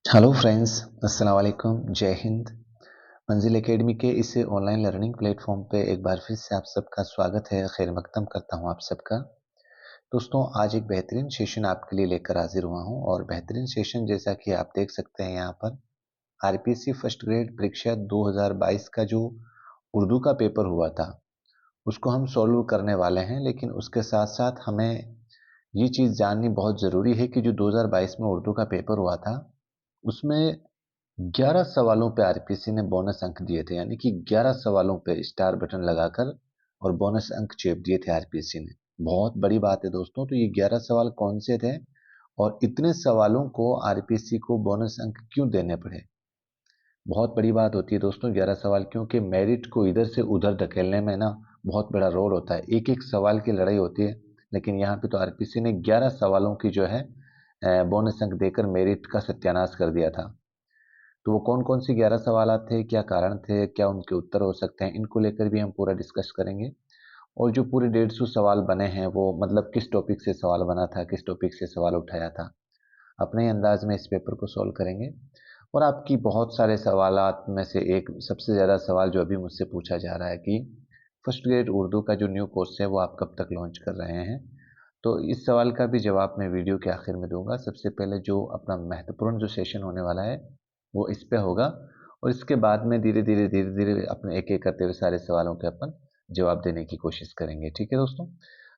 Hello friends, अस्सलाम वालेकुम, जय हिंद। मंजिल एकेडमी के इस ऑनलाइन लर्निंग प्लेटफॉर्म पे एक बार फिर से आप सबका स्वागत है। खैर मकदम करता हूँ आप सबका। दोस्तों, आज एक बेहतरीन सेशन आपके लिए लेकर हाजिर हुआ हूँ और बेहतरीन सेशन जैसा कि आप देख सकते हैं यहाँ पर आरपीसी फर्स्ट ग्रेड परीक्षा 2022 का जो उर्दू का पेपर हुआ था उसको हम सॉल्व करने वाले हैं। लेकिन उसके साथ साथ हमें ये चीज़ जाननी बहुत ज़रूरी है कि जो 2022 में उर्दू का पेपर हुआ था उसमें 11 सवालों पे आरपीसी ने बोनस अंक दिए थे, यानी कि 11 सवालों पे स्टार बटन लगाकर और बोनस अंक चेप दिए थे आरपीसी ने। बहुत बड़ी बात है दोस्तों। तो ये 11 सवाल कौन से थे और इतने सवालों को आरपीसी को बोनस अंक क्यों देने पड़े? बहुत बड़ी बात होती है दोस्तों 11 सवाल, क्योंकि मेरिट को इधर से उधर धकेलने में ना बहुत बड़ा रोल होता है। एक एक सवाल की लड़ाई होती है। लेकिन यहाँ पे तो आरपीसी ने 11 सवालों की जो है बोनस अंक देकर मेरिट का सत्यानाश कर दिया था। तो वो कौन-कौन सी 11 सवालात थे, क्या कारण थे, क्या उनके उत्तर हो सकते हैं, इनको लेकर भी हम पूरा डिस्कस करेंगे। और जो पूरे 150 सवाल बने हैं वो मतलब किस टॉपिक से सवाल बना था, किस टॉपिक से सवाल उठाया था, अपने अंदाज में इस पेपर को सॉल्व करेंगे। और आपकी बहुत सारे सवालात में से एक सबसे ज़्यादा सवाल जो अभी मुझसे पूछा जा रहा है कि फर्स्ट ग्रेड उर्दू का जो न्यू कोर्स है वो आप कब तक लॉन्च कर रहे हैं? तो इस सवाल का भी जवाब मैं वीडियो के आखिर में दूंगा। सबसे पहले जो अपना महत्वपूर्ण जो सेशन होने वाला है वो इस पे होगा और इसके बाद में धीरे धीरे अपने एक एक करते हुए सारे सवालों के अपन जवाब देने की कोशिश करेंगे। ठीक है दोस्तों।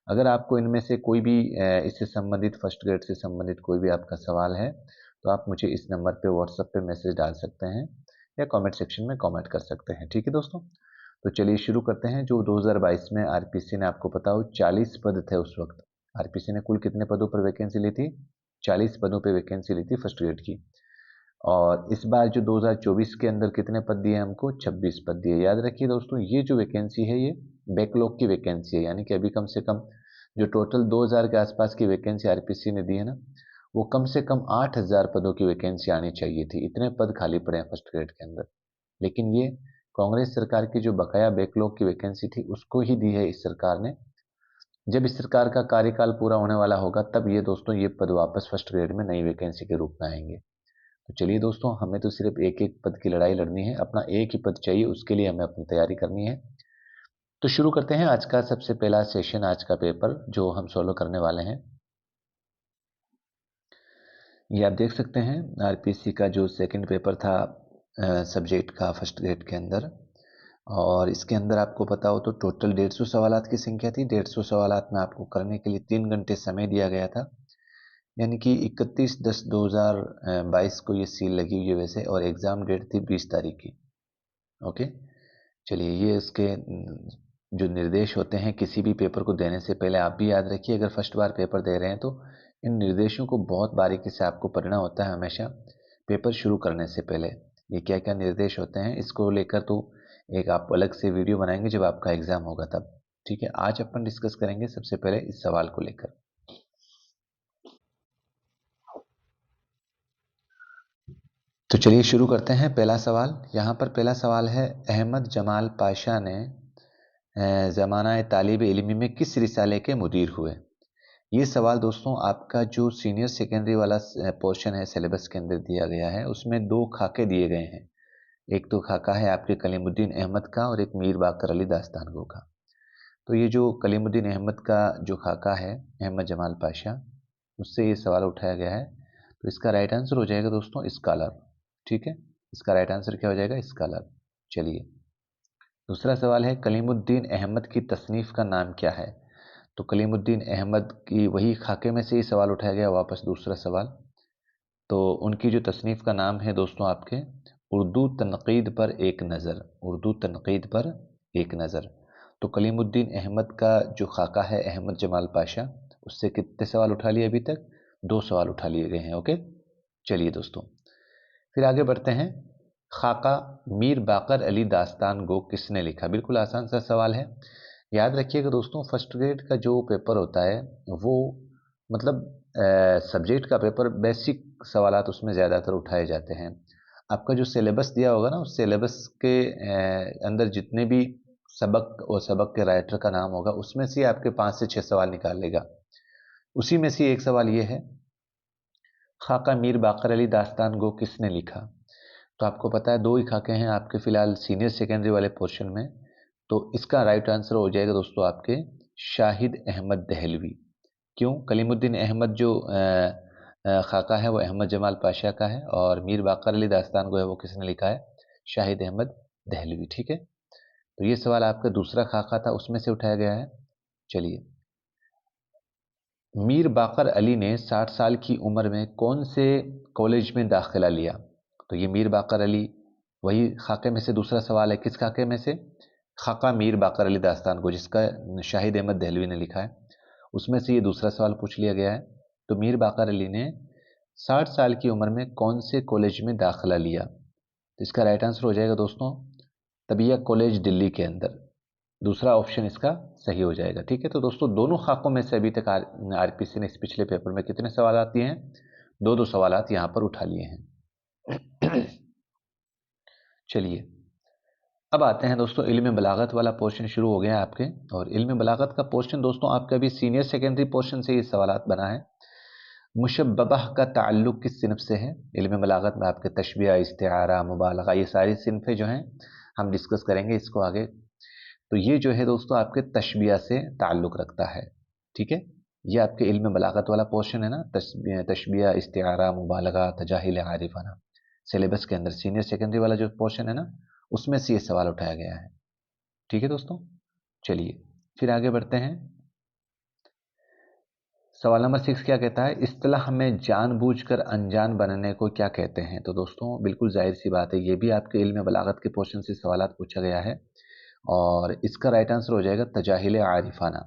अगर आपको इनमें से कोई भी इससे संबंधित फर्स्ट ग्रेड से संबंधित कोई भी आपका सवाल है तो आप मुझे इस नंबर पे व्हाट्सएप पे मैसेज डाल सकते हैं या कमेंट सेक्शन में कमेंट कर सकते हैं। ठीक है दोस्तों। तो चलिए शुरू करते हैं। जो 2022 में आरपीसी ने, आपको पता हो, 40 पद थे उस वक्त। आरपीसी ने कुल कितने पदों पर वैकेंसी ली थी? 40 पदों पे वैकेंसी ली थी फर्स्ट ग्रेड की। और इस बार जो 2024 के अंदर कितने पद दिए हमको? 26 पद दिए। याद रखिए दोस्तों, ये जो वैकेंसी है ये बैकलॉग की वैकेंसी है, यानी कि अभी कम से कम जो टोटल 2000 के आसपास की वैकेंसी आरपीसी ने दी है ना, वो कम से कम 8000 पदों की वैकेंसी आनी चाहिए थी। इतने पद खाली पड़े हैं फर्स्ट ग्रेड के अंदर। लेकिन ये कांग्रेस सरकार की जो बकाया बैकलॉग की वैकेंसी थी उसको ही दी है इस सरकार ने। जब इस सरकार का कार्यकाल पूरा होने वाला होगा तब ये दोस्तों ये पद वापस फर्स्ट ग्रेड में नई वैकेंसी के रूप में आएंगे। तो चलिए दोस्तों, हमें तो सिर्फ एक एक पद की लड़ाई लड़नी है। अपना एक ही पद चाहिए, उसके लिए हमें अपनी तैयारी करनी है। तो शुरू करते हैं आज का सबसे पहला सेशन, आज का पेपर जो हम सोल्व करने वाले हैं। ये आप देख सकते हैं आरपीसी का जो सेकंड पेपर था सब्जेक्ट का फर्स्ट ग्रेड के अंदर। और इसके अंदर आपको पता हो तो टोटल 150 सवालात की संख्या थी। 150 सवालात में आपको करने के लिए 3 घंटे समय दिया गया था, यानी कि 31/10/2022 को ये सील लगी हुई है वैसे। और एग्ज़ाम डेट थी 20 तारीख की। ओके। चलिए, ये इसके जो निर्देश होते हैं किसी भी पेपर को देने से पहले, आप भी याद रखिए। अगर फर्स्ट बार पेपर दे रहे हैं तो इन निर्देशों को बहुत बारीकी से आपको पढ़ना होता है हमेशा पेपर शुरू करने से पहले। ये क्या क्या निर्देश होते हैं इसको लेकर तो एक आप अलग से वीडियो बनाएंगे जब आपका एग्ज़ाम होगा तब। ठीक है, आज अपन डिस्कस करेंगे सबसे पहले इस सवाल को लेकर। तो चलिए शुरू करते हैं। पहला सवाल यहाँ पर, पहला सवाल है, अहमद जमाल पाशा ने ज़माना तालिब इल्मी में किस रिसाले के मुदीर हुए? ये सवाल दोस्तों आपका जो सीनियर सेकेंडरी वाला पोर्शन है सिलेबस के अंदर दिया गया है, उसमें दो खाके दिए गए हैं। एक तो खाका है आपके कलीमुद्दीन अहमद का और एक मीर बाकर अली दास्तान गो का। तो ये जो कलीमुद्दीन अहमद का जो खाका है, अहमद जमाल पाशा, उससे ये सवाल उठाया गया है। तो इसका राइट आंसर हो जाएगा दोस्तों स्कॉलर। ठीक है, इसका राइट आंसर क्या हो जाएगा? स्कॉलर। चलिए, दूसरा सवाल है, कलीमुद्दीन अहमद की तसनीफ़ का नाम क्या है? तो कलीमुद्दीन अहमद की वही खाके में से ही सवाल उठाया गया वापस, दूसरा सवाल। तो उनकी जो तसनीफ़ का नाम है दोस्तों आपके, उर्दू तनक़ीद पर एक नज़र। उर्दू तनक़ीद पर एक नज़र। तो कलीमुद्दीन अहमद का जो खाका है अहमद जमाल पाशा, उससे कितने सवाल उठा लिए अभी तक? 2 सवाल उठा लिए गए हैं। ओके। चलिए दोस्तों, फिर आगे बढ़ते हैं। खाका मीर बाकर अली दास्तान गो किसने लिखा? बिल्कुल आसान सा सवाल है। याद रखिएगा दोस्तों, फर्स्ट ग्रेड का जो पेपर होता है वो मतलब सब्जेक्ट का पेपर, बेसिक सवालात उसमें ज़्यादातर उठाए जाते हैं। आपका जो सिलेबस दिया होगा ना, उस सिलेबस के अंदर जितने भी सबक और सबक के राइटर का नाम होगा उसमें से आपके 5 से 6 सवाल निकाल लेगा। उसी में से एक सवाल ये है, खाका मीर बाकर अली दास्तान गो किसने लिखा? तो आपको पता है दो ही खाके हैं आपके फिलहाल सीनियर सेकेंडरी वाले पोर्शन में। तो इसका राइट आंसर हो जाएगा दोस्तों आपके शाहिद अहमद दहलवी। क्यों? कलीमुद्दीन अहमद जो खाका है वो अहमद जमाल पाशा का है, और मीर बाकर अली दास्तान गो है वो किसने लिखा है? शाहिद अहमद दहलवी। ठीक है, तो ये सवाल आपका दूसरा खाका था उसमें से उठाया गया है। चलिए, मीर बाकर अली ने 60 साल की उम्र में कौन से कॉलेज में दाखिला लिया? तो ये मीर बाकर अली वही खाके में से दूसरा सवाल है। किस खाके में से? खाका मीर बाकर अली दास्तान को, जिसका शाहिद अहमद दहलवी ने लिखा है, उसमें से ये दूसरा सवाल पूछ लिया गया है। तो मीर बाकर अली ने 60 साल की उम्र में कौन से कॉलेज में दाखिला लिया? तो इसका राइट आंसर हो जाएगा दोस्तों तबिया कॉलेज दिल्ली के अंदर। दूसरा ऑप्शन इसका सही हो जाएगा। ठीक है, तो दोस्तों दोनों खाकों में से अभी तक आरपीसी ने इस पिछले पेपर में कितने सवाल आते हैं? दो दो सवाल यहाँ पर उठा लिए हैं। चलिए, अब आते हैं दोस्तों, इल्म बलागत वाला पोर्शन शुरू हो गया है आपके। और इल्म बलागत का पोर्शन दोस्तों आपका भी सीनियर सेकेंडरी पोर्शन से ये सवाल बना है। मुशब्बह का ताल्लुक किस सिनफ से है? इल्म बलागत में आपके तशबिया, इस्तिआरा, मुबालगा, ये सारी सिनफें जो हैं हम डिस्कस करेंगे इसको आगे। तो ये जो है दोस्तों आपके तशबिया से ताल्लुक़ रखता है। ठीक है, ये आपके इल्म बलागत वाला पोर्शन है ना, तशबिया, इस्तिआरा, मुबालगा, तजाहिल, आरिफाना, सिलेबस के अंदर सीनियर सेकेंडरी वाला जो पोर्शन है ना, उसमें से ये सवाल उठाया गया है। ठीक है दोस्तों, चलिए फिर आगे बढ़ते हैं। सवाल नंबर 6 क्या कहता है? इस्तिलाह में जानबूझकर अनजान बनने को क्या कहते हैं? तो दोस्तों बिल्कुल जाहिर सी बात है, ये भी आपके इल्म बलागत के पोर्शन से सवालात पूछा गया है, और इसका राइट आंसर हो जाएगा तजाहिल आरिफाना।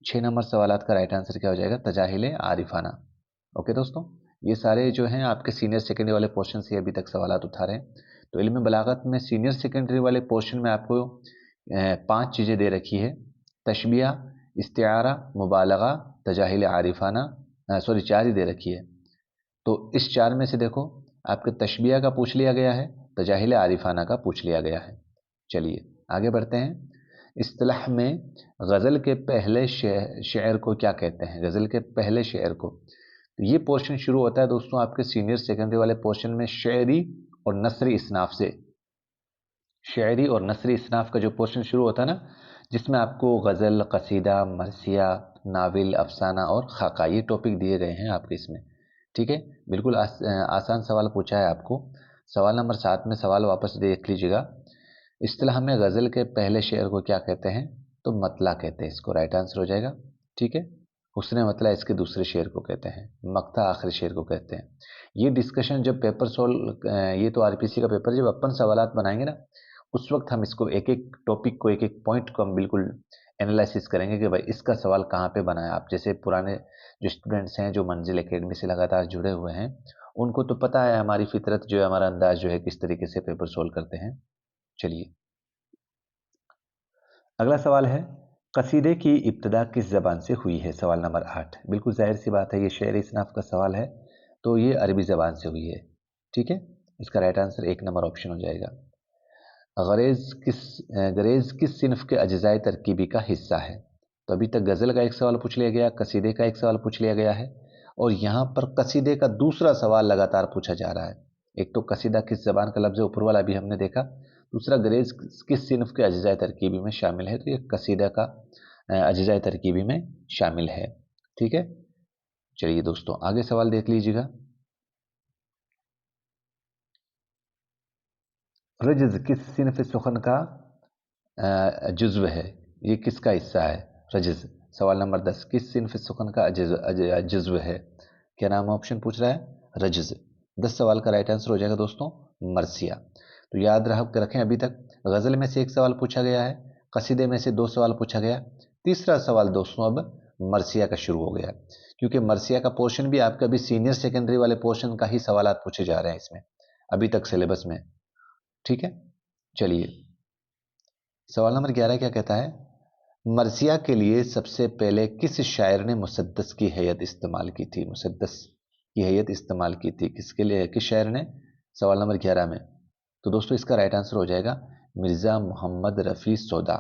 6 नंबर सवालात का राइट आंसर क्या हो जाएगा? तजाहिल आरिफाना। ओके दोस्तों, ये सारे जो हैं आपके सीनियर सेकेंडरी वाले पोर्शन से अभी तक सवालात उठा रहे हैं। तो इल्म बलागत में सीनियर सेकेंडरी वाले पोर्शन में आपको 5 चीज़ें दे रखी है। तशबिया, इस्तिआरा, मुबालगा, तजाहिल आरिफाना, सॉरी 4 ही दे रखी है। तो इस 4 में से देखो, आपके तशबिया का पूछ लिया गया है, तजाहिल आरिफाना का पूछ लिया गया है। चलिए आगे बढ़ते हैं। इस्तिलाह में गज़ल के पहले शेर को क्या कहते हैं? गज़ल के पहले शेर को, तो ये पोर्शन शुरू होता है दोस्तों आपके सीनियर सेकेंडरी वाले पोर्शन में शेरी और नसरी इसनाफ से। शायरी और नसरी इसनाफ का जो पोर्शन शुरू होता है ना, जिसमें आपको गज़ल, कसीदा, मरसिया, नाविल, अफसाना और खाका, ये टॉपिक दिए गए हैं आपके इसमें। ठीक है, बिल्कुल आसान सवाल पूछा है आपको। सवाल नंबर 7 में सवाल वापस देख लीजिएगा। इस्तिलाह में गज़ल के पहले शेर को क्या कहते हैं? तो मतला कहते हैं, इसको राइट आंसर हो जाएगा। ठीक है, हुस्न मतला इसके दूसरे शेर को कहते हैं, मक्ता आखिरी शेर को कहते हैं। ये डिस्कशन जब पेपर सोल्व, ये तो आरपीसी का पेपर, जब अपन सवालात बनाएंगे ना, उस वक्त हम इसको एक एक टॉपिक को, एक एक पॉइंट को हम बिल्कुल एनालिसिस करेंगे कि भाई इसका सवाल कहाँ पे बना है। आप जैसे पुराने जो स्टूडेंट्स हैं जो मंजिल एकेडमी से लगातार जुड़े हुए हैं, उनको तो पता है हमारी फितरत जो है, हमारा अंदाज जो है किस तरीके से पेपर सोल्व करते हैं। चलिए अगला सवाल है, कसीदे की इब्तिदा किस ज़बान से हुई है? सवाल नंबर 8। बिल्कुल जाहिर सी बात है, ये शेर इसनाफ का सवाल है, तो ये अरबी ज़बान से हुई है। ठीक है, इसका राइट आंसर 1 नंबर ऑप्शन हो जाएगा। गरेज़ किस सिनफ के अज्ज़ाए तरकीबी का हिस्सा है? तो अभी तक गज़ल का एक सवाल पूछ लिया गया, कसीदे का एक सवाल पूछ लिया गया है, और यहाँ पर कसीदे का दूसरा सवाल लगातार पूछा जा रहा है। एक तो कसीदा किस ज़बान का लफ्ज़ है, ऊपर वाला अभी हमने देखा। दूसरा, गरेज़ किस सिनफ के अज्ज़ाए तरकीबी में शामिल है? तो ये कसीदा का अज्ज़ाए तरकीबी में शामिल है। ठीक है, चलिए दोस्तों आगे सवाल देख लीजिएगा। रजज़ किस सिनफ सुखन का जुज़्व है? ये किसका हिस्सा है? रजज़। सवाल नंबर 10, किस सिनफ सुखन का जुज़्व है? क्या नाम ऑप्शन पूछ रहा है? रजज़। 10 सवाल का राइट आंसर हो जाएगा दोस्तों मरसिया। तो याद रखें, अभी तक गज़ल में से 1 सवाल पूछा गया है, कसीदे में से 2 सवाल पूछा गया, तीसरा सवाल दोस्तों अब मरसिया का शुरू हो गया, क्योंकि मरसिया का पोर्शन भी आपका भी सीनियर सेकेंडरी वाले पोर्शन का ही सवाल पूछे जा रहे हैं इसमें अभी तक सिलेबस में। ठीक है, चलिए सवाल नंबर 11 क्या कहता है? मरसिया के लिए सबसे पहले किस शायर ने मुसद्दस की हैयत इस्तेमाल की थी? मुसद्दस की हैयत इस्तेमाल की थी किसके लिए, किस शायर ने? सवाल नंबर 11 में। तो दोस्तों इसका राइट आंसर हो जाएगा मिर्ज़ा मोहम्मद रफ़ी सौदा।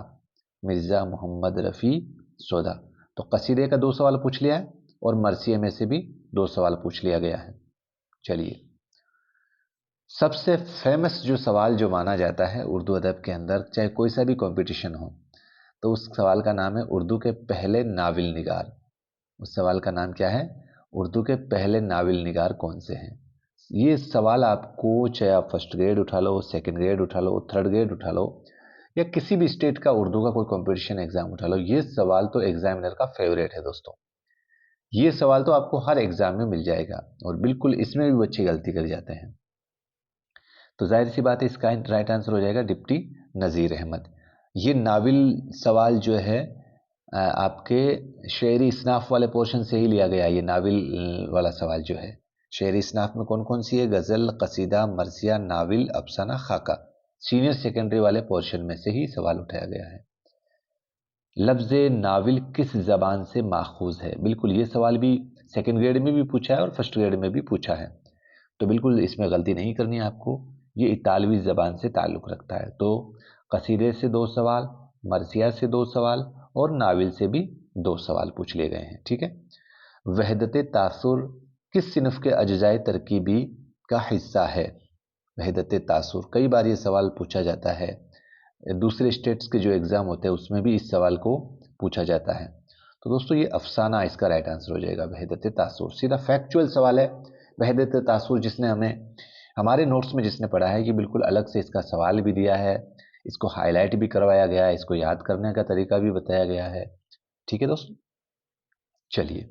मिर्ज़ा मोहम्मद रफ़ी सौदा। तो कसीदे का 2 सवाल पूछ लिया है, और मरसिया में से भी 2 सवाल पूछ लिया गया है। चलिए, सबसे फेमस जो सवाल जो माना जाता है उर्दू अदब के अंदर, चाहे कोई सा भी कंपटीशन हो, तो उस सवाल का नाम है उर्दू के पहले नाविल निगार। उस सवाल का नाम क्या है? उर्दू के पहले नाविल निगार कौन से हैं? ये सवाल आपको, चाहे आप फर्स्ट ग्रेड उठा लो, सेकंड ग्रेड उठा लो, थर्ड ग्रेड उठा लो, या किसी भी स्टेट का उर्दू का कोई कंपटीशन एग्जाम उठा लो, ये सवाल तो एग्जामिनर का फेवरेट है दोस्तों। ये सवाल तो आपको हर एग्जाम में मिल जाएगा, और बिल्कुल इसमें भी बच्चे गलती कर जाते हैं। तो जाहिर सी बात है, इसका राइट आंसर हो जाएगा डिप्टी नज़ीर अहमद। ये नाविल सवाल जो है आपके शेरी इसनाफ वाले पोर्शन से ही लिया गया। ये नाविल वाला सवाल जो है, शेरी इसनाफ में कौन कौन सी है? गज़ल, कसीदा, मरसिया, नाविल, अफसाना, खाका। सीनियर सेकेंडरी वाले पोर्शन में से ही सवाल उठाया गया है। लफ्ज़ नाविल किस ज़बान से माखूज है? बिल्कुल, ये सवाल भी सेकेंड ग्रेड में भी पूछा है और फर्स्ट ग्रेड में भी पूछा है, तो बिल्कुल इसमें गलती नहीं करनी है आपको। ये इतालवी ज़बान से ताल्लुक़ रखता है। तो कसीदे से 2 सवाल, मरसिया से 2 सवाल और नाविल से भी 2 सवाल पूछ लिए गए हैं। ठीक है। वहदत तासुर किस सिनफ के अज्जाए तरकीबी का हिस्सा है? वहदत तासुर, कई बार ये सवाल पूछा जाता है, दूसरे स्टेट्स के जो एग्ज़ाम होते हैं उसमें भी इस सवाल को पूछा जाता है। तो दोस्तों, ये अफसाना इसका राइट आंसर हो जाएगा, वहदत तासुर। सीधा फैक्चुअल सवाल है। वहदत तासुर जिसने हमें हमारे नोट्स में जिसने पढ़ा है, कि बिल्कुल अलग से इसका सवाल भी दिया है, इसको हाईलाइट भी करवाया गया है, इसको याद करने का तरीका भी बताया गया है। ठीक है दोस्तों, चलिए,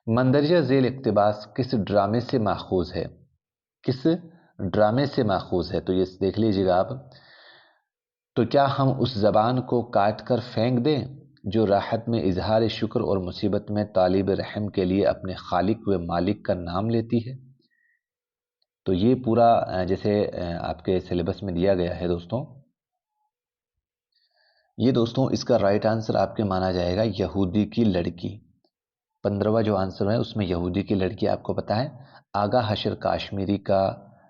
मंदरजा झेल इक्तबास किस ड्रामे से माखूज है? किस ड्रामे से माखूज है? तो ये देख लीजिएगा आप। तो क्या हम उस ज़बान को काट कर फेंक दें जो राहत में इजहार शुक्र और मुसीबत में तालिब रहम के लिए अपने खालिक व मालिक का नाम लेती है? तो ये पूरा जैसे आपके सिलेबस में दिया गया है दोस्तों, ये दोस्तों इसका राइट आंसर आपके माना जाएगा यहूदी की लड़की। 15वां जो आंसर है उसमें यहूदी की लड़की आपको पता है। आगा हशर काश्मीरी का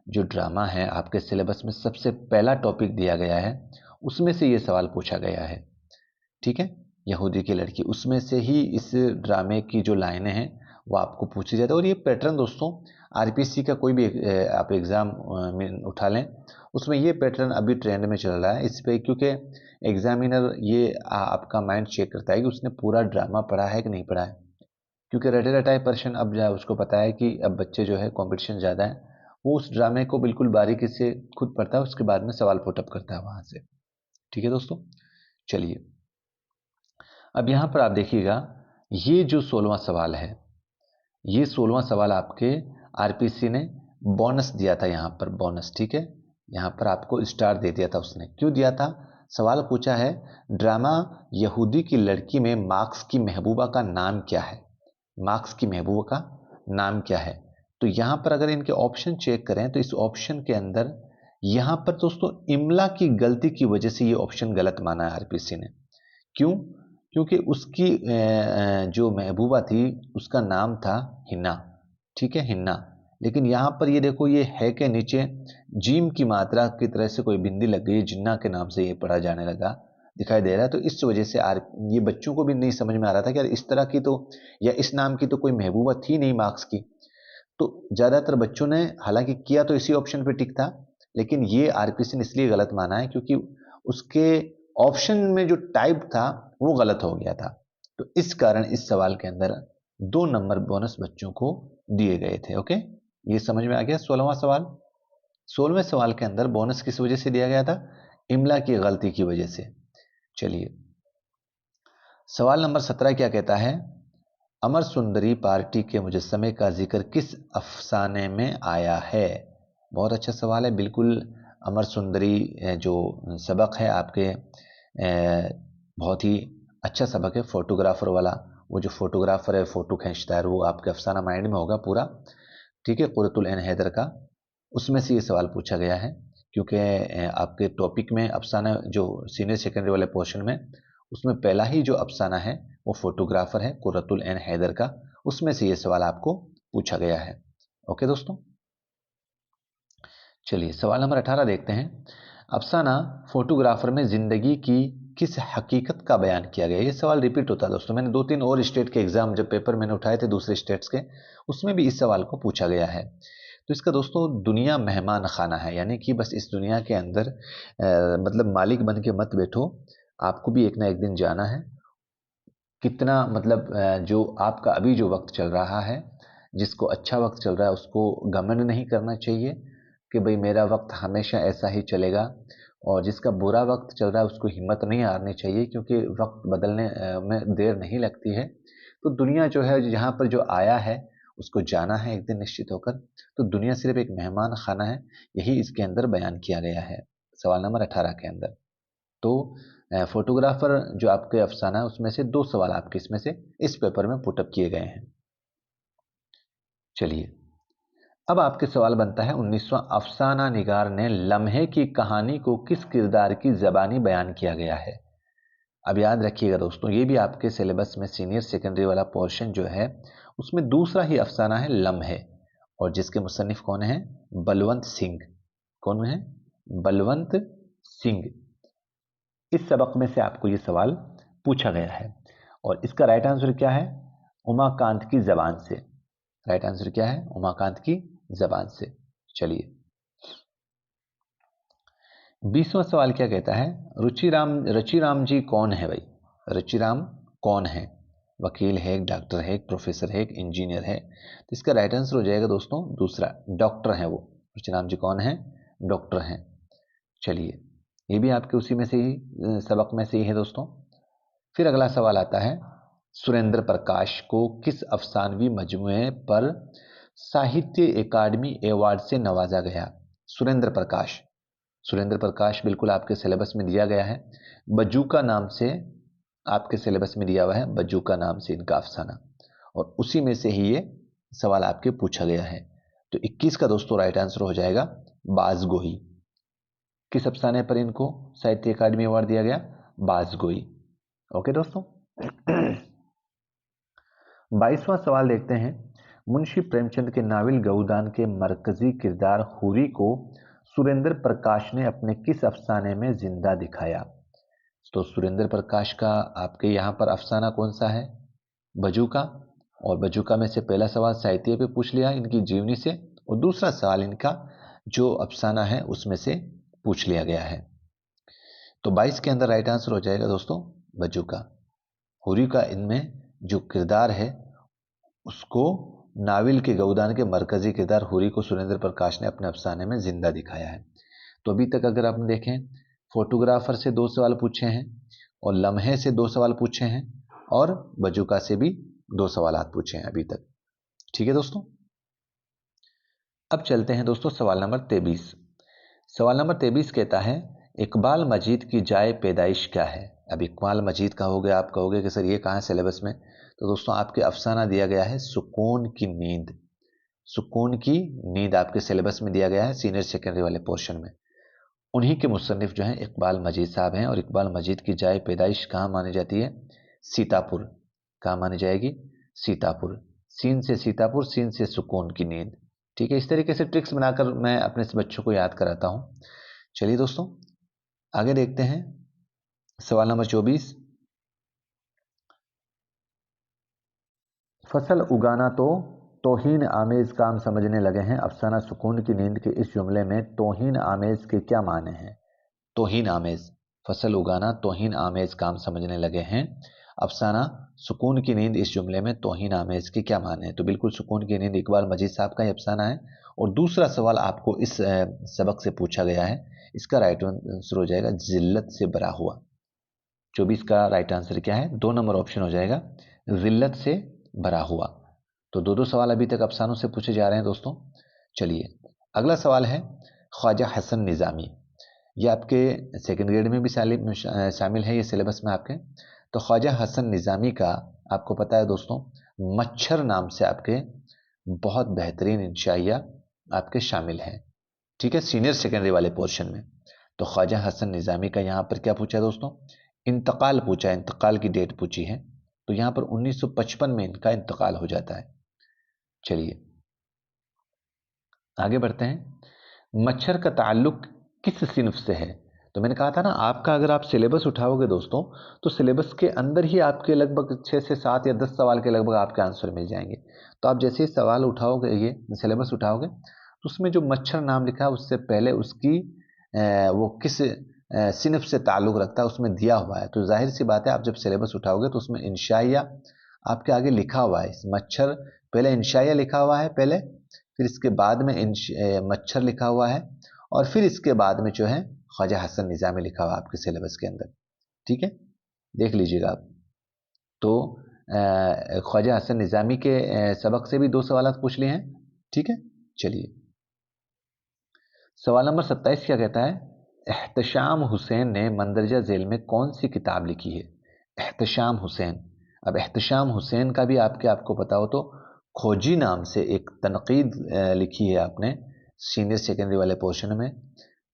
जो ड्रामा है आपके सिलेबस में सबसे पहला टॉपिक दिया गया है, उसमें से ये सवाल पूछा गया है। ठीक है, यहूदी की लड़की, उसमें से ही इस ड्रामे की जो लाइनें हैं वो आपको पूछी जाती है। और ये पैटर्न दोस्तों आरपीसी का कोई भी आप एग्ज़ाम में उठा लें, उसमें ये पैटर्न अभी ट्रेंड में चल रहा है इस पे, क्योंकि एग्जामिनर ये आपका माइंड चेक करता है कि उसने पूरा ड्रामा पढ़ा है कि नहीं पढ़ा है। क्योंकि रटे रटाए पर्सन अब जाए, उसको पता है कि अब बच्चे जो है कंपटीशन ज़्यादा है, वो उस ड्रामे को बिल्कुल बारीकी से खुद पढ़ता है, उसके बाद में सवाल पुटअप करता है वहाँ से। ठीक है दोस्तों, चलिए, अब यहाँ पर आप देखिएगा, ये जो 16वां सवाल है, ये 16वां सवाल आपके आरपीसी ने बोनस दिया था, यहाँ पर बोनस। ठीक है, यहाँ पर आपको स्टार दे दिया था उसने। क्यों दिया था? सवाल पूछा है, ड्रामा यहूदी की लड़की में मार्क्स की महबूबा का नाम क्या है? मार्क्स की महबूबा का नाम क्या है? तो यहाँ पर अगर इनके ऑप्शन चेक करें, तो इस ऑप्शन के अंदर यहाँ पर दोस्तों इमला की गलती की वजह से ये ऑप्शन गलत माना है आरपीसी ने। क्यों? क्योंकि उसकी जो महबूबा थी उसका नाम था हिन्ना। ठीक है, हिन्ना। लेकिन यहाँ पर ये देखो, ये है के नीचे जीम की मात्रा की तरह से कोई बिंदी लग गई, जिन्ना के नाम से ये पढ़ा जाने लगा, दिखाई दे रहा है। तो इस वजह से ये बच्चों को भी नहीं समझ में आ रहा था कि यार इस तरह की तो, या इस नाम की तो कोई महबूबा थी नहीं मार्क्स की। तो ज़्यादातर बच्चों ने हालांकि किया तो इसी ऑप्शन पे टिक था, लेकिन ये आरपीसी ने इसलिए गलत माना है क्योंकि उसके ऑप्शन में जो टाइप था वो गलत हो गया था। तो इस कारण इस सवाल के अंदर 2 नंबर बोनस बच्चों को दिए गए थे। ओके, ये समझ में आ गया। 16वां सवाल, 16वें सवाल के अंदर बोनस किस वजह से दिया गया था? इमला की गलती की वजह से। चलिए, सवाल नंबर 17 क्या कहता है? अमर सुंदरी पार्टी के मुजस्समे का जिक्र किस अफसाने में आया है? बहुत अच्छा सवाल है। बिल्कुल, अमर सुंदरी जो सबक है आपके, बहुत ही अच्छा सबक है, फोटोग्राफर वाला। वो जो फोटोग्राफर है, फोटो खींचता है, वो आपके अफसाना माइंड में होगा पूरा। ठीक है, कुरतुल ऐन हैदर का, उसमें से ये सवाल पूछा गया है। क्योंकि आपके टॉपिक में अफसाना जो सीनियर सेकेंडरी वाले पोर्शन में, उसमें पहला ही जो अफसाना है वो फोटोग्राफर है, कुर्रतुल ऐन हैदर का, उसमें से ये सवाल आपको पूछा गया है। ओके दोस्तों, चलिए सवाल नंबर 18 देखते हैं। अफसाना फोटोग्राफर में जिंदगी की किस हकीकत का बयान किया गया? ये सवाल रिपीट होता है दोस्तों। मैंने 2-3 और स्टेट के एग्जाम जब पेपर मैंने उठाए थे दूसरे स्टेट्स के, उसमें भी इस सवाल को पूछा गया है। तो इसका दोस्तों दुनिया मेहमान खाना है, यानी कि बस इस दुनिया के अंदर मतलब मालिक बन के मत बैठो, आपको भी एक ना एक दिन जाना है। कितना मतलब जो आपका अभी जो वक्त चल रहा है, जिसको अच्छा वक्त चल रहा है उसको घमंड नहीं करना चाहिए कि भाई मेरा वक्त हमेशा ऐसा ही चलेगा, और जिसका बुरा वक्त चल रहा है उसको हिम्मत नहीं हारनी चाहिए, क्योंकि वक्त बदलने में देर नहीं लगती है। तो दुनिया जो है, जहाँ पर जो आया है उसको जाना है एक दिन निश्चित होकर। तो दुनिया सिर्फ एक मेहमान खाना है, यही इसके अंदर बयान किया गया है सवाल नंबर 18 के अंदर। तो फोटोग्राफर जो आपके अफसाना है उसमें से 2 सवाल आपके इसमें से इस पेपर में पुटअप किए गए हैं। चलिए, अब आपके सवाल बनता है 19वां, अफसाना निगार ने लम्हे की कहानी को किस किरदार की ज़बानी बयान किया गया है। अब याद रखिएगा दोस्तों, ये भी आपके सिलेबस में सीनियर सेकेंडरी वाला पोर्शन जो है उसमें दूसरा ही अफसाना है लम्हे, और जिसके मुसन्निफ कौन है? बलवंत सिंह। कौन है? बलवंत सिंह। इस सबक में से आपको ये सवाल पूछा गया है, और इसका राइट आंसर क्या है? उमाकांत की जबान से। राइट आंसर क्या है? उमाकांत की जबान से। चलिए, 20वां सवाल क्या कहता है? रचिराम जी कौन है भाई? रचिराम कौन है? वकील है, एक डॉक्टर है, एक प्रोफेसर है, एक इंजीनियर है? तो इसका राइट आंसर हो जाएगा दोस्तों दूसरा, डॉक्टर है वो। रचिराम जी कौन है? डॉक्टर हैं। चलिए, ये भी आपके उसी में से ही सबक में से ही है दोस्तों। फिर अगला सवाल आता है, सुरेंद्र प्रकाश को किस अफसानवी मजमूए पर साहित्य अकादमी अवार्ड से नवाजा गया? सुरेंद्र प्रकाश। सुरेंद्र प्रकाश बिल्कुल आपके सिलेबस में दिया गया है, बजूका नाम से आपके सिलेबस में दिया हुआ है, बजूका नाम से इनका अफसाना, और उसी में से ही ये सवाल आपके पूछा गया है। तो 21 का दोस्तों राइट आंसर हो जाएगा बाजगोई। किस अफसाने पर इनको साहित्य अकादमी अवार्ड दिया गया? बाजगोई। ओके दोस्तों। 22वां सवाल देखते हैं, मुंशी प्रेमचंद के नावल गऊदान के मरकजी किरदार हुरी को सुरेंद्र प्रकाश ने अपने किस अफसाने में जिंदा दिखाया? तो सुरेंद्र प्रकाश का आपके यहाँ पर अफसाना कौन सा है? बजूका। और बजूका में से पहला सवाल साहित्य पे पूछ लिया इनकी जीवनी से, और दूसरा सवाल इनका जो अफसाना है उसमें से पूछ लिया गया है। तो 22 के अंदर राइट आंसर हो जाएगा दोस्तों बजूका। हुरी का इनमें जो किरदार है उसको नावल के गऊदान के मरकजी किरदार हुरी को सुरेंद्र प्रकाश ने अपने अफसाने में जिंदा दिखाया है। तो अभी तक अगर आप देखें, फोटोग्राफर से 2 सवाल पूछे हैं, और लम्हे से 2 सवाल पूछे हैं, और बजूका से भी 2 सवाल पूछे हैं अभी तक। ठीक है दोस्तों। अब चलते हैं दोस्तों सवाल नंबर 23। सवाल नंबर 23 कहता है, इकबाल मजीद की जाए पैदाइश क्या है? अब इकबाल मजीद का हो गया, आप कहोगे कि सर ये कहाँ है सिलेबस में? तो दोस्तों आपके अफसाना दिया गया है सुकून की नींद। सुकून की नींद आपके सिलेबस में दिया गया है सीनियर सेकेंडरी वाले पोर्शन में। उन्हीं के मुसन्निफ जो हैं इकबाल मजीद साहब हैं, और इकबाल मजीद की जाए पैदाइश कहाँ मानी जाती है? सीतापुर। कहाँ मानी जाएगी? सीतापुर। सीन से सीतापुर, सीन से सुकून की नींद। ठीक है, इस तरीके से ट्रिक्स बनाकर मैं अपने बच्चों को याद कराता हूँ। चलिए दोस्तों, आगे देखते हैं सवाल नंबर 24। फसल उगाना तो तौहीन आमेज काम समझने लगे हैं, अफसाना सुकून की नींद के इस जुमले में तौहीन आमेज के क्या माने हैं? तौहीन आमेज, फसल उगाना तौहीन आमेज काम समझने लगे हैं, अफसाना सुकून की नींद इस जुमले में तौहीन आमेज के क्या माने हैं? तो बिल्कुल सुकून की नींद इकबाल मजीद साहब का ही अफसाना है, और दूसरा सवाल आपको इस सबक से पूछा गया है, इसका राइट आंसर हो जाएगा जिल्लत से भरा हुआ। 24 का राइट आंसर क्या है? 2 नंबर ऑप्शन हो जाएगा जिल्लत से भरा हुआ। तो 2 सवाल अभी तक अफसानों से पूछे जा रहे हैं दोस्तों। चलिए, अगला सवाल है ख्वाजा हसन निज़ामी। ये आपके सेकंड ग्रेड में भी शामिल है ये सिलेबस में आपके। तो ख्वाजा हसन निज़ामी का आपको पता है दोस्तों, मच्छर नाम से आपके बहुत बेहतरीन इंशाइया आपके शामिल हैं। ठीक है, सीनियर सेकेंडरी वाले पोर्शन में। तो ख्वाजा हसन निज़ामी का यहाँ पर क्या पूछा है दोस्तों? इंतकाल पूछा है, इंतकाल की डेट पूछी है। तो यहाँ पर 1955 में इनका इंतकाल हो जाता है। चलिए आगे बढ़ते हैं। मच्छर का ताल्लुक किस सिनफ से है? तो मैंने कहा था ना, आपका अगर आप सिलेबस उठाओगे दोस्तों, तो सिलेबस के अंदर ही आपके लगभग 6 से 7 या 10 सवाल के लगभग आपके आंसर मिल जाएंगे। तो आप जैसे ही सवाल उठाओगे, ये सिलेबस उठाओगे, तो उसमें जो मच्छर नाम लिखा है उससे पहले उसकी वो किस सिनफ से ताल्लुक रखता है उसमें दिया हुआ है। तो जाहिर सी बात है आप जब सिलेबस उठाओगे तो उसमें इंशाइया आपके आगे लिखा हुआ है। इस मच्छर पहले इंशाइया लिखा हुआ है पहले, फिर इसके बाद में मच्छर लिखा हुआ है, और फिर इसके बाद में जो है ख्वाजा हसन निज़ामी लिखा हुआ है आपके सिलेबस के अंदर। ठीक है, देख लीजिएगा आप। तो ख्वाजा हसन निज़ामी के सबक से भी 2 सवाल पूछ लिए हैं। ठीक है, चलिए सवाल नंबर 27 क्या कहता है, एहतशाम हुसैन ने मंदरजा झेल में कौन सी किताब लिखी है। एहतशाम हुसैन, अब एहतशाम हुसैन का भी आपको पता हो तो खोजी नाम से एक तनकीद लिखी है आपने सीनियर सेकेंडरी वाले पोर्शन में।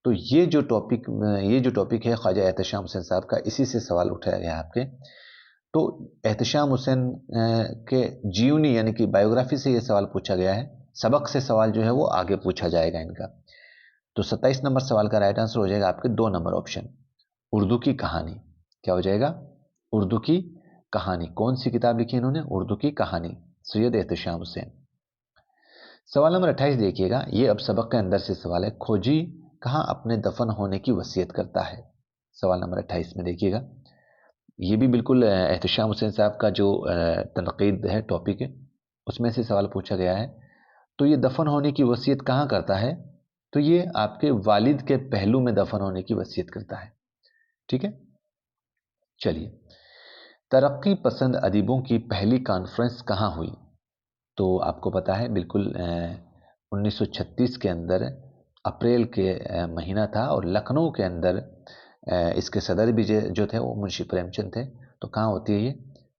तो ये जो टॉपिक है ख्वाजा एहतशाम हुसैन साहब का, इसी से सवाल उठाया गया है आपके। तो एहतशाम हुसैन के जीवनी यानी कि बायोग्राफी से ये सवाल पूछा गया है। सबक से सवाल जो है वो आगे पूछा जाएगा इनका। तो 27 नंबर सवाल का राइट आंसर हो जाएगा आपके 2 नंबर ऑप्शन, उर्दू की कहानी। क्या हो जाएगा, उर्दू की कहानी। कौन सी किताब लिखी इन्होंने, उर्दू की कहानी, सैयद एहतशाम हुसैन। सवाल नंबर 28 देखिएगा, ये अब सबक के अंदर से सवाल है, खोजी कहाँ अपने दफन होने की वसीयत करता है। सवाल नंबर 28 में देखिएगा, ये भी बिल्कुल एहतशाम हुसैन साहब का जो तनकीद है टॉपिक है उसमें से सवाल पूछा गया है। तो ये दफन होने की वसीयत कहाँ करता है, तो ये आपके वालिद के पहलू में दफन होने की वसीयत करता है। ठीक है, चलिए तरक्की पसंद अदीबों की पहली कॉन्फ्रेंस कहाँ हुई। तो आपको पता है बिल्कुल 1936 के अंदर अप्रैल के महीना था, और लखनऊ के अंदर इसके सदर भी जो थे वो मुंशी प्रेमचंद थे। तो कहाँ होती है ये,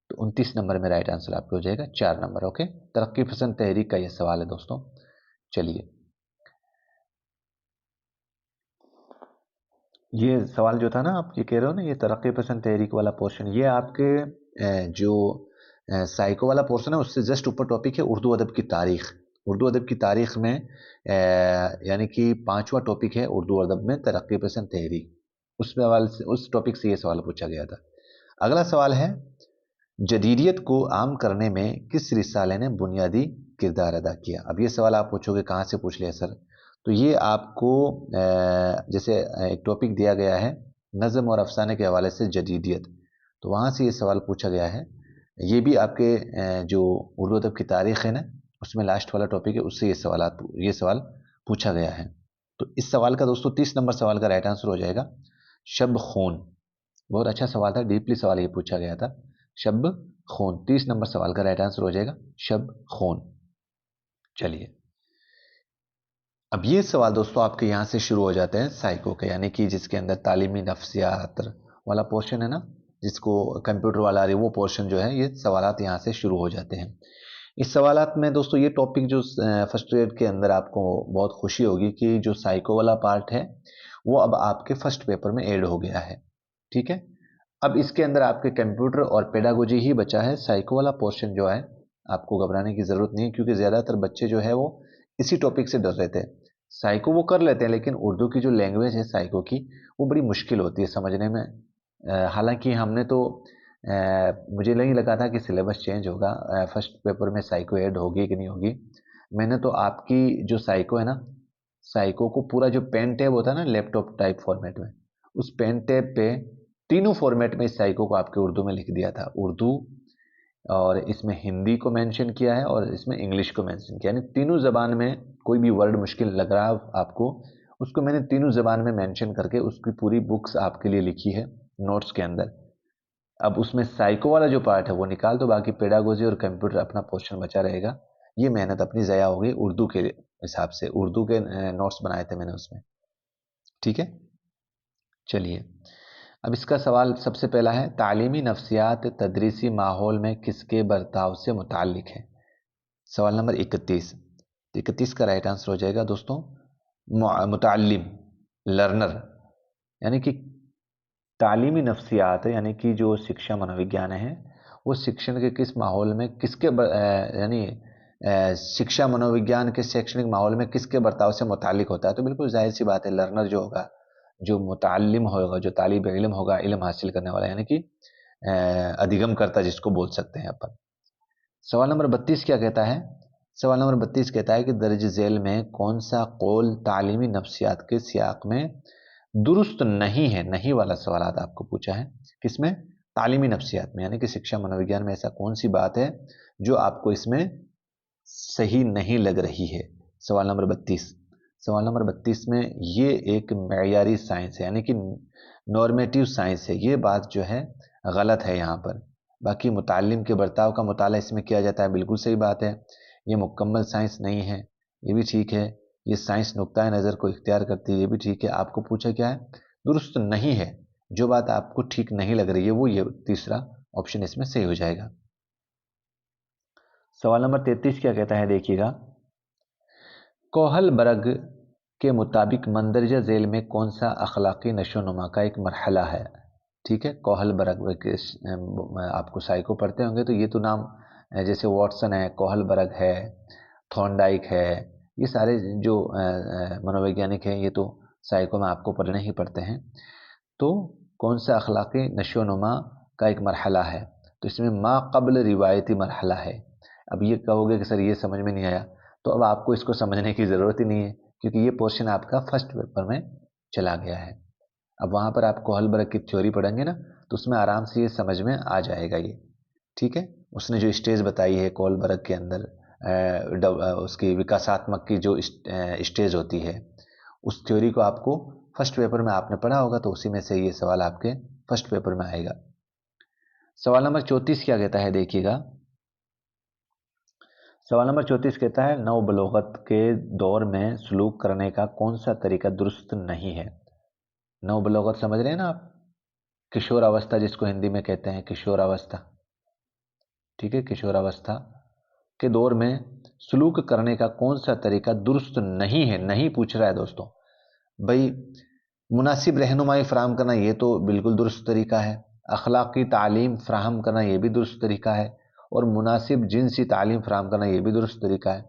तो 29 नंबर में राइट आंसर आपको हो जाएगा 4 नंबर। ओके, तरक्की पसंद तहरीक का ये सवाल है दोस्तों। चलिए ये सवाल जो था ना, आप ये कह रहे हो ना, ये तरक्की पसंद तहरीक वाला पोर्शन, ये आपके जो साइको वाला पोर्शन है उससे जस्ट ऊपर टॉपिक है उर्दू अदब की तारीख। उर्दू अदब की तारीख में यानी कि 5वां टॉपिक है उर्दू अदब में तरक्की पसंद तहरीक, उसमें सवाल से उस टॉपिक से ये सवाल पूछा गया था। अगला सवाल है, जदीदियत को आम करने में किस रिसाले ने बुनियादी किरदार अदा किया। अब ये सवाल आप पूछोगे कहाँ से पूछ लिया सर, तो ये आपको जैसे एक टॉपिक दिया गया है नज़म और अफसाने के हवाले से जदीदियत, तो वहाँ से ये सवाल पूछा गया है। ये भी आपके जो उर्दू अदब की तारीख है ना उसमें लास्ट वाला टॉपिक है, उससे ये सवाल पूछा गया है। तो इस सवाल का दोस्तों 30 नंबर सवाल का राइट आंसर हो जाएगा शब खून। बहुत अच्छा सवाल था, डीपली सवाल ये पूछा गया था, शब खून। 30 नंबर सवाल का राइट आंसर हो जाएगा शब खून। चलिए अब ये सवाल दोस्तों आपके यहाँ से शुरू हो जाते हैं साइको के, यानी कि जिसके अंदर तालीमी नफ्सियात वाला पोर्शन है ना, जिसको कंप्यूटर वाला वो पोर्शन जो है, ये सवालात यहाँ से शुरू हो जाते हैं। इस सवालात में दोस्तों ये टॉपिक जो फर्स्ट ग्रेड के अंदर आपको बहुत खुशी होगी कि जो साइको वाला पार्ट है वो अब आपके फर्स्ट पेपर में ऐड हो गया है। ठीक है, अब इसके अंदर आपके कंप्यूटर और पेडागोजी ही बचा है। साइको वाला पोर्शन जो है आपको घबराने की जरूरत नहीं है, क्योंकि ज्यादातर बच्चे जो है वो इसी टॉपिक से डर रहे थे। साइको वो कर लेते हैं, लेकिन उर्दू की जो लैंग्वेज है साइको की वो बड़ी मुश्किल होती है समझने में। हालांकि हमने तो मुझे नहीं लगा था कि सिलेबस चेंज होगा, फर्स्ट पेपर में साइको ऐड होगी कि नहीं होगी। मैंने तो आपकी जो साइको है ना, साइको को पूरा जो पेन टैब होता है ना लैपटॉप टाइप फॉर्मेट में, उस पेन टैब पे तीनों फॉर्मेट में इस साइको को आपके उर्दू में लिख दिया था। उर्दू, और इसमें हिंदी को मेंशन किया है, और इसमें इंग्लिश को मेंशन किया, यानी तीनों जबान में कोई भी वर्ड मुश्किल लग रहा है आपको, उसको मैंने तीनों जबान में मेंशन करके उसकी पूरी बुक्स आपके लिए लिखी है नोट्स के अंदर। अब उसमें साइको वाला जो पार्ट है वो निकाल दो, बाकी पेडागोजी और कंप्यूटर अपना पोर्शन बचा रहेगा। ये मेहनत अपनी ज़ाया हो गई उर्दू के हिसाब से, उर्दू के नोट्स बनाए थे मैंने उसमें। ठीक है, चलिए अब इसका सवाल सबसे पहला है, तालीमी नफ्सियात तदरीसी माहौल में किसके बर्ताव से मुताल्लिक है। सवाल नंबर 31, 31 का राइट आंसर हो जाएगा दोस्तों मुताल्लिम, लर्नर, यानी कि तालीमी नफ्सियात यानी कि जो शिक्षा मनोविज्ञान है वो शिक्षण के किस माहौल में यानी शिक्षा मनोविज्ञान के शैक्षणिक माहौल में किसके बर्ताव से मुतालिक होता है। तो बिल्कुल जाहिर सी बात है, लर्नर जो होगा, जो मुतालिम होगा, जो तालिब इल्म होगा, इल्म हासिल करने वाला, यानी कि अधिगम करता जिसको बोल सकते हैं अपन। सवाल नंबर 32 क्या कहता है, सवाल नंबर 32 कहता है कि दर्ज झेल में कौन सा कौल तालीमी नफ्सियात के सियाक में दुरुस्त नहीं है। नहीं वाला सवाल आपको पूछा है किसमें, तालीमी नफ्सियात में, यानी कि शिक्षा मनोविज्ञान में ऐसा कौन सी बात है जो आपको इसमें सही नहीं लग रही है। सवाल नंबर 32, सवाल नंबर 32 में ये एक मयारी साइंस है, यानी कि नॉर्मेटिव साइंस है, ये बात जो है गलत है यहाँ पर। बाकी मुतालिम के बर्ताव का मुताला इसमें किया जाता है, बिल्कुल सही बात है। ये मुकम्मल साइंस नहीं है, ये भी ठीक है। ये साइंस नुक्ता नज़र को इख्तियार करती है, ये भी ठीक है। आपको पूछा क्या है, दुरुस्त नहीं है, जो बात आपको ठीक नहीं लग रही है वो ये तीसरा ऑप्शन इसमें सही हो जाएगा। सवाल नंबर 33 क्या कहता है, देखिएगा। कोहलबर्ग के मुताबिक मंदरजा झेल में कौन सा अखलाकी नशोनुमा का एक मरहला है। ठीक है, कोहलबर्ग के आपको साइको पढ़ते होंगे तो ये तो नाम जैसे वॉटसन है, कोहलबर्ग है, थॉर्नडाइक है, ये सारे जो मनोवैज्ञानिक हैं ये तो साइको में आपको पढ़ने ही पड़ते हैं। तो कौन सा अखलाकी नशोनुमा का एक मरहला है, तो इसमें मा कबल रिवायती मरहला है। अब ये कहोगे कि सर ये समझ में नहीं आया, तो अब आपको इसको समझने की ज़रूरत ही नहीं है, क्योंकि ये पोर्शन आपका फर्स्ट पेपर में चला गया है। अब वहाँ पर आप कोहलबर्ग की थ्योरी पढ़ेंगे ना, तो उसमें आराम से ये समझ में आ जाएगा ये। ठीक है, उसने जो स्टेज बताई है कोहलबर्ग के अंदर, उसकी विकासात्मक की जो स्टेज होती है, उस थ्योरी को आपको फर्स्ट पेपर में आपने पढ़ा होगा, तो उसी में से ये सवाल आपके फर्स्ट पेपर में आएगा। सवाल नंबर 34 क्या कहता है, देखिएगा। सवाल नंबर 34 कहता है, नवबलोगत के दौर में सलूक करने का कौन सा तरीका दुरुस्त नहीं है। नवबलोगत समझ रहे हैं ना आप, किशोर अवस्था जिसको हिंदी में कहते हैं किशोर अवस्था। ठीक है, किशोर अवस्था के दौर में सलूक करने का कौन सा तरीका दुरुस्त नहीं है। नहीं पूछ रहा है दोस्तों भाई, मुनासिब रहनुमाई फराहम करना ये तो बिल्कुल दुरुस्त तरीका है, अखलाकी तालीम फराहम करना ये भी दुरुस्त तरीका है, और मुनासिब जिनसी तालीम फराहम करना ये भी दुरुस्त तरीका है।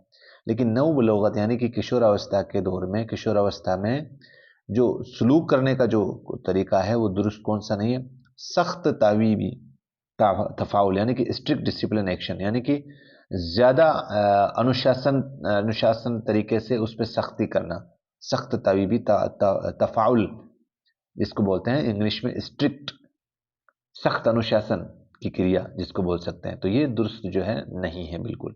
लेकिन नवबलोगत यानी कि किशोर अवस्था के दौर में, किशोर अवस्था में जो सलूक करने का जो तरीका है वो दुरुस्त कौन सा नहीं है। सख्त तावीबी तफाउल यानी कि स्ट्रिक्ट डिसिप्लिन एक्शन, यानी कि ज़्यादा अनुशासन अनुशासन तरीके से उस पर सख्ती करना, सख्त तवीबी तफाउल जिसको बोलते हैं इंग्लिश में स्ट्रिक्ट, सख्त अनुशासन की क्रिया जिसको बोल सकते हैं, तो ये दुरुस्त जो है नहीं है बिल्कुल।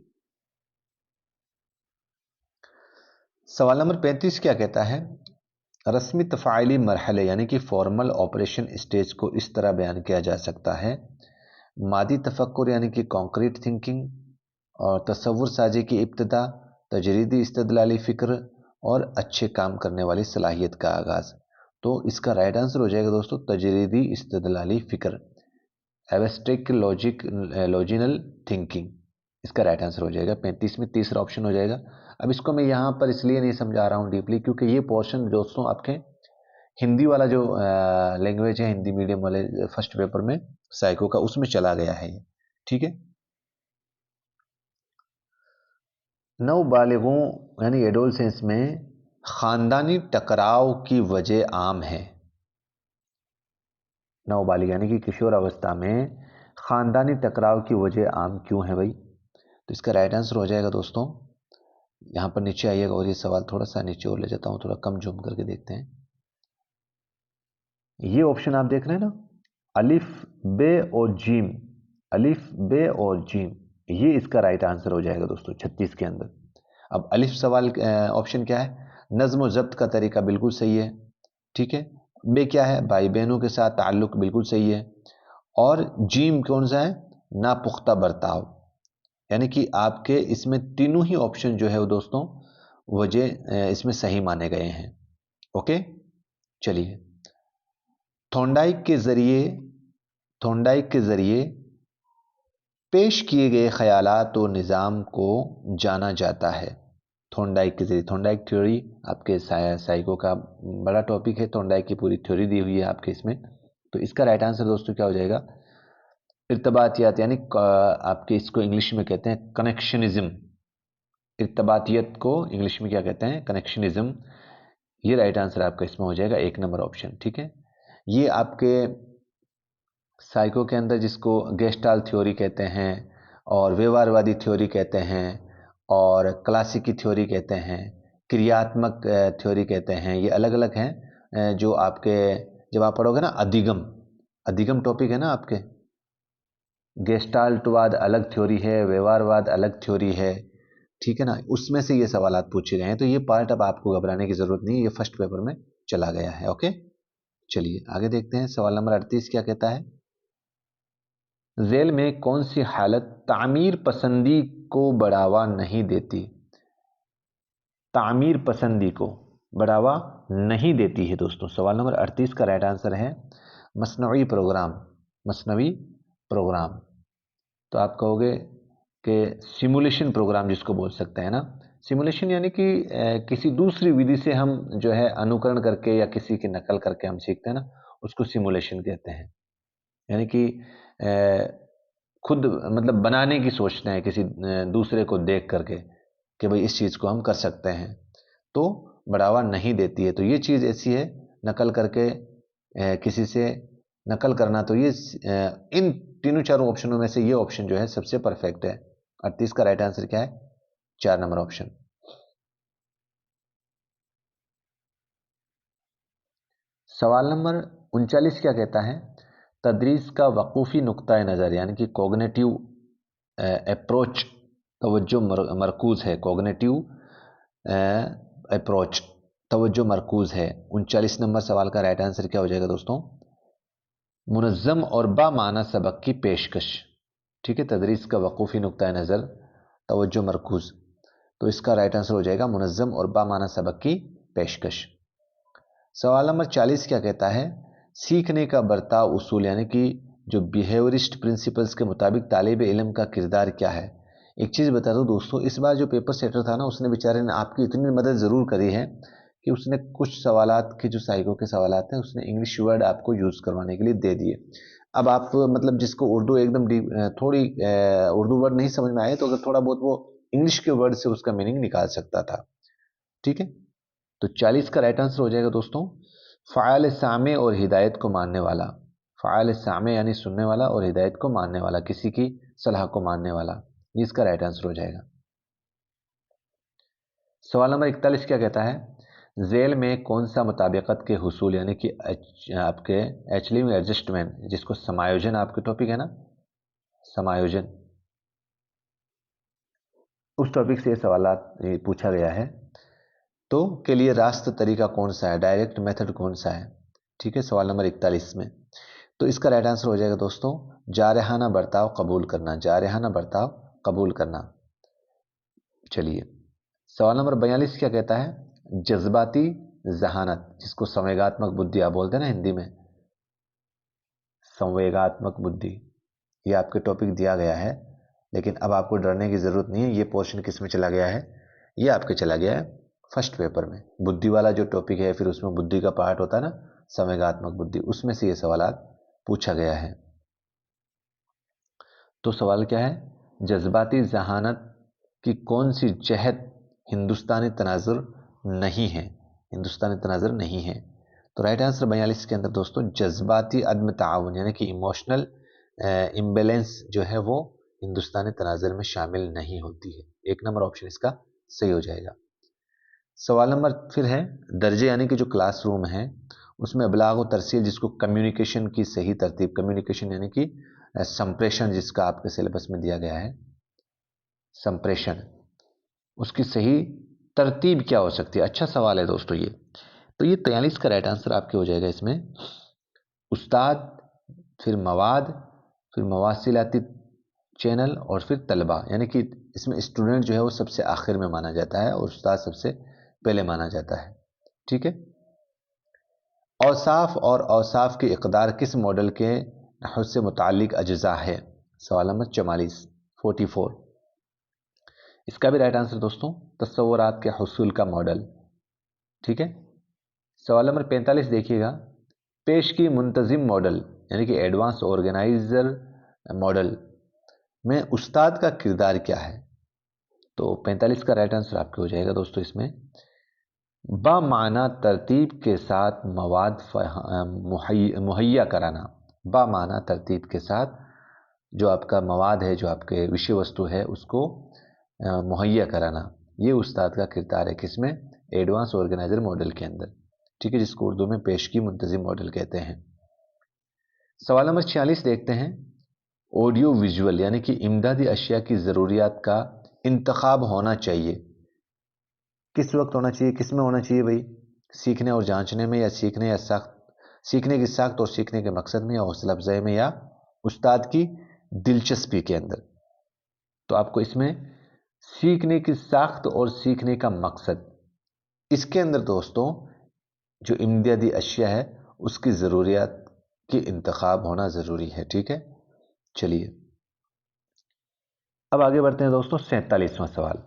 सवाल नंबर 35 क्या कहता है, रस्मी तफ़ाइली मरहले यानी कि फॉर्मल ऑपरेशन स्टेज को इस तरह बयान किया जा सकता है। मादी तफक्कुर यानी कि कॉन्क्रीट थिंकिंग, और तसव्वुर साजी की इब्तदा, तजरीदी इस्तदलाली फ़िक्र, और अच्छे काम करने वाली सलाहियत का आगाज़। तो इसका राइट आंसर हो जाएगा दोस्तों तजरीदी इस्तदलाली फ़िक्र, एब्स्ट्रैक्ट लॉजिनल थिंकिंग, इसका राइट आंसर हो जाएगा 35 में तीसरा ऑप्शन हो जाएगा। अब इसको मैं यहाँ पर इसलिए नहीं समझा रहा हूँ डीपली, क्योंकि ये पोर्शन दोस्तों आपके हिंदी वाला जो लैंग्वेज है, हिंदी मीडियम वाले फर्स्ट पेपर में साइको का, उसमें चला गया है ये। ठीक है, नवबालिगों यानी एडोलसेंस में ख़ानदानी टकराव की वजह आम है। नवबालिग यानी कि किशोर अवस्था में ख़ानदानी टकराव की वजह आम क्यों है भाई, तो इसका राइट आंसर हो जाएगा दोस्तों, यहाँ पर नीचे आइएगा और ये सवाल थोड़ा सा नीचे और ले जाता हूँ, थोड़ा कम जूम करके देखते हैं। ये ऑप्शन आप देख रहे हैं ना, अलिफ बे और जीम, अलिफ बे और जीम, ये इसका राइट आंसर हो जाएगा दोस्तों 36 के अंदर। अब अलिफ सवाल ऑप्शन क्या है, नज़्म व ज़ब्त का तरीका बिल्कुल सही है। ठीक है, बे क्या है, भाई बहनों के साथ ताल्लुक़ बिल्कुल सही है, और जीम कौन सा है, नापुख्ता बर्ताव, यानी कि आपके इसमें तीनों ही ऑप्शन जो है वो दोस्तों वजह इसमें सही माने गए हैं। ओके, चलिए, थॉर्नडाइक के ज़रिए, थॉर्नडाइक के ज़रिए पेश किए गए ख़यालात और निज़ाम को जाना जाता है। थॉर्नडाइक के ज़रिए, थॉर्नडाइक थ्योरी आपके साइको का बड़ा टॉपिक है, थॉर्नडाइक की पूरी थ्योरी दी हुई है आपके इसमें। तो इसका राइट आंसर दोस्तों क्या हो जाएगा, इर्तबातियात, यानी आपके इसको इंग्लिश में कहते हैं कनेक्शनिज़्म। इर्तबातियत को इंग्लिश में क्या कहते हैं, कनेक्शनिज़्म। ये राइट आंसर आपका इसमें हो जाएगा 1 नंबर ऑप्शन। ठीक है, ये आपके साइको के अंदर जिसको गेस्टाल्ट थ्योरी कहते हैं और व्यवहारवादी थ्योरी कहते हैं और क्लासिक की थ्योरी कहते हैं, क्रियात्मक थ्योरी कहते हैं। ये अलग अलग हैं जो आपके जब आप पढ़ोगे ना अधिगम, अधिगम टॉपिक है ना आपके, गेस्टाल्टवाद अलग थ्योरी है, व्यवहारवाद अलग थ्योरी है, ठीक है ना, उसमें से ये सवालात पूछे गए हैं। तो ये पार्ट अब आपको घबराने की जरूरत नहीं है, ये फर्स्ट पेपर में चला गया है। ओके, चलिए आगे देखते हैं। सवाल नंबर 38 क्या कहता है? जेल में कौन सी हालत तामीर पसंदी को बढ़ावा नहीं देती? तामीर पसंदी को बढ़ावा नहीं देती है दोस्तों। सवाल नंबर 38 का राइट आंसर है मसनवी प्रोग्राम। मसनवी प्रोग्राम, तो आप कहोगे कि सिमुलेशन प्रोग्राम जिसको बोल सकते हैं ना। सिमुलेशन यानी कि किसी दूसरी विधि से हम जो है अनुकरण करके या किसी की नकल करके हम सीखते हैं ना, उसको सिमुलेशन कहते हैं। यानी कि खुद मतलब बनाने की सोचते हैं किसी दूसरे को देख करके कि भाई इस चीज़ को हम कर सकते हैं, तो बढ़ावा नहीं देती है। तो ये चीज़ ऐसी है, नकल करके किसी से नकल करना, तो ये इन तीनों चारों ऑप्शनों में से ये ऑप्शन जो है सबसे परफेक्ट है। 38 का राइट आंसर क्या है? 4 नंबर ऑप्शन। सवाल नंबर 39 क्या कहता है? तदरीस का वकूफ़ी नुक्ता नज़र यानी कि कॉग्निटिव अप्रोच, तवज्जो मरकूज़ है। कॉग्निटिव अप्रोच, तवज्जो मरकूज़ है। 39 नंबर सवाल का राइट आंसर क्या हो जाएगा दोस्तों? मुनज़्ज़म और बामाना सबक की पेशकश। ठीक है, तदरीस का वकूफ़ी नुक्ता नज़र, तवज्जो मरकूज़, तो इसका राइट आंसर हो जाएगा मुनज़्ज़म और बामाना सबक की पेशकश। सवाल नंबर 40 क्या कहता है? सीखने का बर्ताव उसूल यानी कि जो बिहेवियरिस्ट प्रिंसिपल्स के मुताबिक तालिब इल्म का किरदार क्या है? एक चीज़ बता दूं दोस्तों, इस बार जो पेपर सेटर था ना, उसने बेचारे ने आपकी इतनी मदद ज़रूर करी है कि उसने कुछ सवालात के जो साइको के सवालात हैं उसने इंग्लिश वर्ड आपको यूज़ करवाने के लिए दे दिए। अब आप मतलब जिसको उर्दू एकदम थोड़ी उर्दू वर्ड नहीं समझ में आए, तो अगर थोड़ा बहुत वो इंग्लिश के वर्ड से उसका मीनिंग निकाल सकता था। ठीक है, तो 40 का राइट आंसर हो जाएगा दोस्तों फ़ाइल सामे और हिदायत को मानने वाला। फ़ाइल सामे यानी सुनने वाला, और हिदायत को मानने वाला, किसी की सलाह को मानने वाला, ये इसका राइट आंसर हो जाएगा। सवाल नंबर 41 क्या कहता है? जेल में कौन सा मुताबिकत के हुसूल यानी कि आपके एचलिंग एडजस्टमेंट, जिसको समायोजन आपके टॉपिक है ना, समायोजन, उस टॉपिक से सवाल पूछा गया है। तो के लिए रास्त तरीका कौन सा है, डायरेक्ट मेथड कौन सा है? ठीक है, सवाल नंबर 41 में, तो इसका राइट आंसर हो जाएगा दोस्तों जारहाना बर्ताव कबूल करना। जारहाना बर्ताव कबूल करना। चलिए, सवाल नंबर 42 क्या कहता है? जज्बाती जहानत, जिसको संवेगात्मक बुद्धि आप बोलते हैं ना हिंदी में, संवेगात्मक बुद्धि, ये आपके टॉपिक दिया गया है। लेकिन अब आपको डरने की जरूरत नहीं है। ये पोर्शन किस में चला गया है? ये आपके चला गया है फर्स्ट पेपर में। बुद्धि वाला जो टॉपिक है, फिर उसमें बुद्धि का पार्ट होता है ना, संवेगात्मक बुद्धि, उसमें से ये सवालात पूछा गया है। तो सवाल क्या है? जज्बाती जहानत की कौन सी जहत हिंदुस्तानी तनाजुर नहीं है? हिंदुस्तानी तनाजुर नहीं है। तो राइट आंसर 42 के अंदर दोस्तों जज्बाती अदम ताउन यानी कि इमोशनल इम्बेलेंस जो है वो हिंदुस्तानी तनाजुर में शामिल नहीं होती है। एक नंबर ऑप्शन इसका सही हो जाएगा। सवाल नंबर फिर है दर्जे यानी कि जो क्लासरूम है उसमें अबलाग व तरसील, जिसको कम्युनिकेशन की सही तरतीब, कम्युनिकेशन यानी कि संप्रेषण, जिसका आपके सिलेबस में दिया गया है संप्रेषण, उसकी सही तरतीब क्या हो सकती है? अच्छा सवाल है दोस्तों ये। तो ये 43 का राइट आंसर आपके हो जाएगा इसमें उस्ताद, फिर मवाद, फिर मवासिलाती चैनल, और फिर तलबा, यानी कि इसमें स्टूडेंट जो है वो सबसे आखिर में माना जाता है और उस्ताद सबसे पहले माना जाता है। ठीक है, औसाफ और औसाफ के इकदार किस मॉडल के नहव से मुतालिक अज्जा है? सवाल नंबर 44 44। इसका भी राइट आंसर दोस्तों तस्वुरात के हुसूल का मॉडल। ठीक है, सवाल नंबर 45 देखिएगा, पेश की मुंतजिम मॉडल यानी कि एडवांस ऑर्गेनाइजर मॉडल में उस्ताद का किरदार क्या है? तो 45 का राइट आंसर आपके हो जाएगा दोस्तों इसमें बामाना तरतीब के साथ मवाद मुहैया कराना। बामाना तरतीब के साथ जो आपका मवाद है, जो आपके विषय वस्तु है, उसको मुहैया कराना, ये उस्ताद का किरदार है किसमें, एडवांस ऑर्गेनाइजर मॉडल के अंदर, ठीक है, जिसको उर्दू में पेशगी मुंतजिम मॉडल कहते हैं। सवाल नंबर 46 देखते हैं। ऑडियो विजुअल यानी कि इमदादी अशिया की ज़रूरियात का इंतखाब होना चाहिए, किस वक्त होना चाहिए, किस में होना चाहिए भाई, सीखने और जांचने में, या सीखने की साख्त और सीखने के मकसद में, या हौसला अफजाई में, या उस्ताद की दिलचस्पी के अंदर। तो आपको इसमें सीखने की साख्त और सीखने का मकसद, इसके अंदर दोस्तों जो इमदादी अशिया है उसकी ज़रूरियात की इंतखाब होना ज़रूरी है, ठीक है। चलिए अब आगे बढ़ते हैं दोस्तों 47वां सवाल।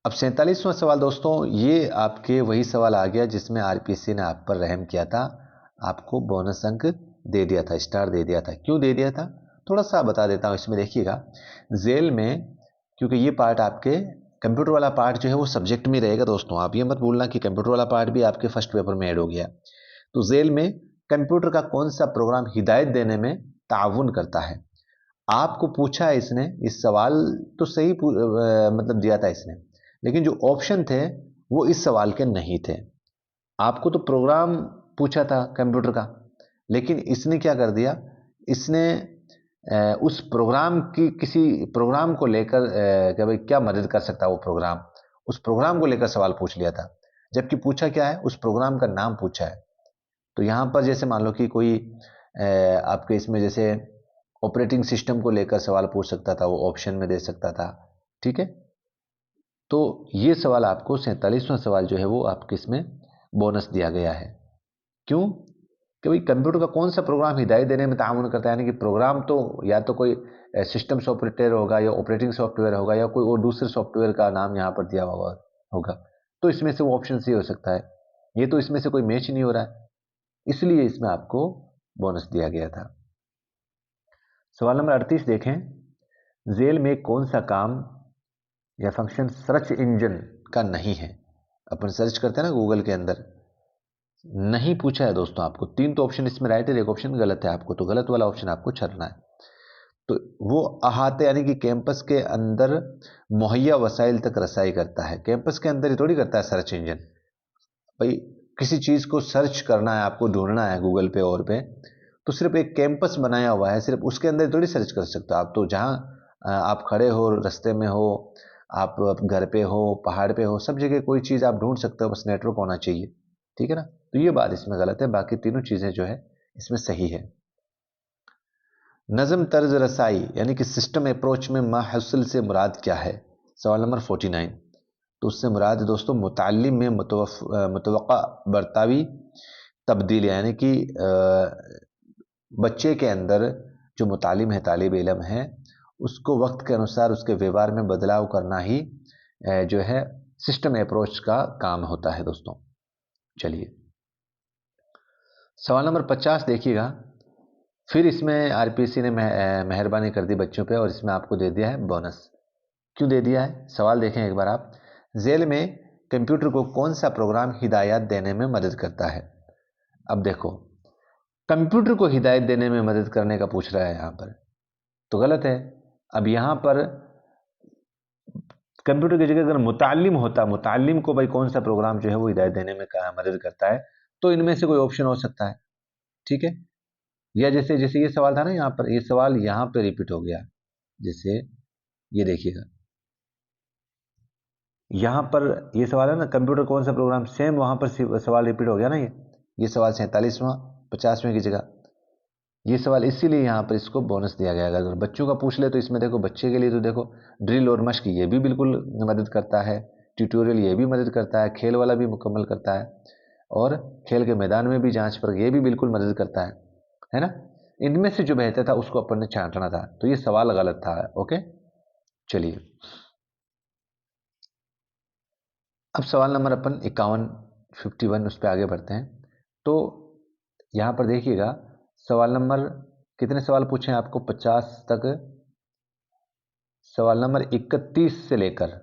अब 47वां सवाल दोस्तों, ये आपके वही सवाल आ गया जिसमें आरपीएससी ने आप पर रहम किया था, आपको बोनस अंक दे दिया था, स्टार दे दिया था। क्यों दे दिया था, थोड़ा सा बता देता हूँ। इसमें देखिएगा जेल में, क्योंकि ये पार्ट आपके कंप्यूटर वाला पार्ट जो है वो सब्जेक्ट में रहेगा दोस्तों, आप ये मत भूलना कि कंप्यूटर वाला पार्ट भी आपके फर्स्ट पेपर में ऐड हो गया। तो जेल में कंप्यूटर का कौन सा प्रोग्राम हिदायत देने में ताउन करता है, आपको पूछा है इसने। इस सवाल तो सही मतलब दिया था इसने, लेकिन जो ऑप्शन थे वो इस सवाल के नहीं थे। आपको तो प्रोग्राम पूछा था कंप्यूटर का, लेकिन इसने क्या कर दिया, इसने उस प्रोग्राम की, किसी प्रोग्राम को लेकर कि भाई क्या मदद कर सकता है वो प्रोग्राम, उस प्रोग्राम को लेकर सवाल पूछ लिया था। जबकि पूछा क्या है, उस प्रोग्राम का नाम पूछा है। तो यहां पर जैसे मान लो कि कोई आपके इसमें जैसे ऑपरेटिंग सिस्टम को लेकर सवाल पूछ सकता था, वो ऑप्शन में दे सकता था, ठीक है। तो ये सवाल आपको 47वां सवाल जो है वो आपके इसमें बोनस दिया गया है। क्यों, कि भाई कंप्यूटर का कौन सा प्रोग्राम हिदायत देने में ताउन करता है, यानी कि प्रोग्राम तो या तो कोई सिस्टम सॉफ्टवेयर होगा, या ऑपरेटिंग सॉफ्टवेयर होगा, या कोई और दूसरे सॉफ्टवेयर का नाम यहाँ पर दिया हुआ होगा। तो इसमें से वो ऑप्शन सी हो सकता है, ये तो इसमें से कोई मैच नहीं हो रहा है, इसलिए इसमें आपको बोनस दिया गया था। सवाल नंबर 38 देखें। जेल में कौन सा काम या फंक्शन सर्च इंजन का नहीं है। अपन सर्च करते हैं ना गूगल के अंदर, नहीं पूछा है दोस्तों आपको। तीन तो ऑप्शन इसमें राइट है, एक ऑप्शन गलत है, आपको तो गलत वाला ऑप्शन आपको चलना है। तो वो अहाते यानी कि कैंपस के अंदर मुहैया वसाइल तक रसाई करता है। कैंपस के अंदर ही थोड़ी करता है सर्च इंजन, भाई किसी चीज को सर्च करना है, आपको ढूंढना है गूगल पे और पे, तो सिर्फ एक कैंपस बनाया हुआ है, सिर्फ उसके अंदर थोड़ी सर्च कर सकते हो आप। तो जहां आप खड़े हो, रास्ते में हो, आप घर पे हो, पहाड़ पे हो, सब जगह कोई चीज आप ढूंढ सकते हो, बस नेटवर्क होना चाहिए, ठीक है ना। तो ये बात इसमें गलत है, बाकी तीनों चीजें जो है इसमें सही है। नज़म तर्ज रसाई यानी कि सिस्टम अप्रोच में माहसल से मुराद क्या है, सवाल नंबर 49। तो उससे मुराद दोस्तों मुतालिम में मुतवक्का बर्तावी तब्दील, यानी कि बच्चे के अंदर जो मुतालिम है, तालिब इलम है, उसको वक्त के अनुसार उसके व्यवहार में बदलाव करना ही जो है सिस्टम अप्रोच का काम होता है दोस्तों। चलिए सवाल नंबर 50 देखिएगा। फिर इसमें आरपीसी ने मेहरबानी कर दी बच्चों पे, और इसमें आपको दे दिया है बोनस। क्यों दे दिया है, सवाल देखें एक बार आप। जेल में कंप्यूटर को कौन सा प्रोग्राम हिदायत देने में मदद करता है। अब देखो, कंप्यूटर को हिदायत देने में मदद करने का पूछ रहा है यहां पर, तो गलत है। अब यहां पर कंप्यूटर की जगह अगर मुतालिम होता, मुतालिम को भाई कौन सा प्रोग्राम जो है वो हिदायत देने में मदद करता है, तो इनमें से कोई ऑप्शन हो सकता है, ठीक है। या जैसे जैसे ये सवाल था ना, यहाँ पर ये सवाल यहाँ पे रिपीट हो गया। जैसे ये देखिएगा, यहाँ पर ये सवाल है ना, कंप्यूटर कौन सा प्रोग्राम, सेम वहां पर सवाल रिपीट हो गया ना। ये सवाल 47वां 50वें की जगह ये सवाल, इसीलिए यहाँ पर इसको बोनस दिया गया। अगर बच्चों का पूछ ले तो इसमें देखो, बच्चे के लिए तो देखो ड्रिल और मश्क ये भी बिल्कुल मदद करता है, ट्यूटोरियल ये भी मदद करता है, खेल वाला भी मुकम्मल करता है, और खेल के मैदान में भी जांच पर ये भी बिल्कुल मदद करता है ना। इनमें से जो बेहतर था उसको अपन ने छांटना था, तो ये सवाल गलत था। ओके, चलिए अब सवाल नंबर अपन 51 51 उस पर आगे बढ़ते हैं। तो यहाँ पर देखिएगा, सवाल नंबर कितने सवाल पूछे हैं आपको 50 तक, सवाल नंबर 31 से लेकर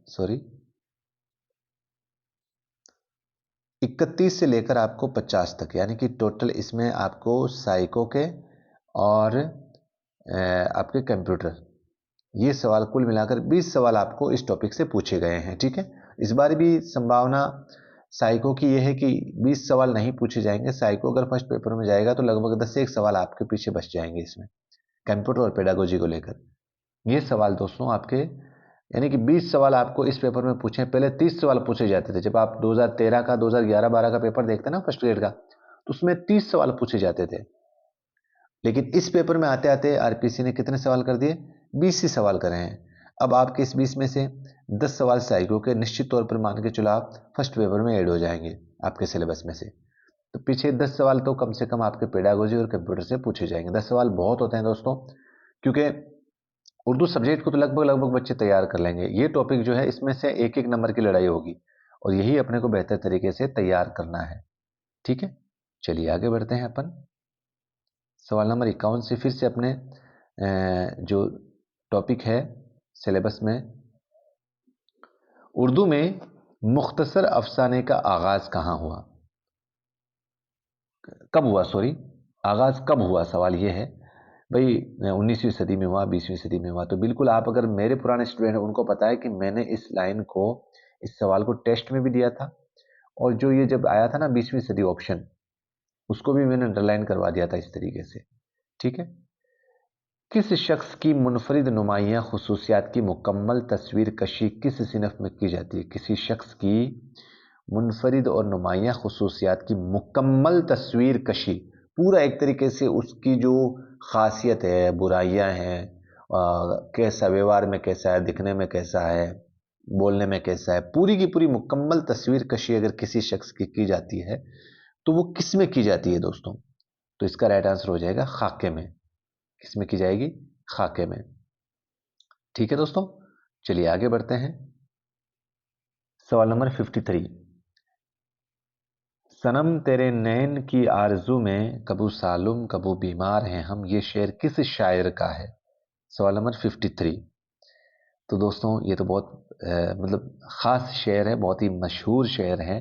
सॉरी 31 से लेकर आपको 50 तक, यानी कि टोटल इसमें आपको साइको के और आपके कंप्यूटर। ये सवाल कुल मिलाकर 20 सवाल आपको इस टॉपिक से पूछे गए हैं। ठीक है, इस बार भी संभावना साइको की यह है कि 20 सवाल नहीं पूछे जाएंगे। साइको अगर फर्स्ट पेपर में जाएगा तो लगभग 10 से 1 सवाल आपके पीछे बच जाएंगे इसमें, कंप्यूटर और पेडागोजी को लेकर। ये सवाल दोस्तों आपके, यानी कि 20 सवाल आपको इस पेपर में पूछे। पहले 30 सवाल पूछे जाते थे। जब आप 2013 का 2011-12 का पेपर देखते ना फर्स्ट ग्रेड का, तो उसमें 30 सवाल पूछे जाते थे। लेकिन इस पेपर में आते आते आरपीसी ने कितने सवाल कर दिए? 20 ही सवाल करे हैं। अब आपके इस 20 में से 10 सवाल साइको के निश्चित तौर पर मान के चलो आप फर्स्ट पेपर में ऐड हो जाएंगे आपके सिलेबस में से। तो पीछे 10 सवाल तो कम से कम आपके पेडागोजी और कंप्यूटर से पूछे जाएंगे। 10 सवाल बहुत होते हैं दोस्तों, क्योंकि उर्दू सब्जेक्ट को तो लगभग लगभग बच्चे तैयार कर लेंगे। ये टॉपिक जो है इसमें से एक एक नंबर की लड़ाई होगी, और यही अपने को बेहतर तरीके से तैयार करना है। ठीक है, चलिए आगे बढ़ते हैं अपन सवाल नंबर 51 से। फिर से अपने जो टॉपिक है सिलेबस में, उर्दू में मुख्तसर अफसाने का आगाज कहाँ हुआ, कब हुआ, सॉरी, आगाज कब हुआ, सवाल ये है भाई। 19वीं सदी में हुआ, 20वीं सदी में हुआ? तो बिल्कुल, आप अगर मेरे पुराने स्टूडेंट हैं उनको पता है कि मैंने इस लाइन को, इस सवाल को टेस्ट में भी दिया था, और जो ये जब आया था ना 20वीं सदी ऑप्शन, उसको भी मैंने अंडरलाइन करवा दिया था इस तरीके से। ठीक है, किस शख्स की मुनफरिद नुमाइयाँ खसूसियात की मुकम्मल तस्वीर कशी किस सिनफ में की जाती है? किसी शख्स की मुनफरिद और नुमाइयाँ खसूसियात की मुकम्मल तस्वीर कशी, पूरा एक तरीके से उसकी जो खासियत है, बुराइयां हैं, कैसा व्यवहार में कैसा है, दिखने में कैसा है, बोलने में कैसा है, पूरी की पूरी मुकम्मल तस्वीर कशी अगर किसी शख्स की जाती है तो वो किस में की जाती है दोस्तों? तो इसका राइट आंसर हो जाएगा खाके में। किस में की जाएगी? खाके में। ठीक है दोस्तों, चलिए आगे बढ़ते हैं सवाल नंबर 53। सनम तेरे नैन की आरजू में कबू सालुम कबू बीमार हैं हम, ये शेर किस शायर का है? सवाल नंबर 53। तो दोस्तों ये तो बहुत मतलब ख़ास शेर है, बहुत ही मशहूर शेर है।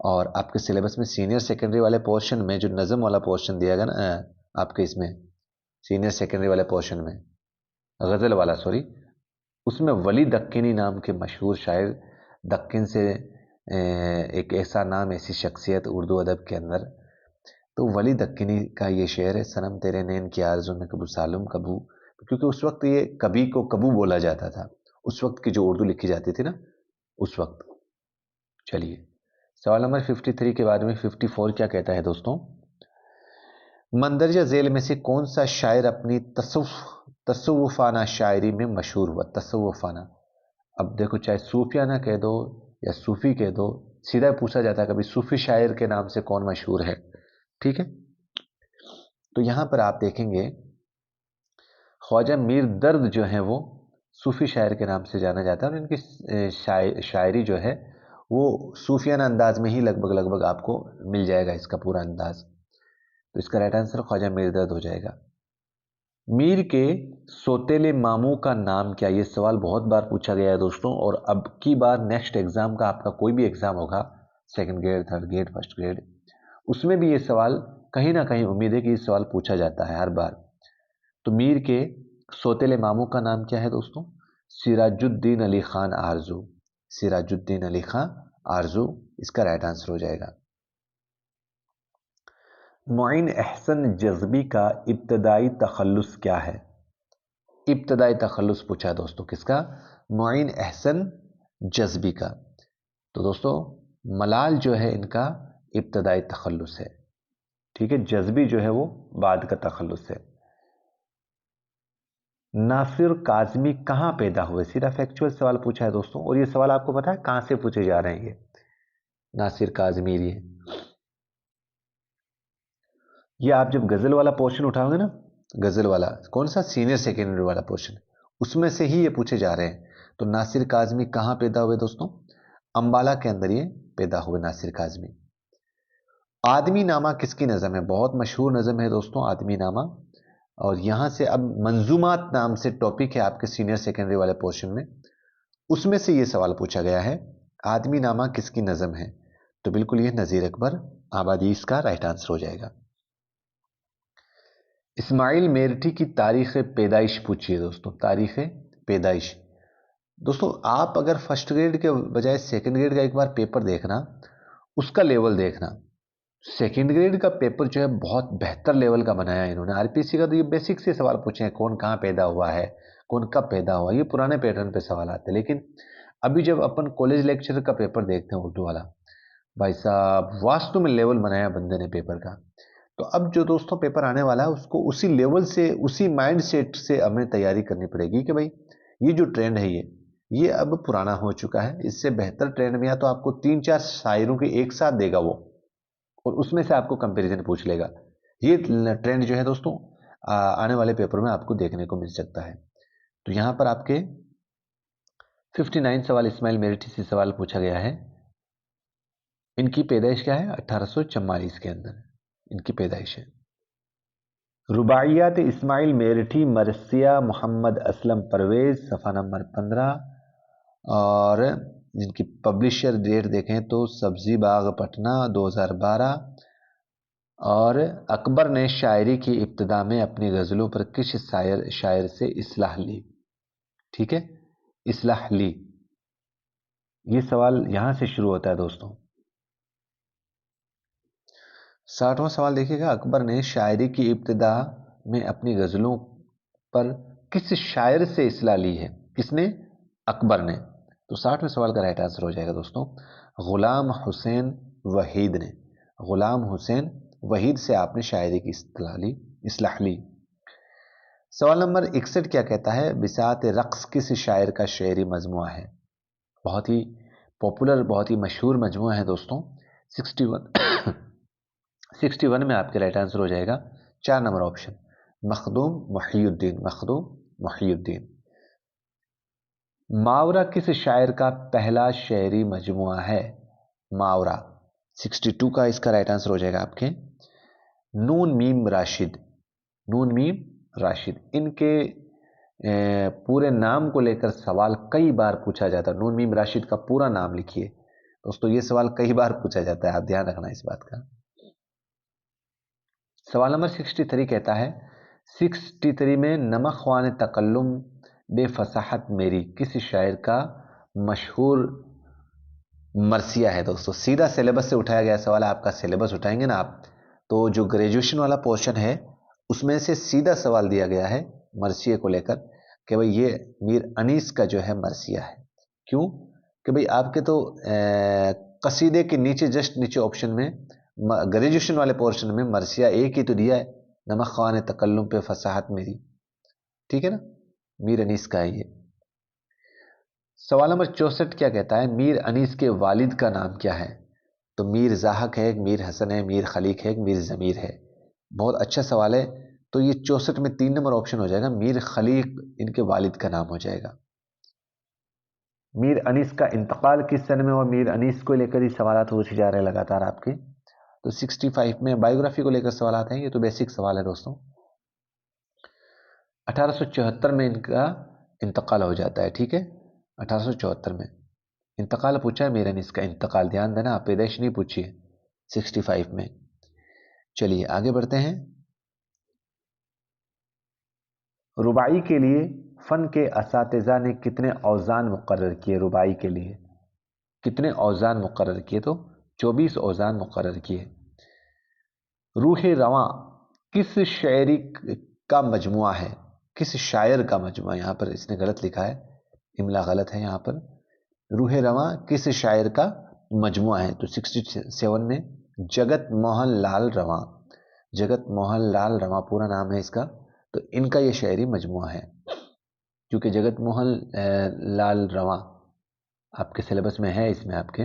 और आपके सिलेबस में सीनियर सेकेंडरी वाले पोर्शन में जो नज़म वाला पोर्शन दिया गया ना, आपके इसमें सीनियर सेकेंडरी वाले पोर्शन में, गज़ल वाला सॉरी, उसमें वली दक्कनी नाम के मशहूर शायर, दक्कन से एक ऐसा नाम, ऐसी शख्सियत उर्दू अदब के अंदर, तो वली दक्कनी का ये शेर है, सनम तेरे नैन की आरज़ू में कबू सालुम कबू। क्योंकि उस वक्त ये कभी को कबू बोला जाता था, उस वक्त की जो उर्दू लिखी जाती थी ना, उस वक्त। चलिए सवाल नंबर 53 के बाद में 54 क्या कहता है दोस्तों? मंदरजा झेल में से कौन सा शायर अपनी तसव्वुफाना शायरी में मशहूर हुआ? तसव्वुफाना, अब देखो चाहे सूफियाना कह दो या सूफी कह दो, सीधा पूछा जाता है कभी सूफी शायर के नाम से कौन मशहूर है। ठीक है, तो यहां पर आप देखेंगे ख्वाजा मीर दर्द जो है वो सूफी शायर के नाम से जाना जाता है, और इनकी शायरी जो है वो सूफियाना अंदाज में ही लगभग लगभग आपको मिल जाएगा इसका पूरा अंदाज। तो इसका राइट आंसर ख्वाजा मीर दर्द हो जाएगा। मीर के सोतेले मामू का नाम क्या? ये सवाल बहुत बार पूछा गया है दोस्तों, और अब की बार नेक्स्ट एग्जाम का, आपका कोई भी एग्जाम होगा, second grade, third grade, first grade, उसमें भी ये सवाल कहीं ना कहीं उम्मीद है कि ये सवाल पूछा जाता है हर बार। तो मीर के सोतेले मामू का नाम क्या है दोस्तों? सिराजुद्दीन अली खान आरजू। सिराजुद्दीन अली खान आरजू इसका राइट आंसर हो जाएगा। मुइन एहसन जज़्बी का इब्तदाई तखल्लुस क्या है? इब्तदाई तखल्लुस पूछा है दोस्तों, किसका? मुइन एहसन जज़्बी का। तो दोस्तों मलाल जो है इनका इब्तदाई तखल्लुस है। ठीक है, जज़्बी जो है वो बाद का तखल्लुस है। नासिर काज़मी कहाँ पैदा हुए? सीधा फैक्चुअल सवाल पूछा है दोस्तों, और ये सवाल आपको पता है कहाँ से पूछे जा रहे हैं? नासिर काज़मी, ये आप जब गज़ल वाला पोर्शन उठाओगे ना, गज़ल वाला कौन सा, सीनियर सेकेंडरी वाला पोर्शन, उसमें से ही ये पूछे जा रहे हैं। तो नासिर काज़मी कहाँ पैदा हुए दोस्तों? अंबाला के अंदर ये पैदा हुए नासिर काज़मी। आदमी नामा किसकी नज़म है? बहुत मशहूर नज़म है दोस्तों आदमी नामा, और यहाँ से अब मंजूमात नाम से टॉपिक है आपके सीनियर सेकेंडरी वाले पोर्शन में, उसमें से ये सवाल पूछा गया है, आदमी नामा किसकी नज़म है? तो बिल्कुल ये नज़ीर अकबर आबादी इसका राइट आंसर हो जाएगा। इस्माइल मेरठी की तारीख पैदाइश पूछिए दोस्तों, तारीख पैदाइश। दोस्तों आप अगर फर्स्ट ग्रेड के बजाय सेकंड ग्रेड का एक बार पेपर देखना, उसका लेवल देखना। सेकंड ग्रेड का पेपर जो है बहुत बेहतर लेवल का बनाया है इन्होंने। आरपीएससी का तो ये बेसिक से सवाल पूछे हैं, कौन कहाँ पैदा हुआ है, कौन कब पैदा हुआ, ये पुराने पैटर्न पे सवाल आते हैं। लेकिन अभी जब अपन कॉलेज लेक्चर का पेपर देखते हैं उर्दू वाला, भाई साहब वास्तव में लेवल बनाया बंदे ने पेपर का। तो अब जो दोस्तों पेपर आने वाला है उसको उसी लेवल से, उसी माइंड सेट से हमें तैयारी करनी पड़ेगी कि भाई ये जो ट्रेंड है ये अब पुराना हो चुका है। इससे बेहतर ट्रेंड में या तो आपको 3-4 शायरों के एक साथ देगा वो, और उसमें से आपको कंपैरिजन पूछ लेगा। ये ट्रेंड जो है दोस्तों आने वाले पेपर में आपको देखने को मिल सकता है। तो यहाँ पर आपके 59 सवाल इस्माइल मेरठी से सवाल पूछा गया है। इनकी पैदाइश क्या है? 1844 के अंदर इनकी पैदाइश है। रुबाइयात इस्माइल मेरठी मरसिया मोहम्मद असलम परवेज, सफ़ा नंबर 15। और जिनकी पब्लिशर डेट देखें तो सब्जी बाग पटना 2012। और अकबर ने शायरी की इब्तिदा में अपनी गज़लों पर किस शायर से इस्लाह ली? ठीक है, इस्लाह ली, ये सवाल यहां से शुरू होता है दोस्तों। 60वां सवाल देखिएगा, अकबर ने शायरी की इब्तिदा में अपनी गज़लों पर किस शायर से इस्लाह ली है? किसने? अकबर ने। तो 60वें सवाल का राइट आंसर हो जाएगा दोस्तों गुलाम हुसैन वहीद ने। गुलाम हुसैन वहीद से आपने शायरी की इस्लाह ली। सवाल नंबर 61 क्या कहता है? बिसात रक्स किस शायर का शेरी मजमुआ है? बहुत ही पॉपुलर, बहुत ही मशहूर मजमुआ है दोस्तों। 61 61 में आपके राइट आंसर हो जाएगा 4 नंबर ऑप्शन, मखदूम मुहियुद्दीन। मखदूम मुहियुद्दीन। मावरा किस शायर का पहला शेरी मजमुआ है? मावरा 62 का इसका राइट आंसर हो जाएगा आपके नून मीम राशिद। नून मीम राशिद। इनके पूरे नाम को लेकर सवाल कई बार पूछा जाता है। नून मीम राशिद का पूरा नाम लिखिए दोस्तों, ये सवाल कई बार पूछा जाता है, आप ध्यान रखना इस बात का। सवाल नंबर 63 कहता है 63 में नमक ख्वान तकल्लुम बेफसाहत मेरी किस शायर का मशहूर मरसिया है? दोस्तों सीधा सिलेबस से उठाया गया सवाल है, आपका सिलेबस उठाएंगे ना आप तो जो ग्रेजुएशन वाला पोर्शन है उसमें से सीधा सवाल दिया गया है मरसिया को लेकर कि भाई ये मीर अनीस का जो है मरसिया है। क्यों? कि भाई आपके तो कसीदे के नीचे, जस्ट नीचे ऑप्शन में ग्रेजुएशन वाले पोर्शन में मरसिया एक ही तो दिया है, नमक ख्वान तकल्लुम पे फसाहत मेरी, ठीक है ना, मीर अनीस का है ये। सवाल नंबर 64 क्या कहता है? मीर अनीस के वालिद का नाम क्या है? तो मीर जाहक है, मीर हसन है, मीर खलीक है, मीर ज़मीर है। बहुत अच्छा सवाल है। तो ये 64 में 3 नंबर ऑप्शन हो जाएगा, मीर खलीक इनके वालिद का नाम हो जाएगा। मीर अनीस का इंतकाल किस सन में और मीर अनीस को लेकर ही सवाल पूछे जा रहे हैं लगातार आपके। तो 65 में बायोग्राफी को लेकर सवाल आते हैं, ये तो बेसिक सवाल है दोस्तों। 1874 में इनका इंतकाल हो जाता है, ठीक है, 1874 में इंतकाल पूछा है मीर अनीस का इंतकाल, ध्यान देना, आप पैदाइश नहीं पूछिए 65 में। चलिए आगे बढ़ते हैं। रुबाई के लिए फ़न के असातिज़ा ने कितने औज़ान मुकर्रर किए? रुबाई के लिए कितने औज़ान मुकर्रर किए? तो 24 औज़ान मुकर्रर किए। रूह रवां किस शायरी का मजमुआ है? किस शायर का मजमुआ? यहाँ पर इसने गलत लिखा है, इमला गलत है यहाँ पर। रूह रवां किस शायर का मजमुआ है? तो 67 में जगत मोहन लाल रवां। जगत मोहन लाल रवां पूरा नाम है इसका। तो इनका ये शायरी मजमुआ है, क्योंकि जगत मोहन लाल रवां आपके सिलेबस में है, इसमें आपके।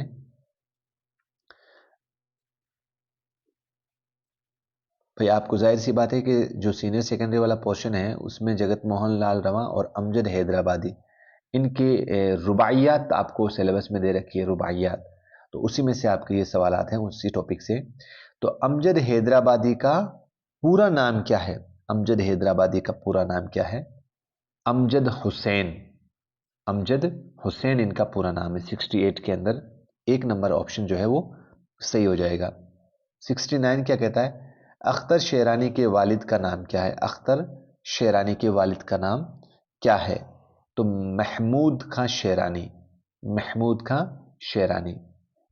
भाई आपको जाहिर सी बात है कि जो सीनियर सेकेंडरी वाला पोर्शन है उसमें जगत मोहन लाल रवां और अमजद हैदराबादी इनके रुबाइयात आपको सिलेबस में दे रखी है, रुबाइयात। तो उसी में से आपके ये सवाल आते हैं, उसी टॉपिक से। तो अमजद हैदराबादी का पूरा नाम क्या है? अमजद हैदराबादी का पूरा नाम क्या है? अमजद हुसैन। अमजद हुसैन इनका पूरा नाम है। 68 के अंदर 1 नंबर ऑप्शन जो है वो सही हो जाएगा। 69 क्या कहता है? अख्तर शेरानी के वालिद का नाम क्या है? अख्तर शेरानी के वालिद का नाम क्या है? तो महमूद खां शेरानी, महमूद खां शेरानी।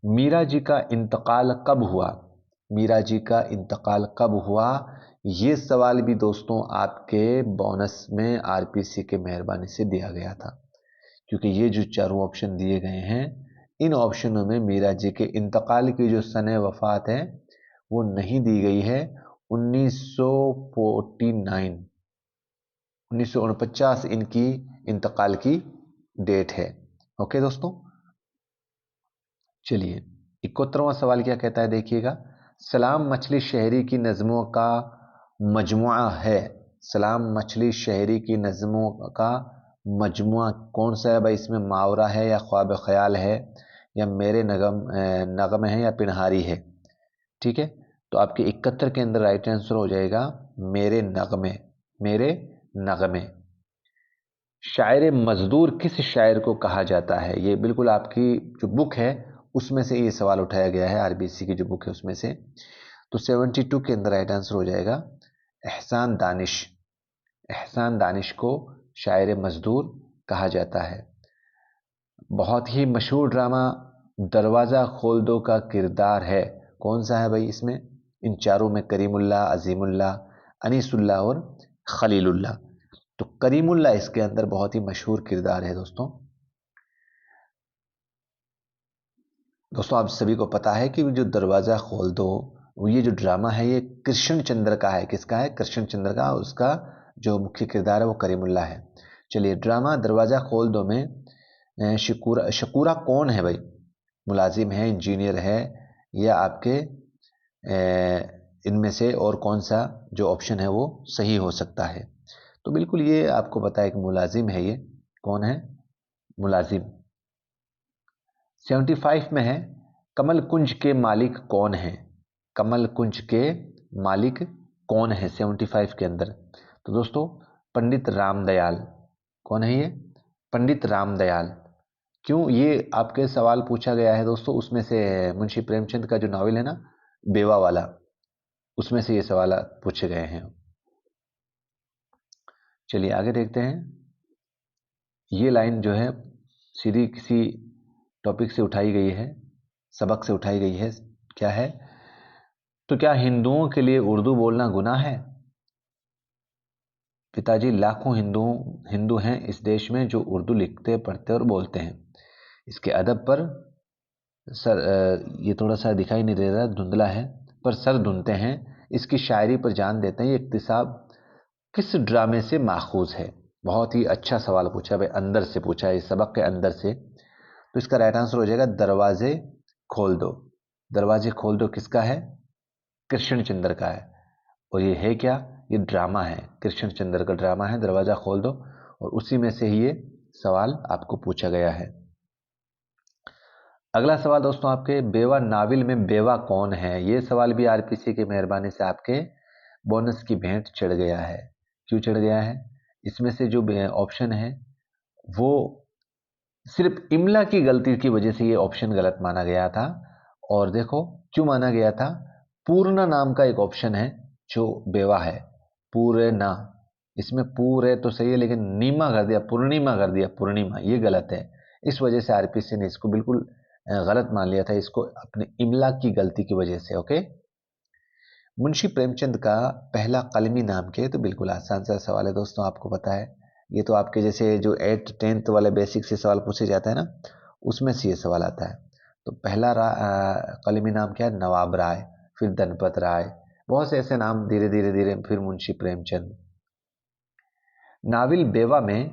मीरा जी का इंतकाल कब हुआ? मीरा जी का इंतकाल कब हुआ? ये सवाल भी दोस्तों आपके बोनस में आरपीसी के मेहरबानी से दिया गया था, क्योंकि ये जो चारों ऑप्शन दिए गए हैं, इन ऑप्शनों में मीरा जी के इंतकाल की जो सन वफात है वो नहीं दी गई है। 1949 1949 इनकी इंतकाल की डेट है। ओके दोस्तों, चलिए 71वां सवाल क्या कहता है, देखिएगा। सलाम मछली शहरी की नज़मों का मजमुआ है। सलाम मछली शहरी की नज़मों का मजमुआ कौन सा है भाई? इसमें मावरा है या ख्वाब ख्याल है या मेरे नगम है या पिनहारी है? ठीक है, तो आपके 71 के अंदर राइट आंसर हो जाएगा मेरे नगमे, मेरे नगमे। शायर मजदूर किस शायर को कहा जाता है? ये बिल्कुल आपकी जो बुक है उसमें से ये सवाल उठाया गया है, आरबीसी की जो बुक है उसमें से। तो 72 के अंदर राइट आंसर हो जाएगा एहसान दानिश। एहसान दानिश को शायर मजदूर कहा जाता है। बहुत ही मशहूर ड्रामा दरवाज़ा खोल दो का किरदार है, कौन सा है भाई इसमें? इन चारों में करीमुल्लाह, अजीमुल्लाह, अनीसुल्लाह और खलीलुल्लाह। तो करीमुल्लाह इसके अंदर बहुत ही मशहूर किरदार है दोस्तों। दोस्तों आप सभी को पता है कि जो दरवाज़ा खोल दो, ये जो ड्रामा है ये कृष्ण चंद्र का है। किसका है? कृष्ण चंद्र का। उसका जो मुख्य किरदार है वो करीमुल्लाह है। चलिए, ड्रामा दरवाज़ा खोल दो में शकूरा, शकूरा कौन है भाई? मुलाजिम है, इंजीनियर है, या आपके इनमें से और कौन सा जो ऑप्शन है वो सही हो सकता है? तो बिल्कुल ये आपको पता है कि मुलाजिम है। ये कौन है? मुलाजिम। 75 में है कमल कुंज के मालिक कौन है? कमल कुंज के मालिक कौन है 75 के अंदर? तो दोस्तों पंडित रामदयाल। कौन है ये? पंडित रामदयाल। क्यों ये आपके सवाल पूछा गया है दोस्तों? उसमें से मुंशी प्रेमचंद का जो नावल है ना, बेवा वाला, उसमें से ये सवाल पूछे गए हैं। चलिए आगे देखते हैं। ये लाइन जो है सीधी किसी टॉपिक से उठाई गई है, सबक से उठाई गई है। क्या है? तो क्या हिंदुओं के लिए उर्दू बोलना गुनाह है? पिताजी, लाखों हिंदू हैं इस देश में जो उर्दू लिखते, पढ़ते और बोलते हैं। इसके अदब पर सर, ये थोड़ा सा दिखाई नहीं दे रहा, धुंधला है, पर सर धुनते हैं। इसकी शायरी पर जान देते हैं। ये इक्तिसाब किस ड्रामे से माखूज है? बहुत ही अच्छा सवाल पूछा है भाई, अंदर से पूछा है, इस सबक के अंदर से। तो इसका राइट आंसर हो जाएगा दरवाजे खोल दो। दरवाजे खोल दो किसका है? कृष्ण चंद्र का है। और ये है क्या? ये ड्रामा है, कृष्ण चंद्र का ड्रामा है दरवाजा खोल दो, और उसी में से ही ये सवाल आपको पूछा गया है। अगला सवाल दोस्तों, आपके बेवा नावल में बेवा कौन है? ये सवाल भी आरपीसी की मेहरबानी से आपके बोनस की भेंट चढ़ गया है। क्यों चढ़ गया है? इसमें से जो ऑप्शन है वो सिर्फ इमला की गलती की वजह से ये ऑप्शन गलत माना गया था। और देखो क्यों माना गया था। पूर्ण नाम का एक ऑप्शन है जो बेवा है, पूरे ना, इसमें पूरे तो सही है लेकिन नीमा कर दिया, पूर्णिमा कर दिया, पूर्णिमा, ये गलत है। इस वजह से आरपीसी ने इसको बिल्कुल गलत मान लिया था, इसको अपने इमला की गलती की वजह से। ओके, मुंशी प्रेमचंद का पहला कलमी नाम क्या है? तो बिल्कुल आसान सा सवाल है दोस्तों, आपको पता है। ये तो आपके जैसे जो 8th 10th वाले बेसिक से सवाल पूछे जाते हैं ना, उसमें से ये सवाल आता है। तो पहला कलमी नाम क्या है? नवाब राय, फिर धनपत राय, बहुत से ऐसे नाम, धीरे धीरे धीरे फिर मुंशी प्रेमचंद। नाविल बेवा में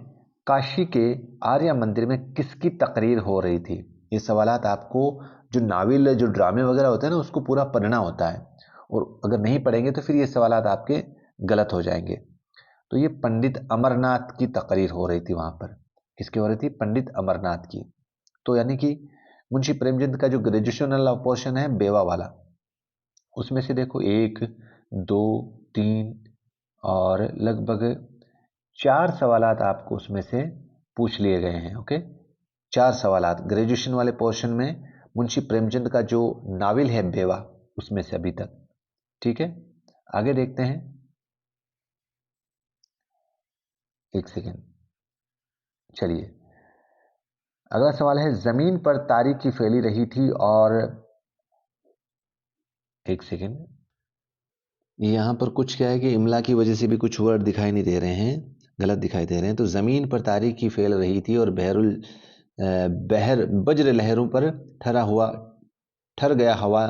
काशी के आर्य मंदिर में किसकी तकरीर हो रही थी? ये सवालात आपको, जो नाविल जो ड्रामे वगैरह होते हैं ना, उसको पूरा पढ़ना होता है, और अगर नहीं पढ़ेंगे तो फिर ये सवालात आपके गलत हो जाएंगे। तो ये पंडित अमरनाथ की तकरीर हो रही थी वहां पर। किसकी हो रही थी? पंडित अमरनाथ की। तो यानी कि मुंशी प्रेमचंद का जो ग्रेजुएशन वाला पोर्शन है बेवा वाला, उसमें से देखो 1 2 3 और लगभग 4 सवालात आपको उसमें से पूछ लिए गए हैं। ओके, 4 सवालात ग्रेजुएशन वाले पोर्शन में मुंशी प्रेमचंद का जो नावल है बेवा, उसमें से अभी तक। ठीक है, आगे देखते हैं। एक सेकेंड, चलिए अगला सवाल है, जमीन पर तारीकी फैली रही थी और एक सेकेंड, यहाँ पर कुछ क्या है कि इमला की वजह से भी कुछ वर्ड दिखाई नहीं दे रहे हैं, गलत दिखाई दे रहे हैं। तो ज़मीन पर तारीकी फैल रही थी और बहर वज्र लहरों पर ठर गया हवा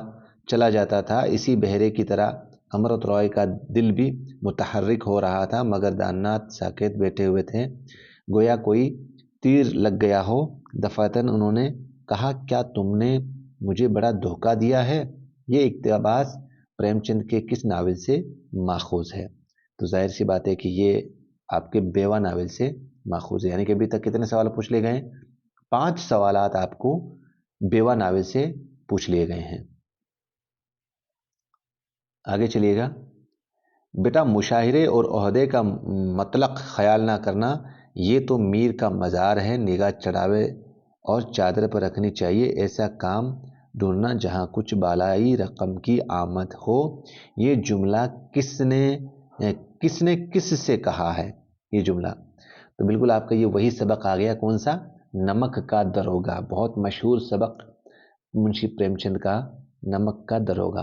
चला जाता था। इसी बहरे की तरह अमृत रॉय का दिल भी मुतहर्रिक हो रहा था, मगर दाननाथ साकेत बैठे हुए थे, गोया कोई तीर लग गया हो। दफातन उन्होंने कहा, क्या तुमने मुझे बड़ा धोखा दिया है? ये इक़्तिबास प्रेमचंद के किस नावल से माखूज है? तो जाहिर सी बात है कि ये आपके बेवा नावल से माखूज है। यानी कि अभी तक कितने सवाल पूछ लिए गए? 5 सवालात आपको बेवा नावल से पूछ लिए गए हैं। आगे चलिएगा। बेटा, मुशाहिरे और ओहदे का मतलक ख्याल ना करना, ये तो मीर का मज़ार है, निगाह चढ़ावे और चादर पर रखनी चाहिए। ऐसा काम ढूंढना जहाँ कुछ बालाई रकम की आमद हो। ये जुमला किसने किस से कहा है? ये जुमला तो बिल्कुल आपका ये वही सबक आ गया, कौन सा? नमक का दरोगा, बहुत मशहूर सबक मुंशी प्रेमचंद का, नमक का दरोगा।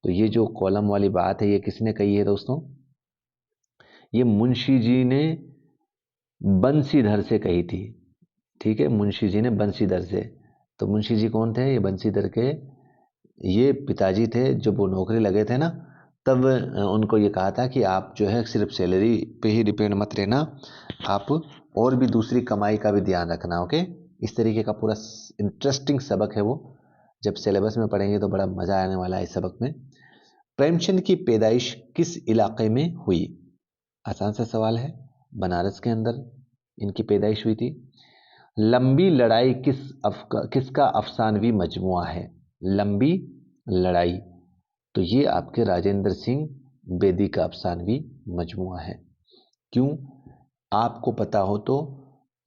तो ये जो कॉलम वाली बात है, ये किसने कही है दोस्तों? ये मुंशी जी ने बंसीधर से कही थी। ठीक है, मुंशी जी ने बंसीधर से। तो मुंशी जी कौन थे? ये बंसीधर के ये पिताजी थे। जब वो नौकरी लगे थे ना, तब उनको ये कहा था कि आप जो है सिर्फ सैलरी पे ही डिपेंड मत रहना, आप और भी दूसरी कमाई का भी ध्यान रखना। ओके, इस तरीके का पूरा इंटरेस्टिंग सबक है वो। जब सिलेबस में पढ़ेंगे तो बड़ा मज़ा आने वाला है इस सबक में। प्रेमचंद की पैदाइश किस इलाके में हुई? आसान सा सवाल है। बनारस के अंदर इनकी पैदाइश हुई थी। लंबी लड़ाई किसका अफसानवी मजमुआ है? लंबी लड़ाई, तो ये आपके राजेंद्र सिंह बेदी का अफसानवी मजमुआ है। क्यों? आपको पता हो तो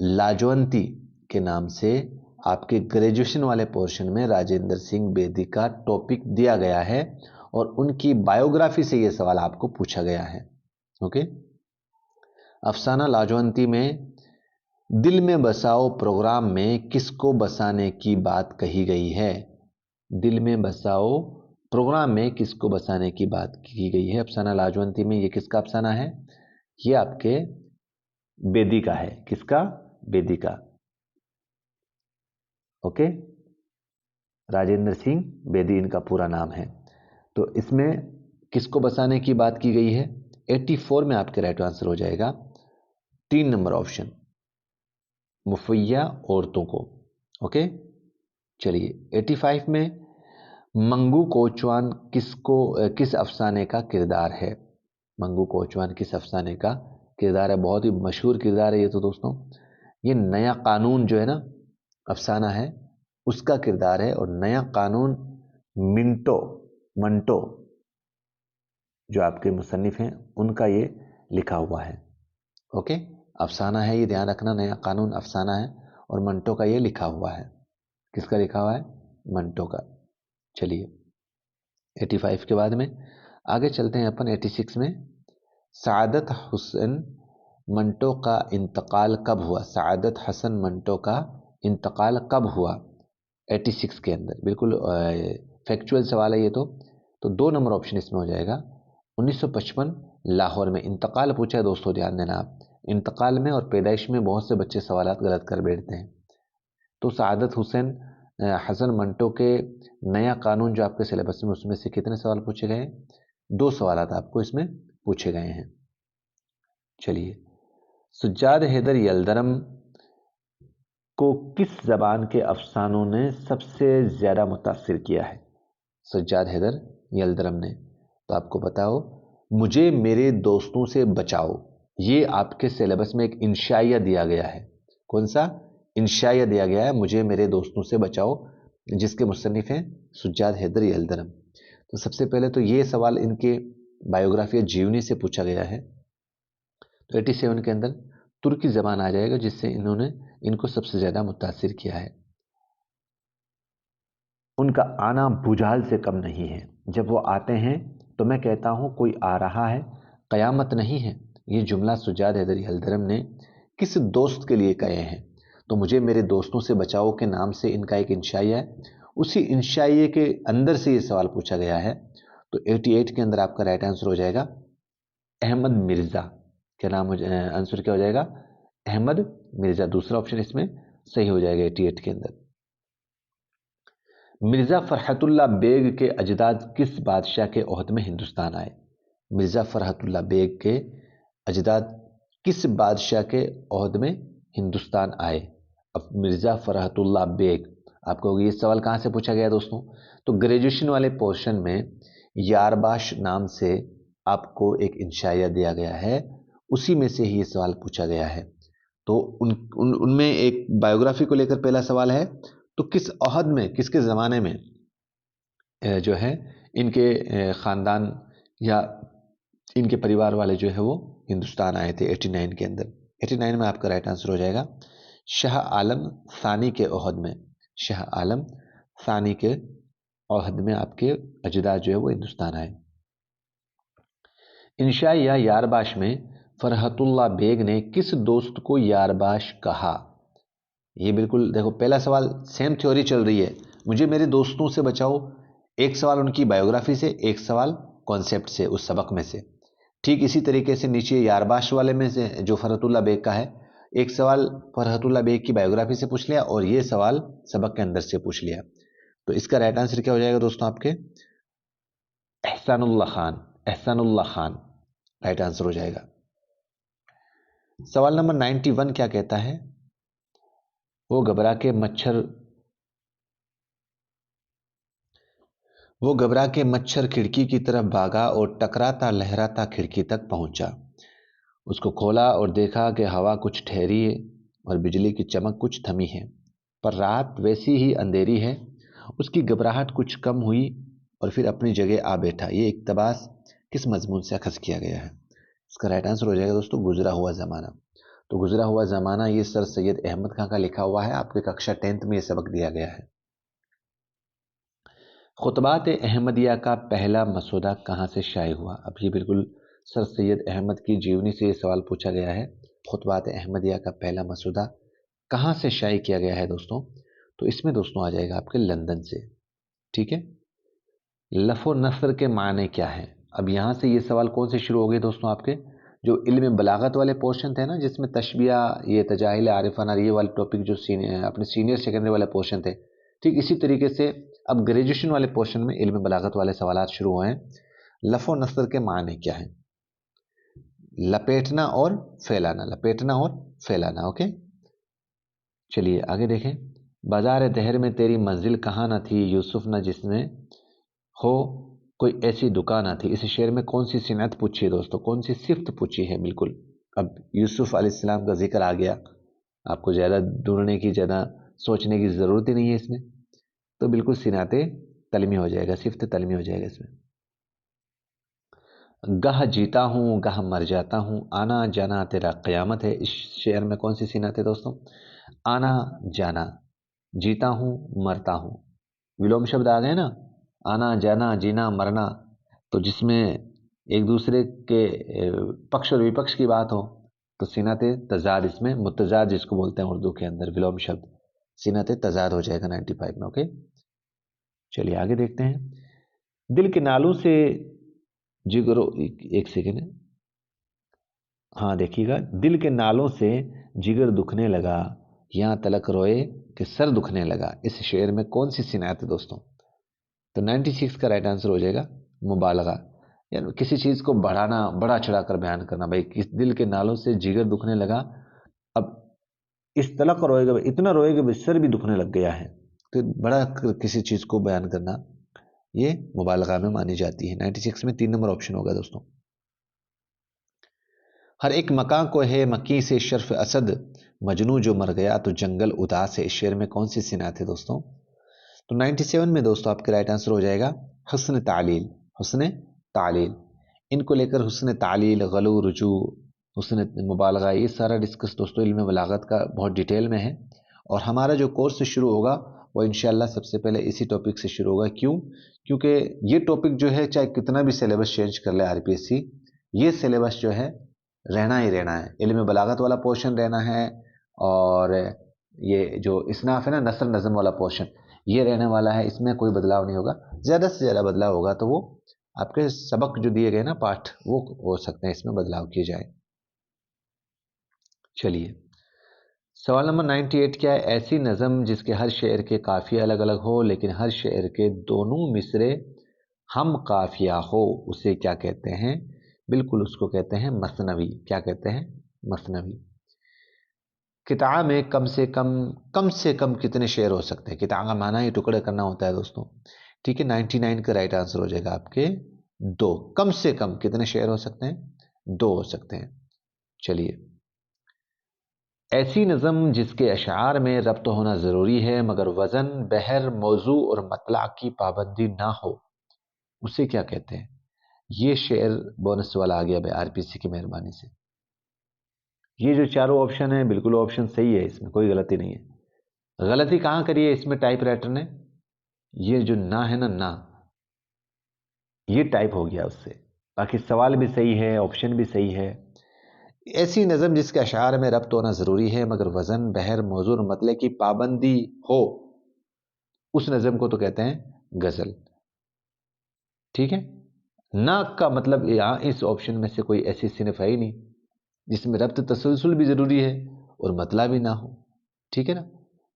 लाजवंती के नाम से आपके ग्रेजुएशन वाले पोर्शन में राजेंद्र सिंह बेदी का टॉपिक दिया गया है और उनकी बायोग्राफी से ये सवाल आपको पूछा गया है। ओके, अफसाना लाजवंती में दिल में बसाओ प्रोग्राम में किसको बसाने की बात कही गई है? दिल में बसाओ प्रोग्राम में किसको बसाने की बात की गई है? अफसाना लाजवंती में ये किसका अफसाना है? ये आपके बेदी का है। किसका? बेदी का। ओके, राजेंद्र सिंह बेदी इनका पूरा नाम है। तो इसमें किसको बसाने की बात की गई है? 84 में आपके राइट आंसर हो जाएगा 3 नंबर ऑप्शन, मुफैया औरतों को। ओके, चलिए 85 में मंगू कोचवान किस अफसाने का किरदार है? मंगू कोचवान किस अफसाने का किरदार है? बहुत ही मशहूर किरदार है ये तो दोस्तों। ये नया कानून जो है ना, अफसाना है, उसका किरदार है। और नया कानून मंटो जो आपके मुसन्निफ हैं उनका ये लिखा हुआ है। ओके, अफसाना है ये, ध्यान रखना, नया कानून अफसाना है और मंटो का ये लिखा हुआ है। किसका लिखा हुआ है? मंटो का। चलिए 85 के बाद में आगे चलते हैं अपन 86 में। सादत हुसैन मंटो का इंतकाल कब हुआ? सादत हसन मंटो का इंतकाल कब हुआ? 86 के अंदर। बिल्कुल फैक्चुअल सवाल है ये तो 2 नंबर ऑप्शन इसमें हो जाएगा। 1955 लाहौर में। इंतकाल पूछा है दोस्तों, ध्यान देना आप। इंतकाल में और पैदाइश में बहुत से बच्चे सवालात गलत कर बैठते हैं। तो सादत हुसैन हसन मंटो के नया कानून जो आपके सिलेबस में, उसमें से कितने सवाल पूछे गए? 2 सवालात आपको इसमें पूछे गए हैं। चलिए, सज्जाद हैदर यलदरम को किस जबान के अफसानों ने सबसे ज़्यादा मुतासिर किया है? सज्जाद हैदर यलदरम ने, तो आपको पता हो, मुझे मेरे दोस्तों से बचाओ, ये आपके सिलेबस में एक इंशाइया दिया गया है। कौन सा इंशाइया दिया गया है? मुझे मेरे दोस्तों से बचाओ, जिसके मुसन्निफ हैं सज्जाद हैदर यलदरम। तो सबसे पहले तो ये सवाल इनके बायोग्राफी जीवनी से पूछा गया है। तो 87 के अंदर तुर्की ज़बान आ जाएगा, जिससे इन्होंने इनको सबसे ज़्यादा मुतासिर किया है। उनका आना भूचाल से कम नहीं है। जब वो आते हैं तो मैं कहता हूँ कोई आ रहा है, क़यामत नहीं है। ये जुमला सुजाद हैदरी हल्दरम ने किस दोस्त के लिए कहे हैं? तो मुझे मेरे दोस्तों से बचाओ के नाम से इनका एक इंशाइया है, उसी इंशाइये के अंदर से ये सवाल पूछा गया है। तो 88 के अंदर आपका राइट आंसर हो जाएगा अहमद मिर्ज़ा। क्या नाम आंसर क्या हो जाएगा? अहमद मिर्ज़ा। दूसरा ऑप्शन इसमें सही हो जाएगा 88 के अंदर। मिर्ज़ा फ़रहतुल्लाह बेग के अजदाद किस बादशाह के ओहद में हिंदुस्तान आए? मिर्ज़ा फ़रहतुल्लाह बेग के अजदाद किस बादशाह के ओहद में हिंदुस्तान आए? अब मिर्ज़ा फ़रहतुल्लाह बेग, आपको ये सवाल कहाँ से पूछा गया दोस्तों? तो ग्रेजुएशन वाले पोर्शन में यारबाश नाम से आपको एक इंशाइया दिया गया है, उसी में से ही ये सवाल पूछा गया है। तो उनमें एक बायोग्राफी को लेकर पहला सवाल है, तो किस ओहद में, किसके ज़माने में जो है इनके ख़ानदान या इनके परिवार वाले जो है वो हिंदुस्तान आए थे 89 के अंदर। 89 में आपका राइट आंसर हो जाएगा शाह आलम सानी के ओहद में। शाह आलम सानी के ओहद में आपके अजदाद जो है वो हिंदुस्तान आए। इंशाइया यारबाश में फ़रहतुल्लाह बेग ने किस दोस्त को यारबाश कहा? ये बिल्कुल देखो, पहला सवाल सेम थ्योरी चल रही है, मुझे मेरे दोस्तों से बचाओ। एक सवाल उनकी बायोग्राफी से, एक सवाल कॉन्सेप्ट से, उस सबक में से। ठीक इसी तरीके से नीचे यारबाश वाले में से जो फ़रहतुल्लाह बेग का है, एक सवाल फ़रहतुल्लाह बेग की बायोग्राफी से पूछ लिया और ये सवाल सबक के अंदर से पूछ लिया। तो इसका राइट आंसर क्या हो जाएगा दोस्तों आपके? एहसानुल्लाह खान। एहसानुल्लाह खान राइट आंसर हो जाएगा। सवाल नंबर 91 क्या कहता है? वो घबरा के मच्छर खिड़की की तरफ भागा और टकराता लहराता खिड़की तक पहुंचा। उसको खोला और देखा कि हवा कुछ ठहरी है और बिजली की चमक कुछ थमी है, पर रात वैसी ही अंधेरी है। उसकी घबराहट कुछ कम हुई और फिर अपनी जगह आ बैठा। ये इक़्तिबास किस मजमून से अखज़ किया गया है? इसका राइट आंसर हो जाएगा दोस्तों गुजरा हुआ ज़माना। तो गुजरा हुआ ज़माना ये सर सैयद अहमद खां का लिखा हुआ है, आपके कक्षा 10th में ये सबक दिया गया है। खुतबात अहमदिया का पहला मसौदा कहाँ से शाये हुआ? अब ये बिल्कुल सर सैयद अहमद की जीवनी से ये सवाल पूछा गया है। खुतबात अहमदिया का पहला मसौदा कहाँ से शाये किया गया है दोस्तों? तो इसमें दोस्तों आ जाएगा आपके लंदन से। ठीक है, लफ़ व नस्र के माने क्या है? अब यहाँ से ये सवाल कौन से शुरू हो गए दोस्तों? आपके जो इल्म बलागत वाले पोर्शन थे ना, जिसमें तशबिया, ये तजाहिल आरिफाना, ये वाले टॉपिक जो अपने सीनियर सेकेंडरी वाले पोर्शन थे, ठीक इसी तरीके से अब ग्रेजुएशन वाले पोर्शन में इल्म बलागत वाले सवाल शुरू हुए हैं। लफ़ व नस्र के माने क्या है? लपेटना और फैलाना, लपेटना और फैलाना। ओके, चलिए आगे देखें। बाजार दहर में तेरी मंजिल कहाँ न थी यूसुफ न जिसमें हो कोई ऐसी दुकान न थी। इस शेर में कौन सी सिनत पूछी है दोस्तों? कौन सी सिफ्त पूछी है? बिल्कुल, अब यूसुफ अलैहिस्सलाम का जिक्र आ गया, आपको ज़्यादा ढूंढने की, ज़्यादा सोचने की ज़रूरत ही नहीं है इसमें। तो बिल्कुल सिनाते तलमी हो जाएगा, सिफ्त तलमी हो जाएगा इसमें। गह जीता हूँ गह मर जाता हूँ, आना जाना तेरा क़यामत है। इस शेर में कौन सी सिनत है दोस्तों? आना जाना, जीता हूँ मरता हूँ, विलोम शब्द आ गए ना, आना जाना जीना मरना। तो जिसमें एक दूसरे के पक्ष और विपक्ष की बात हो तो सिनत तजाद, इसमें मुतजाद जिसको बोलते हैं उर्दू के अंदर, विलोम शब्द सिनत तजाद हो जाएगा 95 में। ओके, चलिए आगे देखते हैं। दिल के नालों से जिगरो, एक सेकेंड, हाँ देखिएगा, दिल के नालों से जिगर दुखने लगा, यहाँ तलक रोए कि सर दुखने लगा। इस शेर में कौन सी सिनात है दोस्तों? तो 96 का राइट आंसर हो जाएगा मुबालगा, यानी किसी चीज़ को बढ़ाना, बड़ा चढ़ाकर बयान करना। भाई किस दिल के नालों से जिगर दुखने लगा, अब इस तलक रोएगा, इतना रोएगा भाई सर भी दुखने लग गया है। तो बड़ा किसी चीज़ को बयान करना ये मुबालगा में मानी जाती है। 96 में 3 नंबर ऑप्शन होगा दोस्तों। हर एक मकां को है मकी से शर्फ असद, मजनू जो मर गया तो जंगल उदास है। इस शेर में कौन सी सिनात है दोस्तों? तो 97 में दोस्तों आपके राइट आंसर हो जाएगा हुस्न तालील। हुस्न तालील, इनको लेकर हुस्न तालील, गलू रुजू, हुस्न मुबालगा, ये सारा डिस्कस दोस्तों इल्म बलागत का बहुत डिटेल में है। और हमारा जो कोर्स शुरू होगा वो इंशाल्लाह सबसे पहले इसी टॉपिक से शुरू होगा। क्यों? क्योंकि ये टॉपिक जो है चाहे कितना भी सिलेबस चेंज कर ले आरपीएससी, ये सिलेबस जो है रहना ही रहना है। इल्म बलागत वाला पोर्शन रहना है, और ये जो इसनाफ है ना, नसर नज़म वाला पोर्शन, ये रहने वाला है। इसमें कोई बदलाव नहीं होगा। ज़्यादा से ज़्यादा बदलाव होगा तो वो आपके सबक जो दिए गए ना पाठ, वो हो सकते हैं इसमें बदलाव किए जाए। चलिए, सवाल नंबर 98 क्या है? ऐसी नज़म जिसके हर शेर के काफ़िए अलग अलग हो लेकिन हर शेर के दोनों मिसरे हम काफ़िया हो, उसे क्या कहते हैं? बिल्कुल उसको कहते हैं मसनवी। क्या कहते हैं? मसनवी। किताब में कम से कम कितने शेर हो सकते हैं? किताब का माना ही टुकड़े करना होता है दोस्तों। ठीक है, 99 का राइट आंसर हो जाएगा आपके 2। कम से कम कितने शेर हो सकते हैं? 2 हो सकते हैं। चलिए, ऐसी नज़म जिसके अशार में रब्त होना ज़रूरी है मगर वज़न, बहर, मौजू और मतला की पाबंदी ना हो, उसे क्या कहते हैं? ये शेर बोनस वाला आ गया भाई आरपीसी की मेहरबानी से। ये जो चारों ऑप्शन है बिल्कुल ऑप्शन सही है, इसमें कोई गलती नहीं है। गलती कहाँ करी है इसमें टाइप राइटर ने? ये जो ना है ना, ना, ये टाइप हो गया उससे। बाकी सवाल भी सही है, ऑप्शन भी सही है। ऐसी नज़म जिसके अशार में रब्त होना ज़रूरी है मगर वज़न, बहर, मौजू और मतले की पाबंदी हो, उस नज़म को तो कहते हैं गज़ल। ठीक है, ना का मतलब यहाँ इस ऑप्शन में से कोई ऐसी सिनफ है ही नहीं जिसमें रब्त तसलसल भी ज़रूरी है और मतला भी ना हो। ठीक है ना,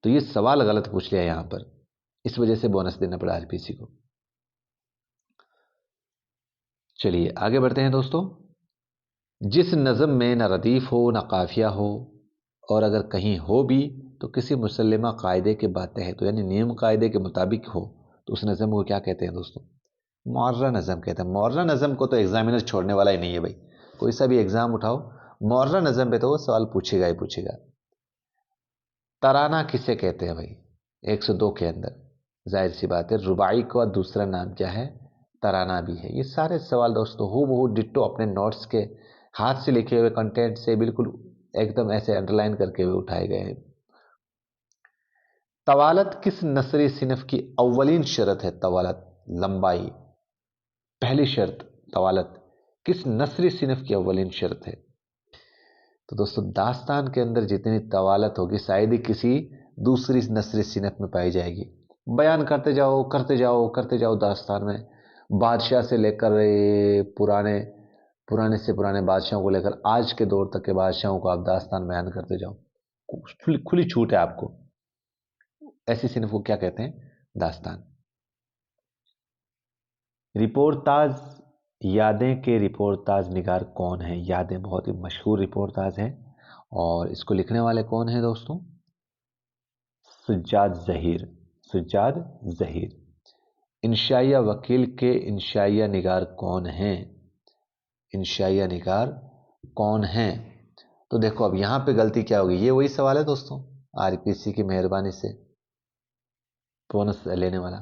तो ये सवाल गलत पूछ लिया यहाँ पर, इस वजह से बोनस देना पड़ा आरपीसी को। चलिए आगे बढ़ते हैं दोस्तों। जिस नज़म में न रदीफ़ हो न काफिया हो, और अगर कहीं हो भी तो किसी मुसल्लमा कायदे के बातें हैं, तो यानी नियम कायदे के मुताबिक हो, तो उस नज़म को क्या कहते हैं दोस्तों? मुअर्रा नज़म कहते हैं। मुअर्रा नज़म को तो एग्जामिनर छोड़ने वाला ही नहीं है भाई। कोई सा भी एग्जाम उठाओ, मुअर्रा नज़म पे तो वो सवाल पूछेगा ही पूछेगा। तराना किसे कहते हैं भाई? 102 के अंदर जाहिर सी बात है रुबाई का दूसरा नाम क्या है? तराना भी है। ये सारे सवाल दोस्तों हूबहू डिट्टो अपने नोट्स के हाथ से लिखे हुए कंटेंट से बिल्कुल एकदम ऐसे अंडरलाइन करके हुए उठाए गए हैं। तवालत किस नस्री सिनफ की अव्वलीन शर्त है? तवालत, लंबाई, पहली शर्त तवालत किस नस्री सिनफ की अव्वलीन शर्त है? तो दोस्तों दास्तान के अंदर जितनी तवालत होगी शायद ही किसी दूसरी नस्री सिनफ में पाई जाएगी। बयान करते जाओ करते जाओ करते जाओ दास्तान में, बादशाह से लेकर पुराने पुराने से पुराने बादशाहों को लेकर आज के दौर तक के बादशाहों को आप दास्तान बयान करते जाओ, खुली छूट है आपको। ऐसी सिनफ को क्या कहते हैं? दास्तान। रिपोर्टाज, यादें के रिपोर्टाज निगार कौन है? यादें बहुत ही मशहूर रिपोर्टाज है, और इसको लिखने वाले कौन है दोस्तों? सुज्जाद ज़हीर। सुज्जाद ज़हीर। इंशाइया वकील के इंशाइया निगार कौन हैं? इंशाइया निगार कौन हैं? तो देखो अब यहाँ पे गलती क्या होगी, ये वही सवाल है दोस्तों आरपीसी की मेहरबानी से बोनस लेने वाला।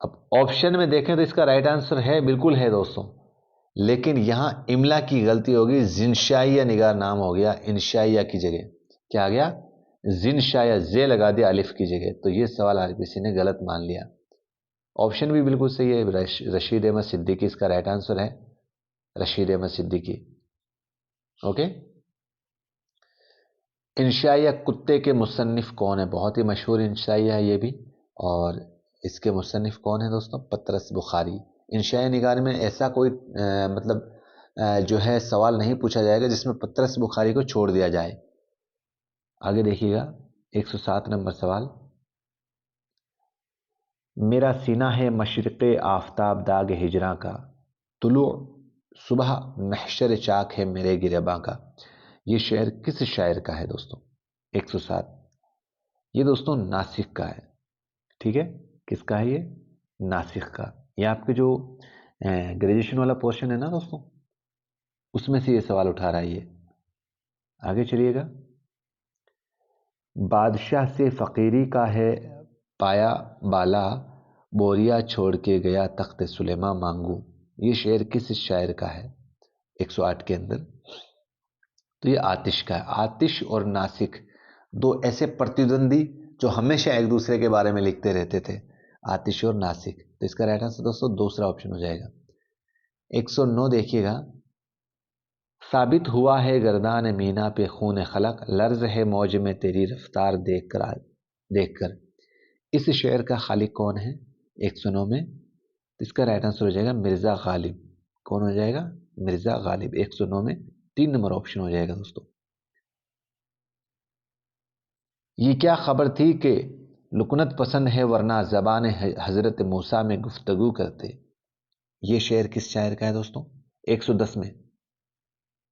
अब ऑप्शन में देखें तो इसका राइट आंसर है, बिल्कुल है दोस्तों, लेकिन यहां इमला की गलती होगी। जिनशाइया निगार नाम हो गया इंशाइया की जगह, क्या आ गया? जिनशाया, जे लगा दिया अलिफ की जगह। तो ये सवाल आरपीसी ने गलत मान लिया। ऑप्शन भी बिल्कुल सही है, रशीद अहमद सिद्दीकी इसका राइट आंसर है। रशीद अहमद सिद्दीकी। ओके। इंशाइया कुत्ते के मुसन्निफ कौन है? बहुत ही मशहूर इंशाइया है ये भी, और इसके मुसन्निफ कौन है दोस्तों? पतरस बुखारी। इंशाइया निगार में ऐसा कोई मतलब जो है सवाल नहीं पूछा जाएगा जिसमें पतरस बुखारी को छोड़ दिया जाए। आगे देखिएगा 107 नंबर सवाल। मेरा सीना है मशरिक़ आफताब दाग हिजरा का, तुलु सुबह महशर चाक है मेरे गिरबा का। ये शेर किस शायर का है दोस्तों? 107। ये दोस्तों नासिक का है। ठीक है, किसका है ये? नासिक का। ये आपके जो ग्रेजुएशन वाला पोर्शन है ना दोस्तों, उसमें से ये सवाल उठा रहा है ये। आगे चलिएगा। बादशाह से फ़कीरी का है पाया बाला, बोरिया छोड़ के गया तख्त सुलेमा मांगू। ये शेर किस शायर का है? 108 के अंदर। तो ये आतिश का है। आतिश और नासिक दो ऐसे प्रतिद्वंदी जो हमेशा एक दूसरे के बारे में लिखते रहते थे, आतिश और नासिक। तो इसका राइट आंसर दोस्तों दूसरा ऑप्शन हो जाएगा। 109 देखिएगा, साबित हुआ है गर्दान मीना पे खून खलक, लर्ज है मौज में तेरी रफ्तार देखकर। इस शेर का खालिक कौन है 109 में? तो इसका राइट आंसर हो जाएगा मिर्जा गालिब। कौन हो जाएगा? मिर्जा गालिब। 109 में 3 नंबर ऑप्शन हो जाएगा दोस्तों। ये क्या खबर थी कि लुकनत पसंद है वरना ज़बान हज़रत मूसा में गुफ्तगू करते। ये शेर किस शायर का है दोस्तों? 110 में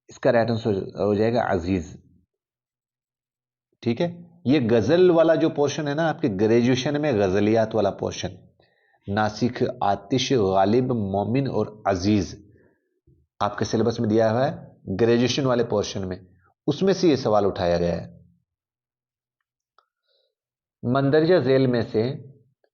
इसका राइट आंसर हो जाएगा अजीज। ठीक है, ये गजल वाला जो पोर्शन है ना आपके ग्रेजुएशन में, गजलियात वाला पोर्शन, नासिक, आतिश, गालिब, मोमिन और अजीज आपके सिलेबस में दिया हुआ है ग्रेजुएशन वाले पोर्शन में, उसमें से ये सवाल उठाया गया है। मंदरजा झेल में से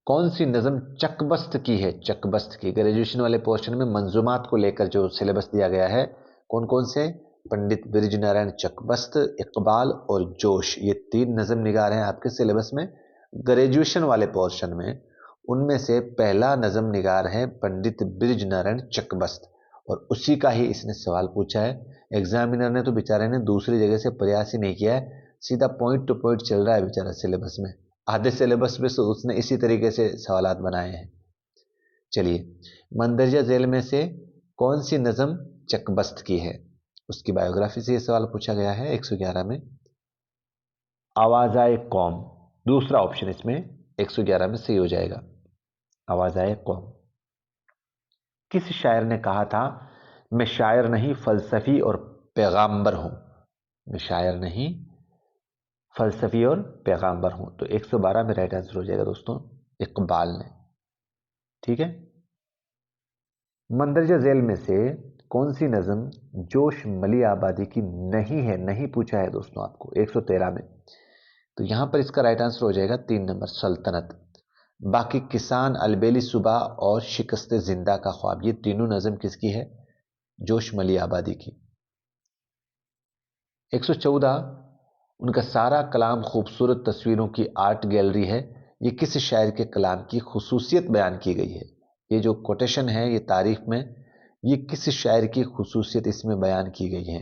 कौन सी नज़म चकबस्त की है? चकबस्त की, ग्रेजुएशन वाले पोर्शन में मंजूमात को लेकर जो सिलेबस दिया गया है, कौन कौन से? पंडित बिरजू नारायण चकबस्त, इकबाल और जोश, ये 3 नज़म निगार हैं आपके सिलेबस में ग्रेजुएशन वाले पोर्शन में। उनमें से पहला नज़म निगार है पंडित बिरजू नारायण चकबस्त, और उसी का ही इसने सवाल पूछा है। एग्जामिनर ने तो बेचारे ने दूसरी जगह से प्रयास ही नहीं किया है, सीधा पॉइंट टू पॉइंट चल रहा है बेचारा सिलेबस में। आधे सिलेबस में से उसने इसी तरीके से सवालात बनाए हैं। चलिए, मंदरजा झेल में से कौन सी नज़म चकबस्त की है? उसकी बायोग्राफी से यह सवाल पूछा गया है 111 में। आवाज़ाए कौम, दूसरा ऑप्शन इसमें 111 में सही हो जाएगा। आवाज़ाए कौम। किस शायर ने कहा था मैं शायर नहीं फलसफी और पैगाम्बर हूं? मैं शायर नहीं फलसफी और पैगाम्बर हूं। तो 112 में राइट आंसर हो जाएगा दोस्तों इकबाल ने। ठीक है, मंदरजा झेल में से कौन सी नज़म जोश मली आबादी की नहीं है? नहीं पूछा है दोस्तों आपको 113 में। तो यहां पर इसका राइट आंसर हो जाएगा 3 नंबर सल्तनत। बाकी किसान, अलबेली सुबह और शिकस्त जिंदा का ख्वाब, ये तीनों नज़म किसकी है? जोश मली आबादी की। 114, उनका सारा कलाम खूबसूरत तस्वीरों की आर्ट गैलरी है, ये किस शायर के कलाम की खुसूसियत बयान की गई है? ये जो कोटेशन है, ये तारीफ में, ये किस शायर की खुसूसियत इसमें बयान की गई है?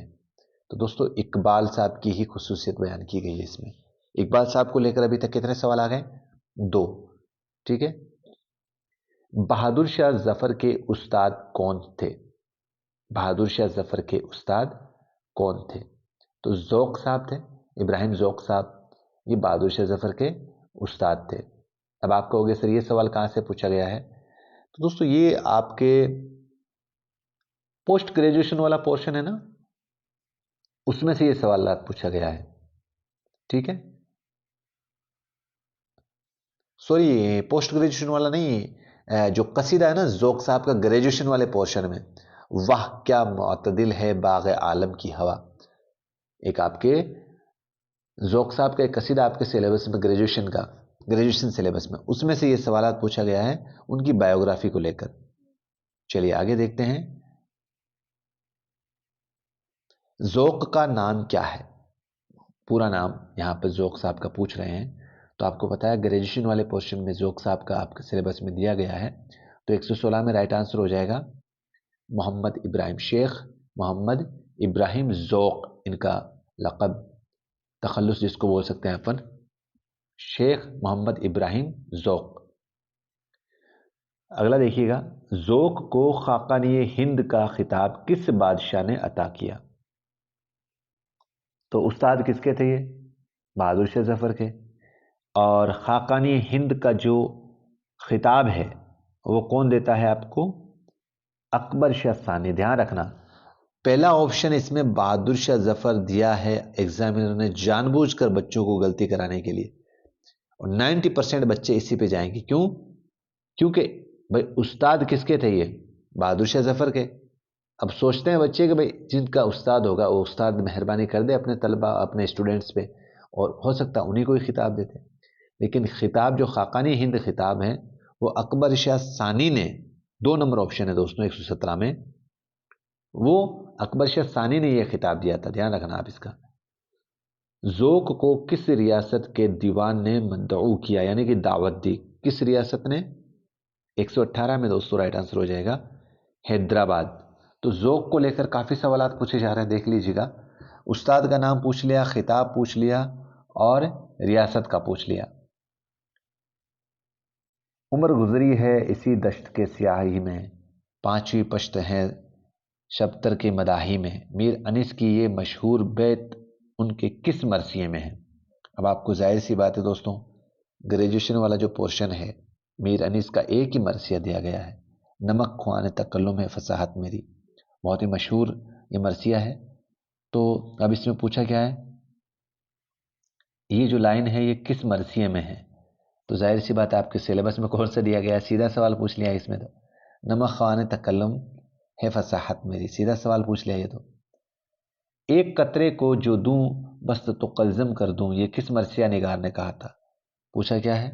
तो दोस्तों इकबाल साहब की ही खुसूसियत बयान की गई है इसमें। इकबाल साहब को लेकर अभी तक कितने सवाल आ गए? 2। ठीक है, बहादुर शाह जफर के उस्ताद कौन थे? बहादुर शाह जफर के उस्ताद कौन थे? तो ज़ौक़ साहब थे, इब्राहिम ज़ौक़ साहब, ये बहादुर शाह जफर के उस्ताद थे। अब आप कहोगे सर ये सवाल कहाँ से पूछा गया है? तो दोस्तों ये आपके पोस्ट ग्रेजुएशन वाला पोर्शन है ना, उसमें से ये सवाल पूछा गया है। ठीक है, सॉरी पोस्ट ग्रेजुएशन वाला नहीं, जो कसीदा है ना ज़ौक़ साहब का ग्रेजुएशन वाले पोर्शन में, वाह क्या मुअतदिल है बाग़ आलम की हवा, एक आपके ज़ौक़ साहब का एक कसीदा आपके सिलेबस में ग्रेजुएशन सिलेबस में, उसमें से ये सवाल पूछा गया है उनकी बायोग्राफी को लेकर। चलिए आगे देखते हैं, ज़ौक़ का नाम क्या है? पूरा नाम यहाँ पर ज़ौक़ साहब का पूछ रहे हैं, तो आपको पता है ग्रेजुएशन वाले पोर्शन में ज़ौक़ साहब का आपके सिलेबस में दिया गया है। तो 116 में राइट आंसर हो जाएगा मोहम्मद इब्राहिम, शेख मोहम्मद इब्राहिम ज़ौक़, इनका लक़ब, तखल्लुस जिसको बोल सकते हैं अपन, शेख मोहम्मद इब्राहिम ज़ौक़। अगला देखिएगा, ज़ौक़ को खाक़ानी हिंद का खिताब किस बादशाह ने अता किया? तो उस्ताद किसके थे ये? बहादुर शाह जफर के। और खाक़ानी हिंद का जो खिताब है वो कौन देता है आपको? अकबर शाह सानी। ध्यान रखना, पहला ऑप्शन इसमें बहादुर शाह जफर दिया है एग्जामिनर ने जानबूझकर बच्चों को गलती कराने के लिए, और 90% बच्चे इसी पे जाएंगे। क्यों? क्योंकि भाई उस्ताद किसके थे ये? बहादुर शाह जफर के। अब सोचते हैं बच्चे कि भाई जिनका उस्ताद होगा वो उस्ताद मेहरबानी कर दे अपने तलबा, अपने स्टूडेंट्स पे, और हो सकता है उन्हीं को ही खिताब देते। लेकिन खिताब जो खाक़ानी हिंद खिताब है वो अकबर शाह सानी ने, 2 नंबर ऑप्शन है दोस्तों 117 में, वो अकबर शाह सानी ने यह खिताब दिया था। ध्यान रखना आप इसका। ज़ोक को किस रियासत के दीवान ने मदऊ किया, यानी कि दावत दी? किस रियासत ने? 118 में दोस्तों राइट आंसर हो जाएगा हैदराबाद। तो ज़ोक को लेकर काफ़ी सवालात पूछे जा रहे हैं, देख लीजिएगा। उस्ताद का नाम पूछ लिया, खिताब पूछ लिया और रियासत का पूछ लिया। उम्र गुजरी है इसी दश्त के स्याही में, पांचवी पश्त है शबतर के मदाही में। मीर अनीस की ये मशहूर बैत उनके किस मरसिए में है? अब आपको जाहिर सी बात है दोस्तों, ग्रेजुएशन वाला जो पोर्शन है, मीर अनीस का एक ही मरसिया दिया गया है, नमक ख्वान तकल्लुम है फसाहत मेरी। बहुत ही मशहूर ये मरसिया है। तो अब इसमें पूछा क्या है, ये जो लाइन है ये किस मरसिए में है? तो जाहिर सी बात है आपके सिलेबस में कौन सा दिया गया है, सीधा सवाल पूछ लिया इसमें। तो नमक ख्वान तकल्लुम है फसाहत मेरी, सीधा सवाल पूछ लिया ये तो। एक कतरे को जो दूं बस तो कल्जम कर दूं, ये किस मरसिया निगार ने कहा था? पूछा क्या है,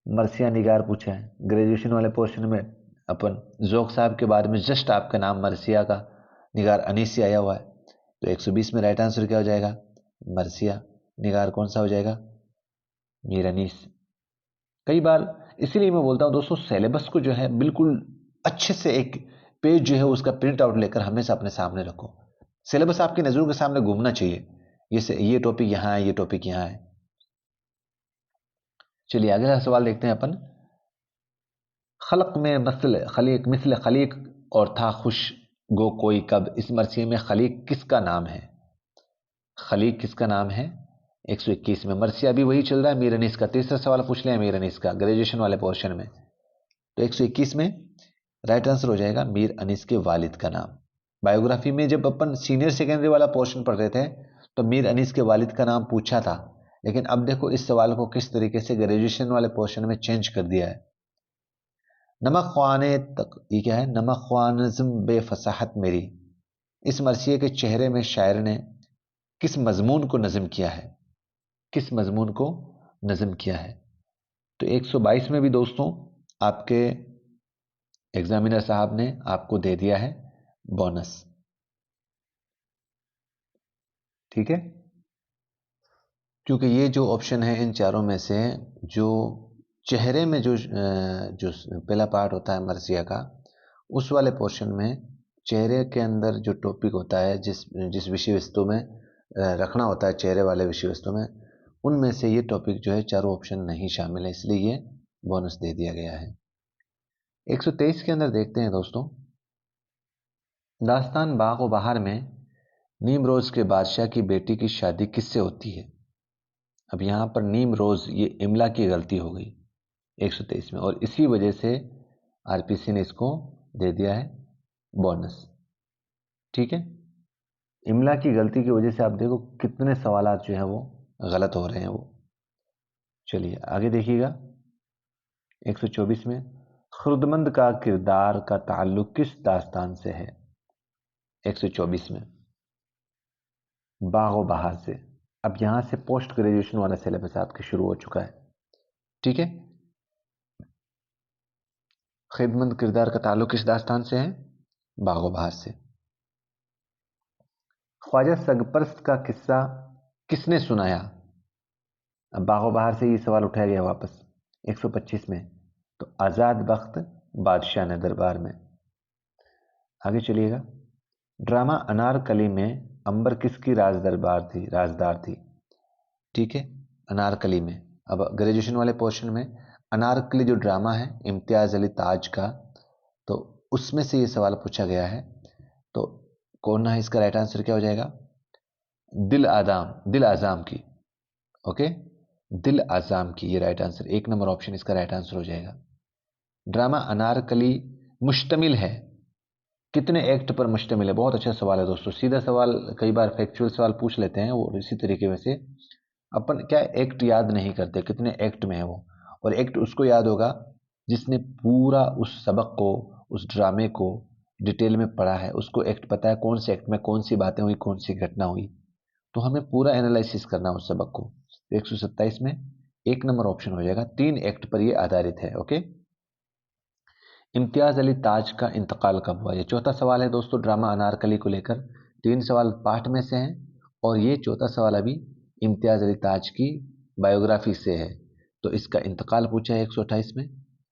मरसिया निगार पूछा है। ग्रेजुएशन वाले पोर्शन में अपन जोक साहब के बारे में जस्ट आपका नाम मरसिया का निगार अनीस से आया हुआ है। तो 120 में राइट आंसर क्या हो जाएगा? मरसिया निगार कौन सा हो जाएगा? मीर अनीस। कई बार इसीलिए मैं बोलता हूँ दोस्तों, सिलेबस को जो है बिल्कुल अच्छे से एक पेज जो है उसका प्रिंट आउट लेकर हमेशा अपने सामने रखो। सिलेबस आपकी नजरों के सामने घूमना चाहिए, ये टॉपिक यहाँ है, ये टॉपिक यहाँ है। चलिए अगला सवाल देखते हैं अपन। खलक में मसल खलीक मिसल खलीक और था खुश गो कोई कब, इस मरसिए में खलीक किसका नाम है? खलीक किसका नाम है? 121 में। मरसिया भी वही चल रहा है, मीर अनीस का। तीसरा सवाल पूछ लिया मीर अनीस का ग्रेजुएशन वाले पोर्शन में। तो 121 में राइट आंसर हो जाएगा मीर अनीस के वालिद का नाम। बायोग्राफी में जब अपन सीनियर सेकेंडरी वाला पोर्शन पढ़ रहे थे तो मीर अनीस के वालिद का नाम पूछा था, लेकिन अब देखो इस सवाल को किस तरीके से ग्रेजुएशन वाले पोर्शन में चेंज कर दिया है। नमक ख्वाने तक, ये क्या है? नमक ख्वानज़्म बेफसाहत मेरी, इस मरसिए के चेहरे में शायर ने किस मजमून को नज़म किया है? किस मजमून को नज़म किया है? तो 122 में भी दोस्तों आपके एग्जामिनर साहब ने आपको दे दिया है बोनस। ठीक है, क्योंकि ये जो ऑप्शन है इन चारों में से जो चेहरे में जो पहला पार्ट होता है मरसिया का, उस वाले पोर्शन में चेहरे के अंदर जो टॉपिक होता है, जिस जिस विषय वस्तु में रखना होता है चेहरे वाले विषय वस्तु में, उनमें से ये टॉपिक जो है चारों ऑप्शन नहीं शामिल है, इसलिए ये बोनस दे दिया गया है। 123 के अंदर देखते हैं दोस्तों, दास्तान बाग व बहार में नीमरोज के बादशाह की बेटी की शादी किससे होती है? अब यहाँ पर नीमरोज ये इमला की गलती हो गई 123 में, और इसी वजह से आरपीसी ने इसको दे दिया है बोनस। ठीक है, इमला की गलती की वजह से आप देखो कितने सवालात जो है वो गलत हो रहे हैं वो। चलिए आगे देखिएगा 124 में, खुर्दमंद का किरदार का ताल्लुक किस दास्तान से है? 124 में बागो बहार से। अब यहां से पोस्ट ग्रेजुएशन वाला सिलेबस आपके शुरू हो चुका है। ठीक है, खिदमत किरदार का ताल्लुक किस दास्तान से है? बागो बहार से। ख्वाजा सरपरस्त का किस्सा किसने सुनाया? अब बागो बहार से ये सवाल उठाया गया वापस 125 में। तो आजाद बख्त बादशाह ने दरबार में। आगे चलिएगा, ड्रामा अनारकली में अंबर किसकी राजदार थी? ठीक है, अनारकली में। अब ग्रेजुएशन वाले पोर्शन में अनारकली जो ड्रामा है इम्तियाज अली ताज का, तो उसमें से ये सवाल पूछा गया है। तो कौन है इसका राइट आंसर क्या हो जाएगा? दिल आजाम की। ओके, दिल आजाम की ये राइट आंसर, 1 नंबर ऑप्शन इसका राइट आंसर हो जाएगा। ड्रामा अनारकली मुश्तमिल है कितने एक्ट पर मुश्तमिल है? बहुत अच्छा सवाल है दोस्तों, सीधा सवाल कई बार फैक्चुअल सवाल पूछ लेते हैं और इसी तरीके में से अपन क्या एक्ट याद नहीं करते कितने एक्ट में है वो। और एक्ट उसको याद होगा जिसने पूरा उस सबक को, उस ड्रामे को डिटेल में पढ़ा है, उसको एक्ट पता है कौन से एक्ट में कौन सी बातें हुई, कौन सी घटना हुई। तो हमें पूरा एनालिसिस करना है उस सबक को। 127 में 1 नंबर ऑप्शन हो जाएगा, 3 एक्ट पर ये आधारित है। ओके, इम्तियाज अली ताज का इंतकाल कब हुआ? ये चौथा सवाल है दोस्तों ड्रामा अनारकली को लेकर। 3 सवाल पाठ में से हैं और ये चौथा सवाल अभी इम्तियाज़ अली ताज की बायोग्राफी से है। तो इसका इंतकाल पूछा है 128 में।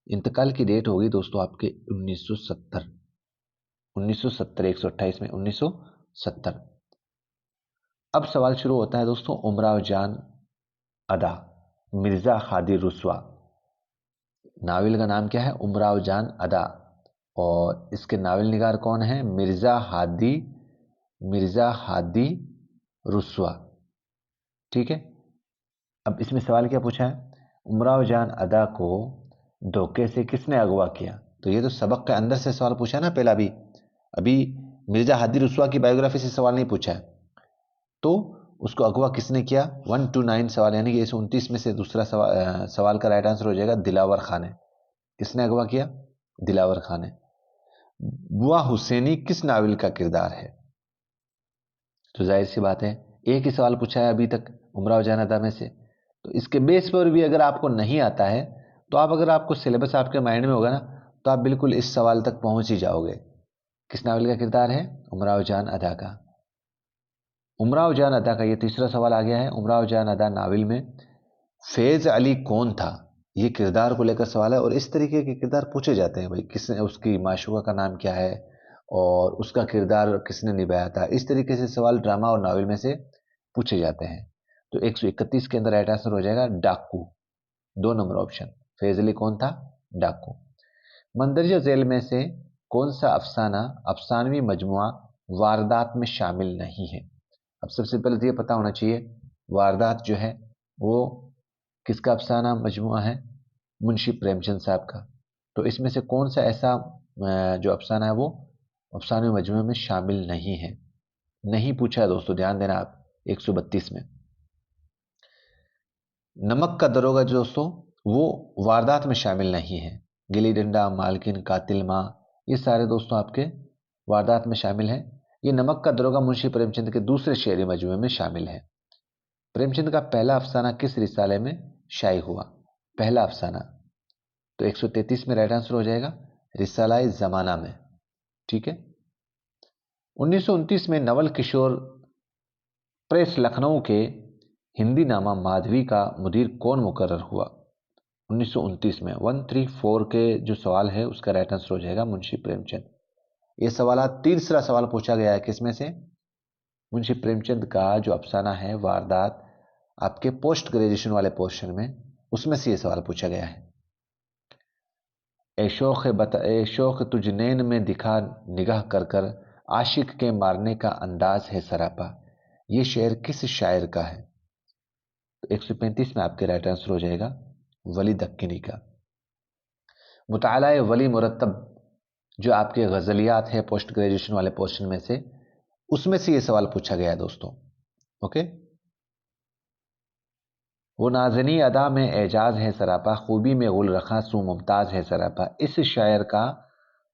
इंतकाल की डेट होगी दोस्तों आपके 1970। 1970, 128 में 1970। अब सवाल शुरू होता है दोस्तों, उमराव जान अदा मिर्ज़ा हादी रुस्वा। नावल का नाम क्या है? उमराव जान अदा। और इसके नावल निगार कौन है? मिर्ज़ा हादी रुस्वा। ठीक है। अब इसमें सवाल क्या पूछा है? उमराव जान अदा को धोखे से किसने अगवा किया? तो ये तो सबक के अंदर से सवाल पूछा है ना पहला भी। अभी मिर्ज़ा हादी रुस्वा की बायोग्राफी से सवाल नहीं पूछा है। तो उसको अगवा किसने किया? 1 to 9 सवाल, यानी कि 129 में से दूसरा सवाल का राइट आंसर हो जाएगा दिलावर खान ने। किसने अगवा किया? दिलावर खान ने। बुआ हुसैनी किस नावल का किरदार है? तो जाहिर सी बात है एक ही सवाल पूछा है अभी तक उमराव जान अदा में से। तो इसके बेस पर भी अगर आपको नहीं आता है तो अगर आपको सिलेबस आपके माइंड में होगा ना, तो आप बिल्कुल इस सवाल तक पहुंच ही जाओगे। किस नावल का किरदार है? उमराव जान अदा का। उमराव जान अदा का ये तीसरा सवाल आ गया है। उमराव जान अदा नावल में फैज़ अली कौन था? ये किरदार को लेकर सवाल है। और इस तरीके के किरदार पूछे जाते हैं भाई, किसने, उसकी माशूका का नाम क्या है और उसका किरदार किसने निभाया था। इस तरीके से सवाल ड्रामा और नावल में से पूछे जाते हैं। तो 131 के अंदर राइट आंसर हो जाएगा डाकू। 2 नंबर ऑप्शन। फैज़ अली कौन था? डाकू। मंदरजा झेल में से कौन सा अफसाना अफसानवी मजमुआ वारदात में शामिल नहीं है? अब सबसे पहले तो ये पता होना चाहिए वारदात जो है वो किसका अफसाना मजमुआ है? मुंशी प्रेमचंद साहब का। तो इसमें से कौन सा ऐसा जो अफसाना है वो अफसाने मजमुए में शामिल नहीं है? नहीं पूछा है दोस्तों, ध्यान देना आप। 132 में नमक का दरोगा जो दोस्तों वो वारदात में शामिल नहीं है। गिली डंडा, मालकिन, कातिल माँ, ये सारे दोस्तों आपके वारदात में शामिल हैं। ये नमक का दरोगा मुंशी प्रेमचंद के दूसरे शेरी मजमूए में शामिल है। प्रेमचंद का पहला अफसाना किस रिसाले में शाये हुआ? पहला अफसाना। तो 133 में राइट आंसर हो जाएगा रिसाला जमाना में। ठीक है। 1929 में नवल किशोर प्रेस लखनऊ के हिंदी नामा माधवी का मुदीर कौन मुकर्रर हुआ? 1929 में 134 के जो सवाल है उसका राइट आंसर हो जाएगा मुंशी प्रेमचंद। ये सवाल तीसरा सवाल पूछा गया है किसमें से? मुंशी प्रेमचंद का जो अफसाना है वारदात आपके पोस्ट ग्रेजुएशन वाले पोर्शन में, उसमें से ये सवाल पूछा गया है। ए शौक तुझनैन में दिखा निगाह कर कर आशिक के मारने का अंदाज है सरापा, ये शेर किस शायर का है? तो 135 में आपके राइट आंसर हो जाएगा वली दक्किनी का। मुतालाए वली मुरत्तब जो आपके गजलियात है पोस्ट ग्रेजुएशन वाले पोर्शन में से, उसमें से ये सवाल पूछा गया है दोस्तों। ओके। वो नाज़नी अदा में एजाज है सरापा, खूबी में गुल रखा सू मुमताज है सरापा, इस शायर का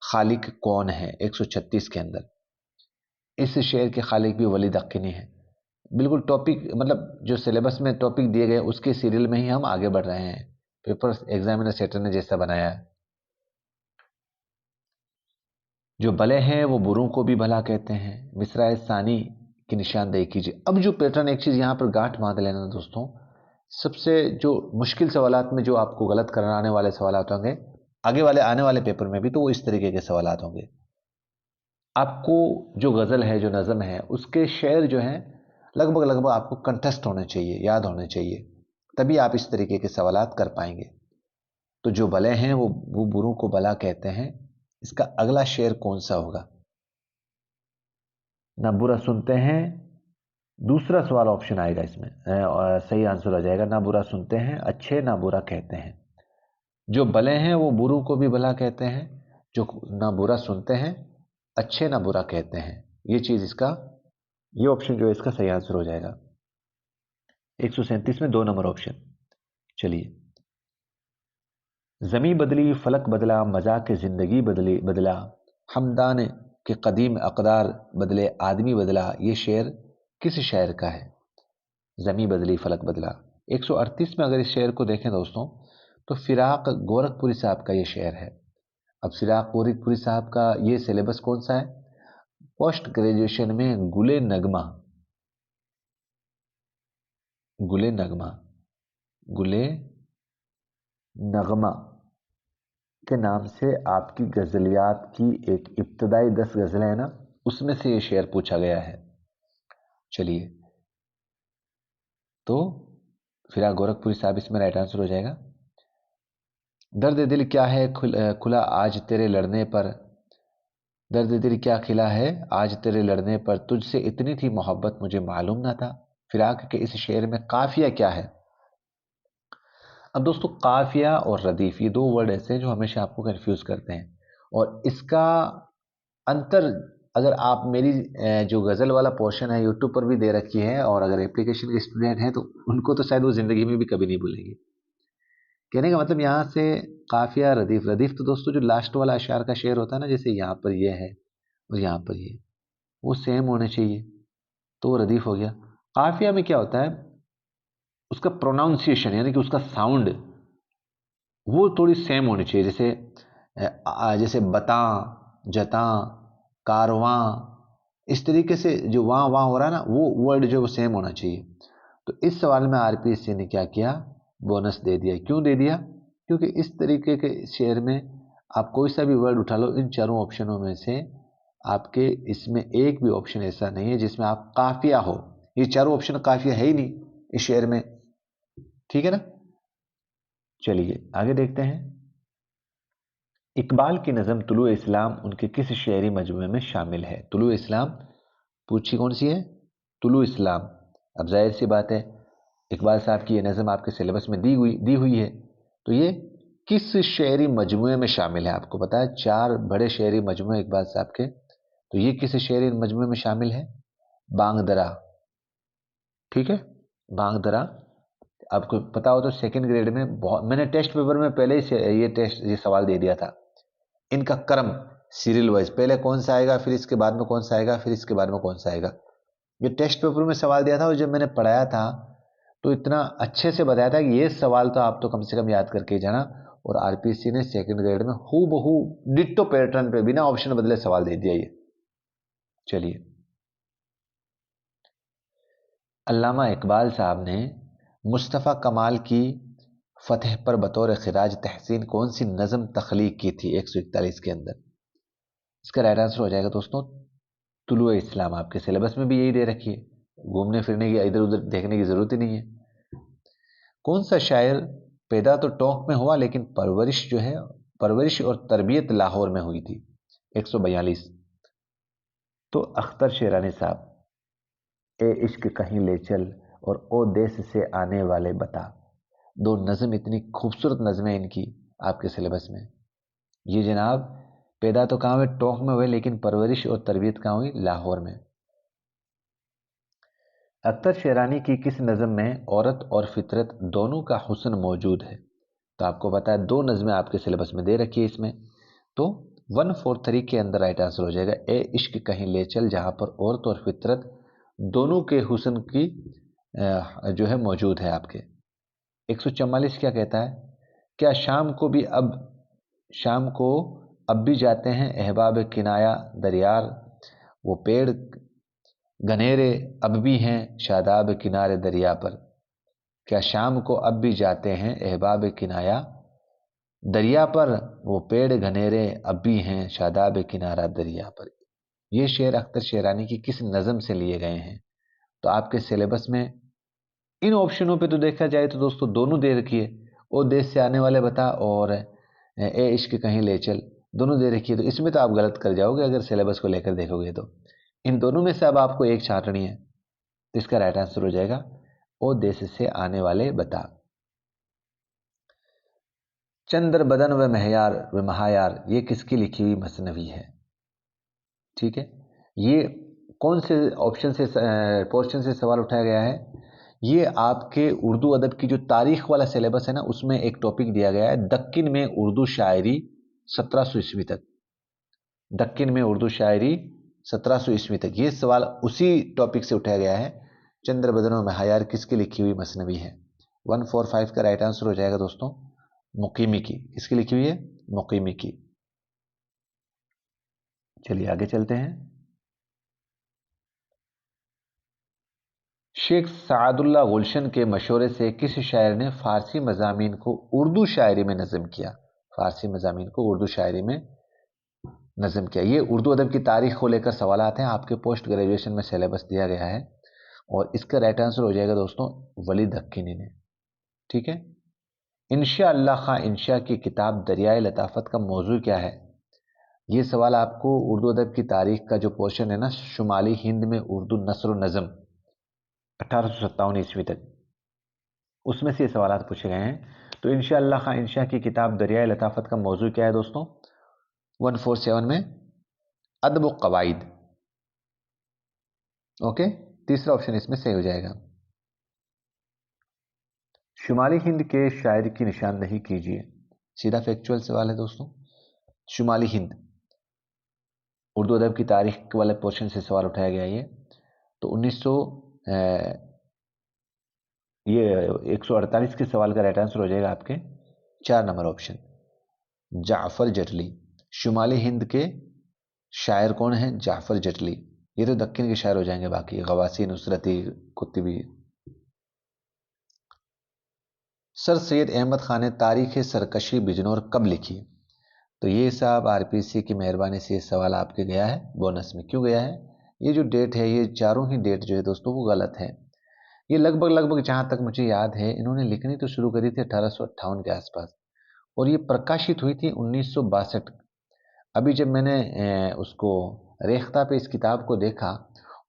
खालिक कौन है? 136 के अंदर इस शेर के खालिक भी वली दक्किनी है। बिल्कुल टॉपिक, मतलब जो सिलेबस में टॉपिक दिए गए उसके सीरियल में ही हम आगे बढ़ रहे हैं। पेपर एग्जामिनर सेटर ने जैसा बनाया है। जो भले हैं वो बुरों को भी भला कहते हैं, मिसरा सानी की निशानदेही कीजिए। अब जो पैटर्न, एक चीज़ यहाँ पर गांठ बांध लेना दोस्तों, सबसे जो मुश्किल सवालात में जो आपको गलत कराने वाले सवालात होंगे आगे वाले आने वाले पेपर में भी, तो वो इस तरीके के सवालात होंगे। आपको जो गज़ल है, जो नज़म है, उसके शेर जो हैं लगभग लगभग आपको कंठस्थ होने चाहिए, याद होने चाहिए, तभी आप इस तरीके के सवालात कर पाएंगे। तो जो भले हैं वो बुरों को भला कहते हैं, इसका अगला शेर कौन सा होगा? ना बुरा सुनते हैं, दूसरा सवाल ऑप्शन आएगा इसमें, और सही आंसर हो जाएगा ना बुरा सुनते हैं, अच्छे ना बुरा कहते हैं। जो भले हैं वो बुरों को भी भला कहते हैं, जो ना बुरा सुनते हैं, अच्छे ना बुरा कहते हैं। ये चीज इसका, ये ऑप्शन जो है इसका सही आंसर हो जाएगा। 137 में 2 नंबर ऑप्शन। चलिए। जमी बदली फलक बदला, मजा के जिंदगी बदली बदला, हमदान के कदीम अकदार बदले, आदमी बदला, ये शेर किस शायर का है? जमी बदली फलक बदला। 138 में अगर इस शेर को देखें दोस्तों, तो फिराक गोरखपुरी साहब का ये शेर है। अब फिराक गोरखपुरी साहब का ये सिलेबस कौन सा है? पोस्ट ग्रेजुएशन में गुले नगमा, गुले नगमा, गुले नगमा के नाम से आपकी गजलियात की एक इब्तदाई 10 गजलें हैं ना, उसमें से ये शेर पूछा गया है। चलिए, तो फिरा गोरखपुरी साहब इसमें राइट आंसर हो जाएगा। दर्द दिल क्या है खुला आज तेरे लड़ने पर, दर्द दिल क्या खिला है आज तेरे लड़ने पर, तुझसे इतनी थी मोहब्बत मुझे मालूम ना था। फिराक के इस शेर में काफिया क्या है? अब दोस्तों, काफिया और रदीफ ये दो वर्ड ऐसे हैं जो हमेशा आपको कंफ्यूज करते हैं, और इसका अंतर अगर आप मेरी जो गज़ल वाला पोर्शन है यूट्यूब पर भी दे रखी है, और अगर एप्लीकेशन के स्टूडेंट हैं तो उनको तो शायद वो ज़िंदगी में भी कभी नहीं भूलेंगे। कहने का मतलब यहाँ से काफिया रदीफ, रदीफ तो दोस्तों जो लास्ट वाला अशार का शेर होता है ना, जैसे यहाँ पर ये है और यहाँ पर ये, वो सेम होने चाहिए, तो वो रदीफ हो गया। काफिया में क्या होता है, उसका प्रोनाउंसिएशन यानी कि उसका साउंड वो थोड़ी सेम होनी चाहिए, जैसे जैसे बता, जता, कारवां, इस तरीके से जो वहाँ वहाँ हो रहा है ना, वो वर्ड जो वो सेम होना चाहिए। तो इस सवाल में आरपीएससी ने क्या किया, बोनस दे दिया। क्यों दे दिया? क्योंकि इस तरीके के शेर में आप कोई सा भी वर्ड उठा लो, इन चारों ऑप्शनों में से आपके इसमें एक भी ऑप्शन ऐसा नहीं है जिसमें आप काफिया हो। ये चारों ऑप्शन काफिया है ही नहीं इस शेर में, ठीक है ना। चलिए आगे देखते हैं। इकबाल की नज़म तुलु इस्लाम उनके किस शेरी मजमूए में शामिल है? तुलु इस्लाम पूछी कौन सी है? तुलु इस्लाम। अब जाहिर सी बात है, इकबाल साहब की ये नज़म आपके सिलेबस में दी हुई है, तो ये किस शेरी मजमूए में शामिल है? आपको पता है 4 बड़े शेरी मजमूए इकबाल साहब के, तो ये किस शेरी मजमूए में शामिल है? बांग दरा, ठीक है, बांग दरा। आपको पता हो तो सेकंड ग्रेड में बहुत, मैंने टेस्ट पेपर में पहले ही ये सवाल दे दिया था। इनका क्रम सीरियल वाइज, पहले कौन सा आएगा, फिर इसके बाद में कौन सा आएगा, फिर इसके बाद में कौन सा आएगा, ये टेस्ट पेपर में सवाल दिया था। और जब मैंने पढ़ाया था तो इतना अच्छे से बताया था कि ये सवाल तो आप तो कम से कम याद करके जाना। और आरपीसी ने सेकंड ग्रेड में हु बहू डिट्टो पैटर्न पे बिना ऑप्शन बदले सवाल दे दिया ये। चलिए, अल्लामा इकबाल साहब ने मुस्तफ़ा कमाल की फतह पर बतौर खिराज तहसीन कौन सी नज़म तख्लीक की थी 141 के अंदर? इसका राइट आंसर हो जाएगा दोस्तों तुलुए इस्लाम। आपके सिलेबस में भी यही दे रखी है, घूमने फिरने की इधर उधर देखने की जरूरत ही नहीं है। कौन सा शायर पैदा तो टोंक में हुआ लेकिन परवरिश जो है, परवरिश और तरबियत लाहौर में हुई थी? 142। तो अख्तर शेरानी साहब, ए इश्क कहीं ले चल और ओ देश से आने वाले बता, दो नज़म इतनी खूबसूरत नज़में इनकी आपके सिलेबस में। ये जनाब पैदा तो कहाँ हुए, टोंक में हुए, लेकिन परवरिश और तरबियत कहाँ हुई? लाहौर में। अख्तर शेरानी की किस नज़म में औरत और फितरत दोनों का हुस्न मौजूद है? तो आपको पता है 2 नज़में आपके सिलेबस में दे रखी है इसमें, तो 143 के अंदर राइट आंसर हो जाएगा ए इश्क कहीं ले चल, जहां पर औरत और फितरत दोनों के हुस्न की जो है मौजूद है आपके। 144 क्या कहता है? क्या शाम को अब भी जाते हैं अहबाब किनाया दरियार, वो पेड़ घनेरे अब भी हैं शादाब किनारे दरिया पर। क्या शाम को अब भी जाते हैं अहबाब किनाया दरिया पर, वो पेड़ घनेरे अब भी हैं शादाब किनारा दरिया पर। ये शेर अख्तर शेरानी की किस नज़म से लिए गए हैं? तो आपके सिलेबस में इन ऑप्शनों पे तो देखा जाए तो दोस्तों दोनों दे रखी है, ओ देश से आने वाले बता और ए इश्क कहीं ले चल, दोनों दे रखी है। तो इसमें तो आप गलत कर जाओगे अगर सिलेबस को लेकर देखोगे तो। इन दोनों में से अब आपको एक छांटनी है, तो इसका राइट आंसर हो जाएगा ओ देश से आने वाले बता। चंद्र बदन व महयार व महायार, ये किसकी लिखी हुई मसनवी है? ठीक है, ये कौन से ऑप्शन से पोर्शन से सवाल उठाया गया है? ये आपके उर्दू अदब की जो तारीख वाला सिलेबस है ना, उसमें एक टॉपिक दिया गया है, दक्कन में उर्दू शायरी 1700 ईस्वी तक। दक्कन में उर्दू शायरी 1700 ईस्वी तक, ये सवाल उसी टॉपिक से उठाया गया है। चंद्र बदनों में हयार किसकी लिखी हुई मसनवी है? 145 का राइट आंसर हो जाएगा दोस्तों मुकीमी की। किसकी लिखी हुई है? मुकीमी की। चलिए आगे चलते हैं। शेख सादुल्ला गुलशन के मशवरे से किस शायर ने फारसी मज़ामीन को उर्दू शायरी में नज़म किया? फारसी मज़ामीन को उर्दू शायरी में नज़म किया। ये उर्दू अदब की तारीख को लेकर सवालात हैं, आपके पोस्ट ग्रेजुएशन में सिलेबस दिया गया है और इसका राइट आंसर हो जाएगा दोस्तों वलीद हक्किनी ने। ठीक है। इंशा अल्लाह खां इंशा की किताब दरियाए लताफत का मौजू क्या है? ये सवाल आपको उर्दू अदब की तारीख का जो पोर्शन है ना, शुमाली हिंद में उर्दू नस्र नज़म 1857 ईस्वी तक, उसमें से ये सवाल पूछे गए हैं। तो इंशा अल्लाह खां इंशा की किताब दरियाए लताफत का मौजू क्या है दोस्तों? 147 में अदब व कवाइद। ओके, तीसरा ऑप्शन इसमें सही हो जाएगा। शुमाली हिंद के शायर की निशानदेही कीजिए। सीधा फैक्चुअल सवाल है दोस्तों। शुमाली हिंद उर्दू अदब की तारीख वाले पोर्शन से सवाल उठाया गया ये। तो 1900 ये 148 के सवाल का राइट आंसर हो जाएगा आपके 4 नंबर ऑप्शन, जाफर जटली। शुमाली हिंद के शायर कौन है? जाफर जटली। ये तो दक्कन के शायर हो जाएंगे, बाकी गवासी, नुसरती, कुतुबी। सर सैयद अहमद खान ने तारीख सरकशी बिजनौर कब लिखी? तो ये साहब आरपीसी की मेहरबानी से ये सवाल आपके गया है बोनस में। क्यों गया है? ये जो डेट है, ये चारों ही डेट जो है दोस्तों वो गलत है। ये लगभग लगभग जहां तक मुझे याद है इन्होंने लिखनी तो शुरू करी थी 1858 के आसपास और ये प्रकाशित हुई थी 1962। अभी जब मैंने उसको रेख्ता पे इस किताब को देखा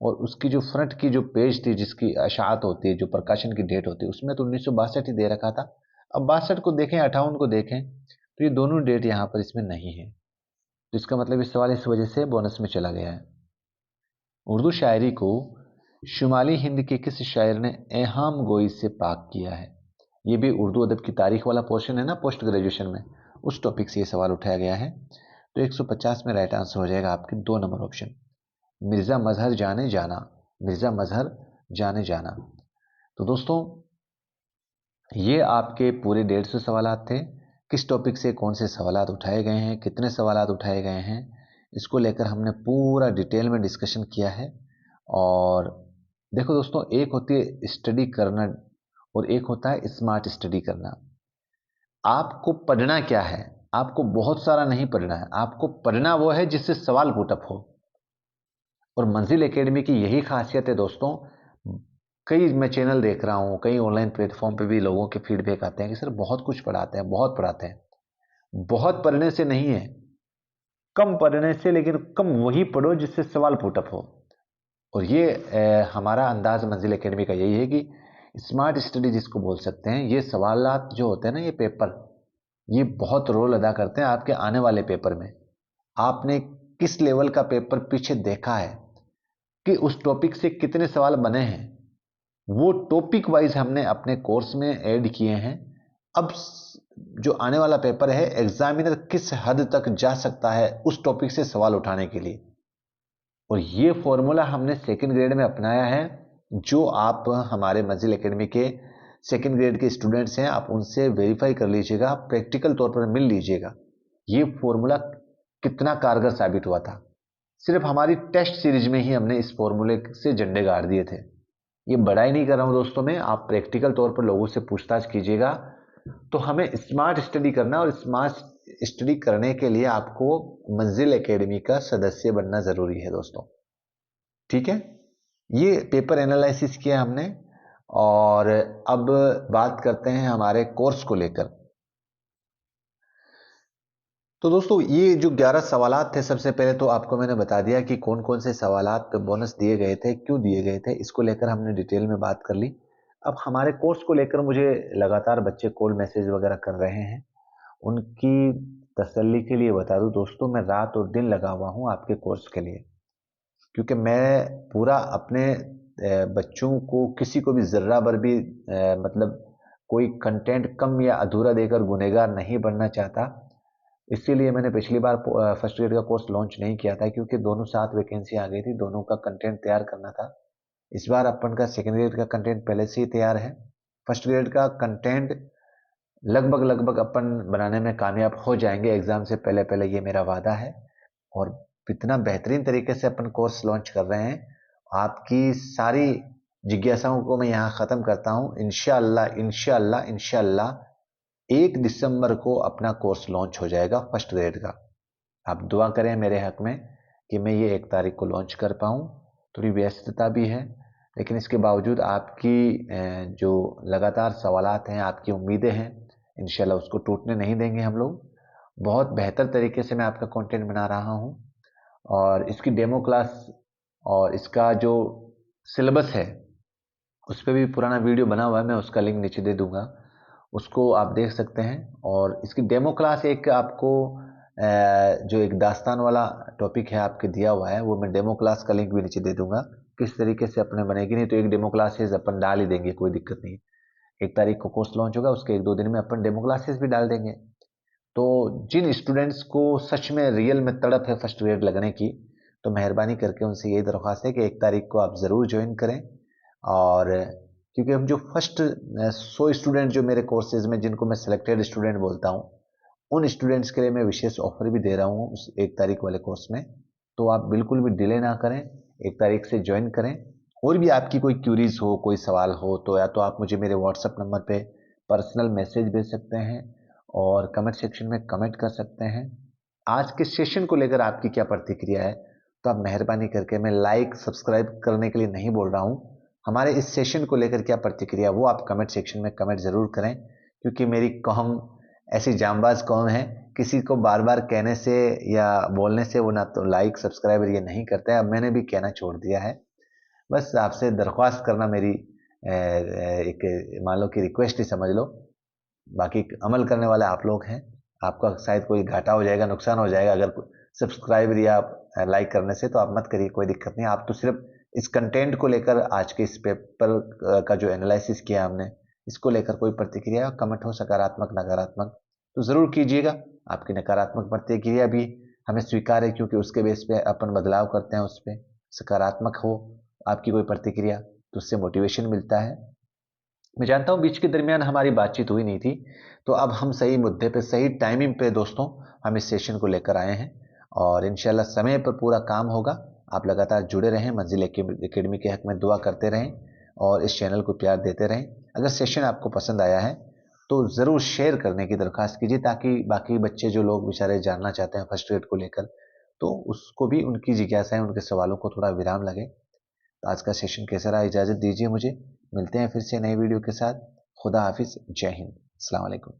और उसकी जो फ्रंट की जो पेज थी जिसकी अशात होती है, जो प्रकाशन की डेट होती है, उसमें तो 1962 ही दे रखा था। अब 62 को देखें 58 को देखें तो ये दोनों डेट यहाँ पर इसमें नहीं है। तो इसका मतलब इस सवाल इस वजह से बोनस में चला गया है। उर्दू शायरी को शुमाली हिंद के किस शायर ने एहाम गोई से पाक किया है? ये भी उर्दू अदब की तारीख वाला पोर्शन है ना पोस्ट ग्रेजुएशन में, उस टॉपिक से ये सवाल उठाया गया है। तो 150 में राइट आंसर हो जाएगा आपके 2 नंबर ऑप्शन, मिर्ज़ा मजहर जाने जाना। मिर्ज़ा मजहर जाने जाना। तो दोस्तों ये आपके पूरे 150 सवालात थे। किस टॉपिक से कौन से सवालात उठाए गए हैं, कितने सवालात उठाए गए हैं, इसको लेकर हमने पूरा डिटेल में डिस्कशन किया है। और देखो दोस्तों, एक होती है स्टडी करना और एक होता है स्मार्ट स्टडी करना। आपको पढ़ना क्या है? आपको बहुत सारा नहीं पढ़ना है, आपको पढ़ना वो है जिससे सवाल पुटअप हो। और मंजिल एकेडमी की यही खासियत है दोस्तों। कई मैं चैनल देख रहा हूँ, कई ऑनलाइन प्लेटफॉर्म पे भी लोगों के फीडबैक आते हैं कि सर बहुत कुछ पढ़ाते हैं, बहुत पढ़ाते हैं। बहुत पढ़ने से नहीं है, कम पढ़ने से, लेकिन कम वही पढ़ो जिससे सवाल पुटअप हो। और ये हमारा अंदाज मंजिल एकेडमी का यही है कि स्मार्ट स्टडी जिसको बोल सकते हैं, ये सवालात जो होते हैं ना, ये पेपर, ये बहुत रोल अदा करते हैं आपके आने वाले पेपर में। आपने किस लेवल का पेपर पीछे देखा है कि उस टॉपिक से कितने सवाल बने हैं, वो टॉपिक वाइज हमने अपने कोर्स में ऐड किए हैं। अब जो आने वाला पेपर है, एग्जामिनर किस हद तक जा सकता है उस टॉपिक से सवाल उठाने के लिए, और ये फॉर्मूला हमने सेकंड ग्रेड में अपनाया है। जो आप हमारे मंजिल एकेडमी के सेकंड ग्रेड के स्टूडेंट्स हैं, आप उनसे वेरीफाई कर लीजिएगा, प्रैक्टिकल तौर पर मिल लीजिएगा ये फॉर्मूला कितना कारगर साबित हुआ था। सिर्फ हमारी टेस्ट सीरीज में ही हमने इस फॉर्मूले से झंडे गाड़ दिए थे। ये बड़ाई नहीं कर रहा हूं दोस्तों मैं, आप प्रैक्टिकल तौर पर लोगों से पूछताछ कीजिएगा। तो हमें स्मार्ट स्टडी करना, और स्मार्ट स्टडी करने के लिए आपको मंजिल एकेडमी का सदस्य बनना जरूरी है दोस्तों। ठीक है, ये पेपर एनालिसिस किया हमने। और अब बात करते हैं हमारे कोर्स को लेकर। तो दोस्तों ये जो 11 सवालात थे, सबसे पहले तो आपको मैंने बता दिया कि कौन कौन से सवालात पे बोनस दिए गए थे, क्यों दिए गए थे, इसको लेकर हमने डिटेल में बात कर ली। अब हमारे कोर्स को लेकर मुझे लगातार बच्चे कॉल मैसेज वगैरह कर रहे हैं। उनकी तसल्ली के लिए बता दूं दोस्तों, मैं रात और दिन लगा हुआ हूं आपके कोर्स के लिए, क्योंकि मैं पूरा अपने बच्चों को किसी को भी जर्रा भर भी मतलब कोई कंटेंट कम या अधूरा देकर गुनहगार नहीं बनना चाहता। इसीलिए मैंने पिछली बार फर्स्ट ग्रेड का कोर्स लॉन्च नहीं किया था, क्योंकि दोनों साथ वैकेंसी आ गई थी, दोनों का कंटेंट तैयार करना था। इस बार अपन का सेकेंड ग्रेड का कंटेंट पहले से ही तैयार है। फर्स्ट ग्रेड का कंटेंट लगभग लगभग अपन बनाने में कामयाब हो जाएंगे एग्जाम से पहले पहले, ये मेरा वादा है। और इतना बेहतरीन तरीके से अपन कोर्स लॉन्च कर रहे हैं, आपकी सारी जिज्ञासाओं को मैं यहाँ ख़त्म करता हूँ। इंशाअल्लाह 1 दिसंबर को अपना कोर्स लॉन्च हो जाएगा फर्स्ट ग्रेड का। आप दुआ करें मेरे हक में कि मैं ये 1 तारीख को लॉन्च कर पाऊँ। थोड़ी व्यस्तता भी है, लेकिन इसके बावजूद आपकी जो लगातार सवालात हैं, आपकी उम्मीदें हैं, इंशाल्लाह उसको टूटने नहीं देंगे हम लोग। बहुत बेहतर तरीके से मैं आपका कंटेंट बना रहा हूँ और इसकी डेमो क्लास और इसका जो सिलेबस है उस पे भी पुराना वीडियो बना हुआ है, मैं उसका लिंक नीचे दे दूंगा, उसको आप देख सकते हैं। और इसकी डेमो क्लास एक आपको जो एक दास्तान वाला टॉपिक है आपके दिया हुआ है, वो मैं डेमो क्लास का लिंक भी नीचे दे दूंगा किस तरीके से अपने बनेगी। नहीं तो एक डेमो क्लासेस अपन डाल ही देंगे, कोई दिक्कत नहीं। 1 तारीख को कोर्स लॉन्च होगा, उसके 1-2 दिन में अपन डेमो क्लासेस भी डाल देंगे। तो जिन स्टूडेंट्स को सच में रियल में तड़प है फर्स्ट ग्रेड लगने की, तो मेहरबानी करके उनसे यही दरख्वास्त है कि 1 तारीख को आप ज़रूर ज्वाइन करें। और क्योंकि हम जो फर्स्ट 100 स्टूडेंट जो मेरे कोर्सेज में, जिनको मैं सिलेक्टेड स्टूडेंट बोलता हूँ, उन स्टूडेंट्स के लिए मैं विशेष ऑफर भी दे रहा हूँ उस 1 तारीख वाले कोर्स में। तो आप बिल्कुल भी डिले ना करें, 1 तारीख से ज्वाइन करें। और भी आपकी कोई क्यूरीज हो, कोई सवाल हो, तो या तो आप मुझे मेरे व्हाट्सएप नंबर पे पर्सनल मैसेज भेज सकते हैं और कमेंट सेक्शन में कमेंट कर सकते हैं। आज के सेशन को लेकर आपकी क्या प्रतिक्रिया है, तो आप मेहरबानी करके, मैं लाइक सब्सक्राइब करने के लिए नहीं बोल रहा हूँ, हमारे इस सेशन को लेकर क्या प्रतिक्रिया वो आप कमेंट सेक्शन में कमेंट ज़रूर करें। क्योंकि मेरी कौम ऐसी जांबाज कौम है, किसी को बार बार कहने से या बोलने से वो ना तो लाइक सब्सक्राइब ये नहीं करता है। अब मैंने भी कहना छोड़ दिया है। बस आपसे दरख्वास्त करना मेरी एक मान लो कि रिक्वेस्ट ही समझ लो। बाकी अमल करने वाले आप लोग हैं। आपका शायद कोई घाटा हो जाएगा, नुकसान हो जाएगा अगर सब्सक्राइब या लाइक करने से, तो आप मत करिए, कोई दिक्कत नहीं। आप तो सिर्फ इस कंटेंट को लेकर, आज के इस पेपर का जो एनालिसिस किया हमने, इसको लेकर कोई प्रतिक्रिया कमेंट हो, सकारात्मक नकारात्मक, तो ज़रूर कीजिएगा। आपकी नकारात्मक प्रतिक्रिया भी हमें स्वीकार है, क्योंकि उसके बेस पे अपन बदलाव करते हैं। उस पर सकारात्मक हो आपकी कोई प्रतिक्रिया तो उससे मोटिवेशन मिलता है। मैं जानता हूँ बीच के दरमियान हमारी बातचीत हुई नहीं थी, तो अब हम सही मुद्दे पे, सही टाइमिंग पे दोस्तों हम इस सेशन को लेकर आए हैं और इंशाल्लाह समय पर पूरा काम होगा। आप लगातार जुड़े रहें, मंजिल एकेडमी के हक में दुआ करते रहें और इस चैनल को प्यार देते रहें। अगर सेशन आपको पसंद आया है तो ज़रूर शेयर करने की दरख्वास्त कीजिए, ताकि बाकी बच्चे जो लोग बेचारे जानना चाहते हैं फर्स्ट ग्रेड को लेकर, तो उसको भी उनकी जिज्ञासाएं, उनके सवालों को थोड़ा विराम लगे। तो आज का सेशन कैसा रहा, इजाज़त दीजिए मुझे। मिलते हैं फिर से नए वीडियो के साथ। खुदा हाफिज़, जय हिंद, अस्सलाम वालेकुम।